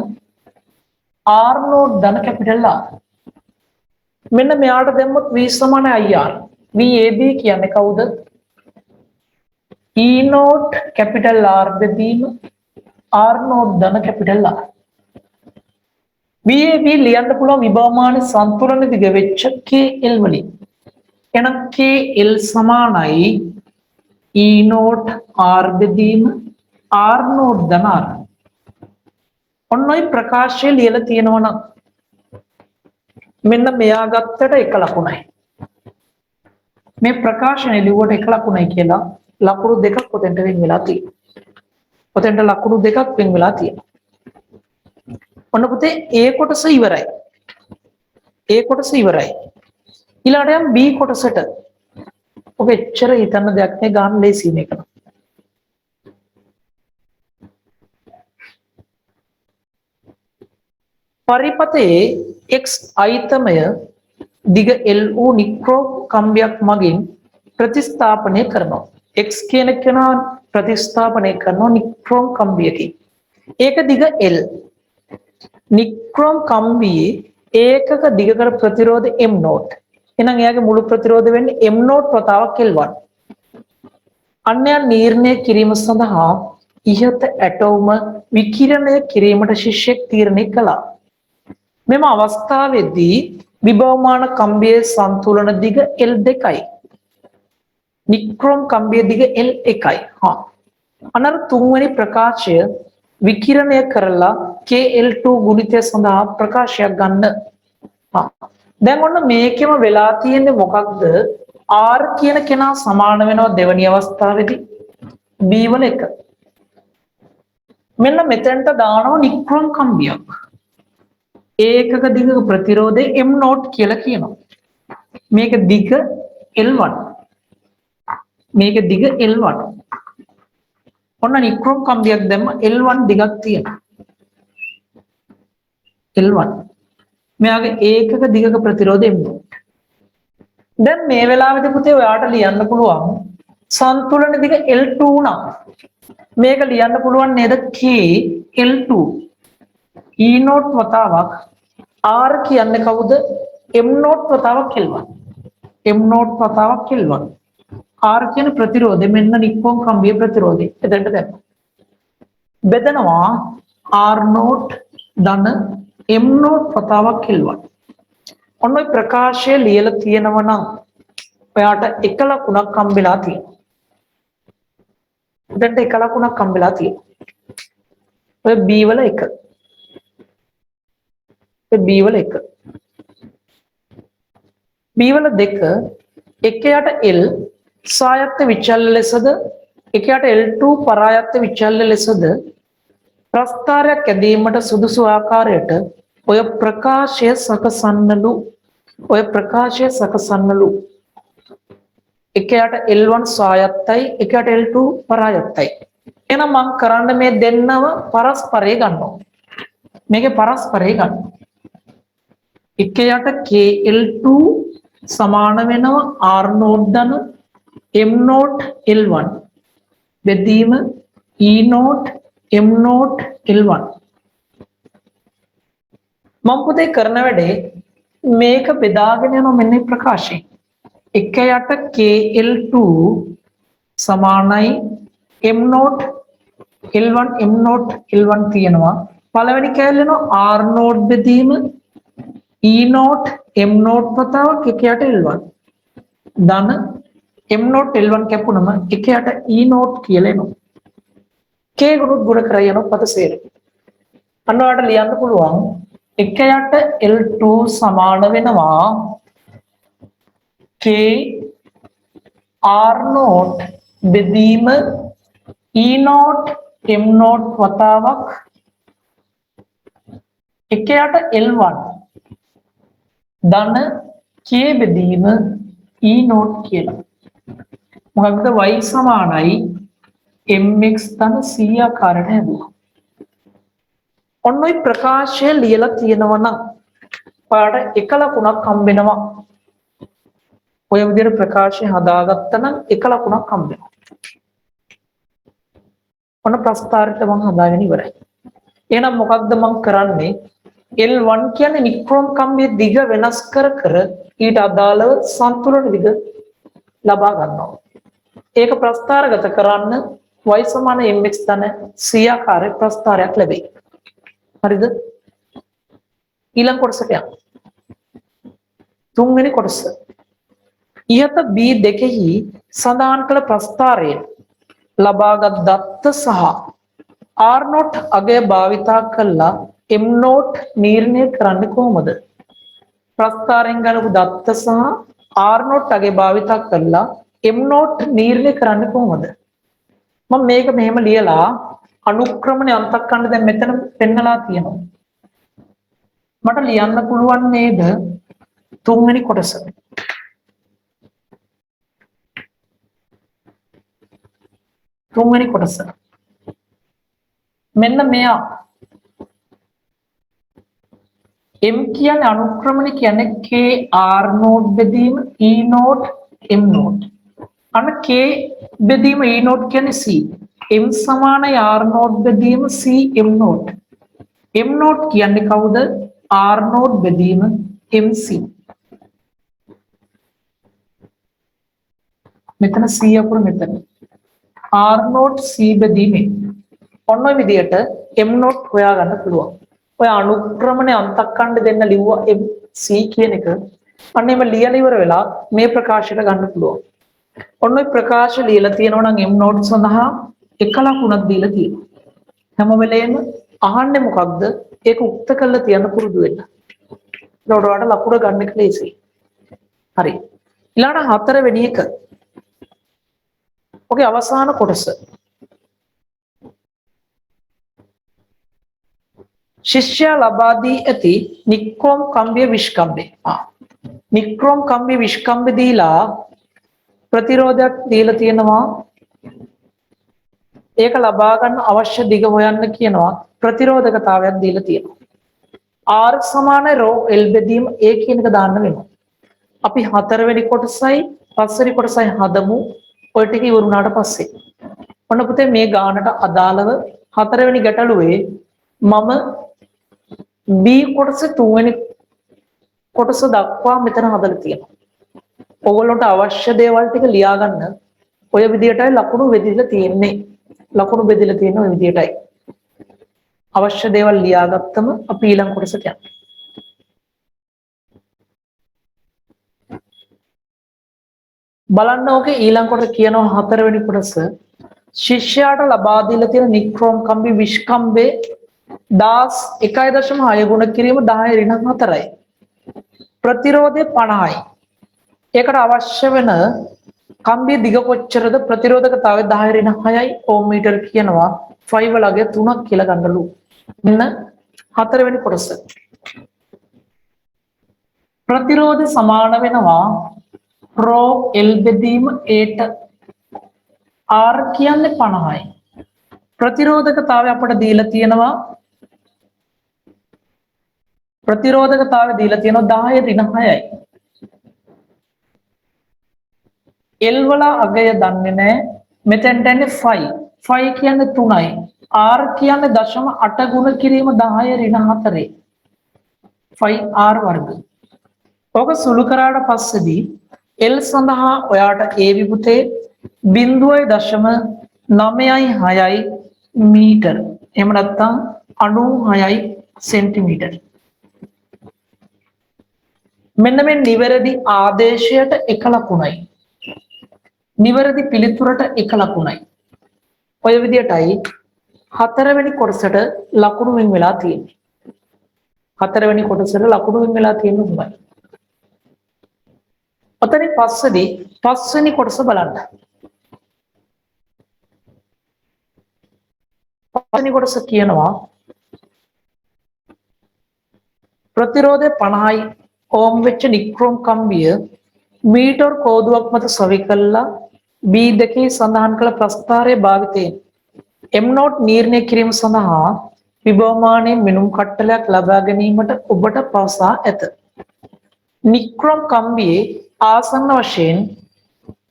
[SPEAKER 1] R0 ධන කැපිටල් R. මෙන්න මෙයාට දැම්මොත් V සමාන IR. VAB කියන්නේ කවුද? E0 කැපිටල් R බෙදීම R0 ධන කැපිටල් R. VAB ලියන්න පුළුවන් විභවමාන සන්තුලන දිග වෙච්ච KL වලින්. එහෙනම් KL සමානයි E0 R බෙදීම R0 ධන R. ඔන්න ඔය ප්‍රකාශය ලියලා තියෙනවා නම් මෙන්න මෙයා ගත්තට එක ලකුණයි. මේ ප්‍රකාශනය ලිව්වට එක ලකුණයි කියලා ලකුණු දෙකක් ඔතෙන්ට වෙන් වෙලා තියෙනවා. ඔතෙන්ට ලකුණු දෙකක් වෙන් වෙලා තියෙනවා. ඔන්න පුතේ A කොටස ඉවරයි. A කොටස ඉවරයි. ඊළඟට යම් B කොටසට. ඔබ එච්චර හිතන්න දෙයක් නෑ ගන්න ලේසි මේක. පරිපතයේ X අයිතමය දිග L වූ නික්‍රෝම් කම්බියක් මගින් ප්‍රතිස්ථාපනය කරනවා. X කියන කෙනා ප්‍රතිස්ථාපනය කරනවා නික්‍රෝම් කම්බියකින්. ඒක දිග L. නික්‍රෝම් කම්බියේ ඒකක දිගකර ප්‍රතිරෝධ M0. එහෙනම් එයාගේ මුළු ප්‍රතිරෝධ වෙන්නේ M0 වතාවක් L1. අන්‍යයන් නිර්ණය කිරීම සඳහා ඉහත ඇටෝම විකිරණය කිරීමට ශිෂ්‍යෙක් තීරණය කළා. මෙම අවස්ථාවේදී විභවමාන කම්බියේ සන්තුලන දිග L2යි. නික්‍රෝම් කම්බියේ දිග L1යි. අනර තුන්වෙනි ප්‍රකාශය විකිරණය කරලා KL2 ගුණිතය සඳහා ප්‍රකාශයක් ගන්න. දැන් ඔන්න මේකෙම වෙලා තියෙන්නේ මොකක්ද? R කියන කෙනා සමාන වෙනවා දෙවැනි අවස්ථාවේදී B වල එක. මෙන්න මෙතෙන්ට දානවා නික්‍රෝම් කම්බියක්. ඒකක දිග ප්‍රතිරෝධය M0 කියලා කියනවා. මේක දිග L1. මේක දිග L1. ඔන්න නික්‍රෝම් කම්බියක් දැම්ම L1 දිගක් තියෙනවා. L1. මෙයාගේ ඒකක දිගක ප්‍රතිරෝධය M0. දැන් මේ වෙලාවේදී පුතේ ඔයාට ලියන්න පුළුවන් සන්තුලන දිග L2 නම් මේක ලියන්න පුළුවන් නේද? K L2 E0 වතාවක් R කියන්නේ කවුද? M0 වතාවක් L1. M0 වතාවක් L1. R කියන ප්‍රතිරෝධය මෙන්න නික්‍රෝම් කම්බියේ ප්‍රතිරෝධය. එතනට දැම්ම. බෙදනවා R0 ධන M0 වතාවක් L1. ඔන්න ඔය ප්‍රකාශය ලියලා තියෙනවා නම් ඔයාට එක ලකුණක් හම්බෙලා තියෙනවා. දැන් එක ලකුණක් හම්බෙලා තියෙනවා. ඔය B වල 1. ඔය B වල 1. B වල 2 එකයට L සායත්ත විචල්්‍ය ලෙසද එකයට L2 පරායත්ත විචල්්‍ය ලෙසද ප්‍රස්ථාරයක් ඇදීමට සුදුසු ආකාරයට ඔය ප්‍රකාශය සකසන්නලු එකයට L1 සායත්තයි එකයට L2 පරායත්තයි. එහෙනම් මම කරන්න මේ දෙන්නව පරස්පරය ගන්නවා. මේකේ පරස්පරය ගන්න. එකයට KL2 සමාන වෙනවා R නෝට් ධන M නෝට් L1 බෙදීම E naught M naught L1. මම පුතේ කරන වැඩේ මේක බෙදාගෙන යනවා මෙන්න මේ ප්‍රකාශයෙන්. එකයට KL2 සමානයි M naught L1 M naught L1 තියෙනවා. පළවෙනි කෑල්ල වෙනවා R නෝට් බෙදීම E නෝට් M නෝට් වතාවක් එකයට L1 ධන M නෝට් L1 කැපුණම එකයට E නෝට් කියලා එනවා. K ගුණුත් ගුණ කරගෙන යනවා පද සේරම. අන්න ඔයාලට ලියන්න පුළුවන් එකයට L2 සමාන වෙනවා K R නෝට් බෙදීම E නෝට් M නෝට් වතාවක් එකයට L1 ධන K බෙදීම E නෝට් කියලා. මොකක්ද y සමානයි mx ධන c ආකාරයට හැදුවා. ඔන්න ඔය ප්‍රකාශය ලියලා තියෙනවා නම් ඔයාලට එක ලකුණක් හම්බ වෙනවා. ඔය විදිහට ප්‍රකාශය හදාගත්තා නම් එක ලකුණක් හම්බ වෙනවා. ඔන්න ප්‍රස්ථාරයට මම හදාගෙන ඉවරයි. එහෙනම් මොකක්ද මම කරන්නේ? L1 කියන්නේ නික්‍රෝම් කම්බියේ දිග වෙනස් කර ඊට අදාළව සන්තුලන දිග ලබා ගන්නවා. ඒක ප්‍රස්ථාරගත කරන්න y සමාන mx ධන c ආකාරයේ ප්‍රස්ථාරයක් ලැබෙයි. හරිද? ඊළඟ කොටසට යන්න. තුන්වෙනි කොටස. ඉහත B2 සඳහන් කළ ප්‍රස්ථාරයෙන් ලබාගත් දත්ත සහ R නෝට් අගය භාවිතා කළා M නෝට් නිර්ණය කරන්න කොහොමද? ප්‍රස්ථාරයෙන් ගන්නපු දත්ත සහ R නෝට් අගය භාවිතා කළා M නෝට් නිර්ණය කරන්න කොහොමද? මම මේක මෙහෙම ලියලා අනුක්‍රමණය අන්තක්කණ්ඩ දැන් මෙතන පෙන්නලා තියෙනවා. මට ලියන්න පුළුවන් නේද තුන්වෙනි කොටස? තුන්වෙනි කොටස. මෙන්න මෙයා M කියන්නේ අනුක්‍රමණය කියන්නේ K R නෝඩ් බෙදීම E නෝඩ් M නෝඩ්. අන්න K බෙදීම E නෝඩ් කියන්නේ C. M සමානයි R නෝඩ් බෙදීම C M naught. M naught කියන්නේ කවුද? R නෝඩ් බෙදීම MC. මෙතන C අකුර මෙතන. R නෝඩ් C බෙදීමේ ඔන්න ඔය විදිහට M නෝඩ් හොයාගන්න පුළුවන්. ඔය අනුක්‍රමණය අන්තක්කණ්ඩ දෙන්න ලිව්වා MC කියන එක. අන්න එම ලියලා ඉවර වෙලා මේ ප්‍රකාශයට ගන්න පුළුවන්. ඔන්න ඔය ප්‍රකාශ ලියලා තියෙනවා නම් M නෝඩ් සඳහා එක ලකුණක් දීලා තියෙනවා. හැම වෙලේම අහන්නේ මොකක්ද? ඒක උක්ත කරලා තියන්න පුරුදු වෙන්න. ඒකට ඔයාලට ලකුණ ගන්න එක ලේසියි. හරි. ඊළඟ හතරවෙනි එක. ඔකේ අවසාන කොටස. ශිෂ්‍යයා ලබා දී ඇති නික්‍රෝම් කම්බිය විශ්කම්බේ. නික්‍රෝම් කම්බිය විශ්කම්බේ දීලා ප්‍රතිරෝධයක් දීලා තියෙනවා. ඒක ලබා ගන්න අවශ්‍ය දිග හොයන්න කියනවා. ප්‍රතිරෝධකතාවයක් දීලා තියෙනවා. R සමාන රෝ L බෙදීම A කියන එක දාන්න වෙනවා. අපි හතරවෙනි කොටසයි පස්වෙනි කොටසයි හදමු. ඔය ටික ඉවරුනාට පස්සේ. ඔන්න පුතේ මේ ගානට අදාළව හතරවෙනි ගැටලුවේ මම B කොටසේ තුන්වෙනි කොටස දක්වා මෙතන හදලා තියෙනවා. ඔයගොල්ලන්ට අවශ්‍ය දේවල් ටික ලියා ගන්න. ඔය විදිහටයි ලකුණු බෙදලා තියෙන්නේ. ලකුණු බෙදලා තියෙන ඔය විදිහටයි. අවශ්‍ය දේවල් ලියාගත්තම අපි ඊළඟ කොටසට යනවා. බලන්න ඕකේ ඊළඟ කොටස කියනවා හතරවෙනි කොටස ශිෂ්‍යයාට ලබා දීලා තියෙන නික්‍රෝම් කම්බි විෂ්කම්බේ 1.6 ගුණ කිරීම 10 ඍණ 4යි. ප්‍රතිරෝධය 50යි. ඒකට අවශ්‍ය වෙන කම්බිය දිග කොච්චරද ප්‍රතිරෝධකතාවය 10 ඍණ 6යි ඕම් මීටර කියනවා 5 ලගේ 3ක් කියලා ගන්නලු. මෙන්න හතරවෙනි කොටස. ප්‍රතිරෝධය සමාන වෙනවා රෝ L බෙදීම Aට R කියන්නේ 50යි. ප්‍රතිරෝධකතාවය අපට දීලා තියෙනවා 10 ඍණ 6යි. L වල අගය දන්නේ නැහැ. මෙතෙන්ට එන්නේ 5. 5 කියන්නේ 3යි. R කියන්නේ 0.8 ගුණ කිරීම 10 ඍණ 4යි. 5R වර්ග. ඔක සුළු කරාට පස්සේදී L සඳහා ඔයාට A විභූතේ 0.96යි මීටර. එහෙම නැත්නම් 96යි සෙන්ටිමීටර. මෙන්න මේ නිවැරදි ආදේශයට එක ලකුණයි. නිවැරදි පිළිතුරට එක ලකුණයි. ඔය විදිහටයි හතරවෙනි කොටසට ලකුණු වෙන් වෙලා තියෙන්නේ. හතරවෙනි කොටසට ලකුණු වෙන් වෙලා තියෙන්නේ උඹයි. ඔතනින් පස්සේදී පස්වෙනි කොටස බලන්න. පස්වෙනි කොටස කියනවා ප්‍රතිරෝධය 50යි ඕම් වෙච්ච නික්‍රෝම් කම්බිය මීටර් කෝදුවක් මත සවි කළා B2 සඳහන් කළ ප්‍රස්ථාරයේ භාවිතයෙන් M නෝට් නිර්ණය කිරීම සඳහා විභවමානයේ මිනුම් කට්ටලයක් ලබා ගැනීමට ඔබට පවසා ඇත. නික්‍රෝම් කම්බියේ ආසන්න වශයෙන්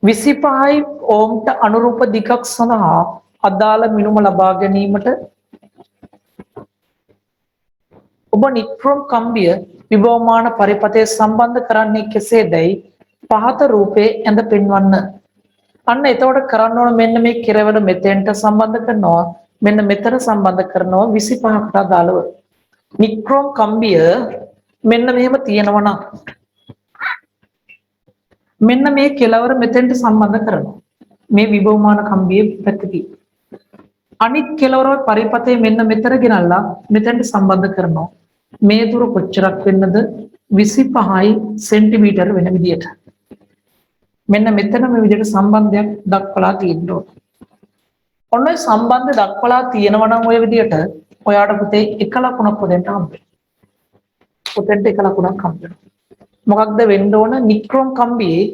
[SPEAKER 1] 25යි ඕම්ට අනුරූප දිගක් සඳහා අදාළ මිනුම ලබා ගැනීමට ඔබ නික්‍රෝම් කම්බිය විභවමාන පරිපථය සම්බන්ධ කරන්නේ කෙසේදයි පහත රූපේ ඇඳ පෙන්වන්න. අන්න එතකොට කරන්න ඕන මෙන්න මේ කෙරවල මෙතෙන්ට සම්බන්ධ කරනවා මෙන්න මෙතන සම්බන්ධ කරනවා 25කට අදාළව. නික්‍රෝම් කම්බිය මෙන්න මෙහෙම තියෙනවා නම් මෙන්න මේ කෙලවර මෙතෙන්ට සම්බන්ධ කරනවා. මේ විභවමාන කම්බියේ පැත්තකින් අනිත් කෙලවර පරිපථය මෙන්න මෙතන ගෙනල්ලා මෙතෙන්ට සම්බන්ධ කරනවා. මේ දුර කොච්චරක් වෙන්නද 25යි සෙන්ටිමීටර වෙන විදියට. මෙන්න මෙතන මේ විදිහට සම්බන්ධයක් දක්වලා තියෙනවා. ඔන්න ඔය සම්බන්ධය දක්වලා තියෙනවා නම් ඔය විදිහට ඔයාට පුතේ එක ලකුණක් පොදෙන්ට හම්බෙනවා. පොතෙන්ට එක ලකුණක් හම්බෙනවා. මොකක්ද වෙන්න ඕන නික්‍රෝම් කම්බියේ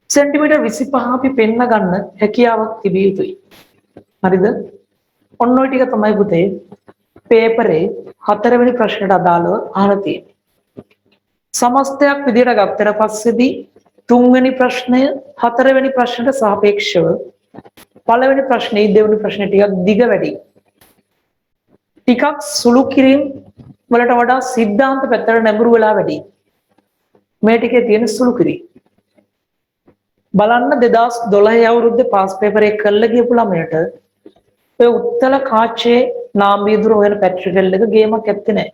[SPEAKER 1] සෙන්ටිමීටර් 25 අපි පෙන්න ගන්න හැකියාවක් තිබිය යුතුයි. හරිද? ඔන්න ඔය ටික තමයි පුතේ පේපරේ 4 වෙනි ප්‍රශ්නට අදාළව අහලා තියෙන්නේ. සමස්තයක් විදිහට ගත්තට පස්සේදී 3 වෙනි ප්‍රශ්නය 4 වෙනි ප්‍රශ්නට සාපේක්ෂව පළවෙනි ප්‍රශ්නේ දෙවෙනි ප්‍රශ්නේ ටිකක් දිග වැඩි. ටිකක් සුළු කිරීම වලට වඩා සිද්ධාන්ත පැත්තට නැඹුරු වෙලා වැඩි. මේ ටිකේ තියෙන සුළු කිරීම. බලන්න 2012 අවුරුද්දේ පාස් පේපර් එක කරලා ගියපු ළමයට ඔය උත්තල කාචේ නාම්බීදුර හොයන පැට්‍රිකල් එක ගේමක් ඇත්තේ නැහැ.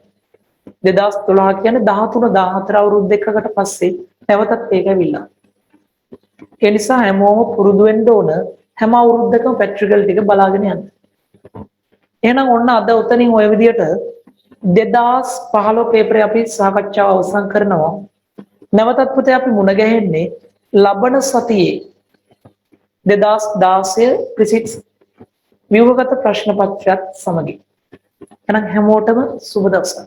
[SPEAKER 1] 2012 කියන්නේ 13 14 අවුරුදු දෙකකට පස්සේ නැවතත් ඒක ඇවිල්ලා. ඒ නිසා හැමෝම පුරුදු වෙන්න ඕන හැම අවුරුද්දකම පැට්‍රිකල් ටික බලාගෙන යන්න. එහෙනම් ඔන්න අද උතනින් ওই විදියට 2015 පේපරේ අපි සාකච්ඡාව අවසන් කරනවා. නැවතත් පුතේ අපි මුණ ගැහෙන්නේ ලබන සතියේ 2016 ෆිසික්ස් ව්‍යුහගත ප්‍රශ්න පත්‍රයත් සමගින්. එහෙනම් හැමෝටම සුබ දවසක්.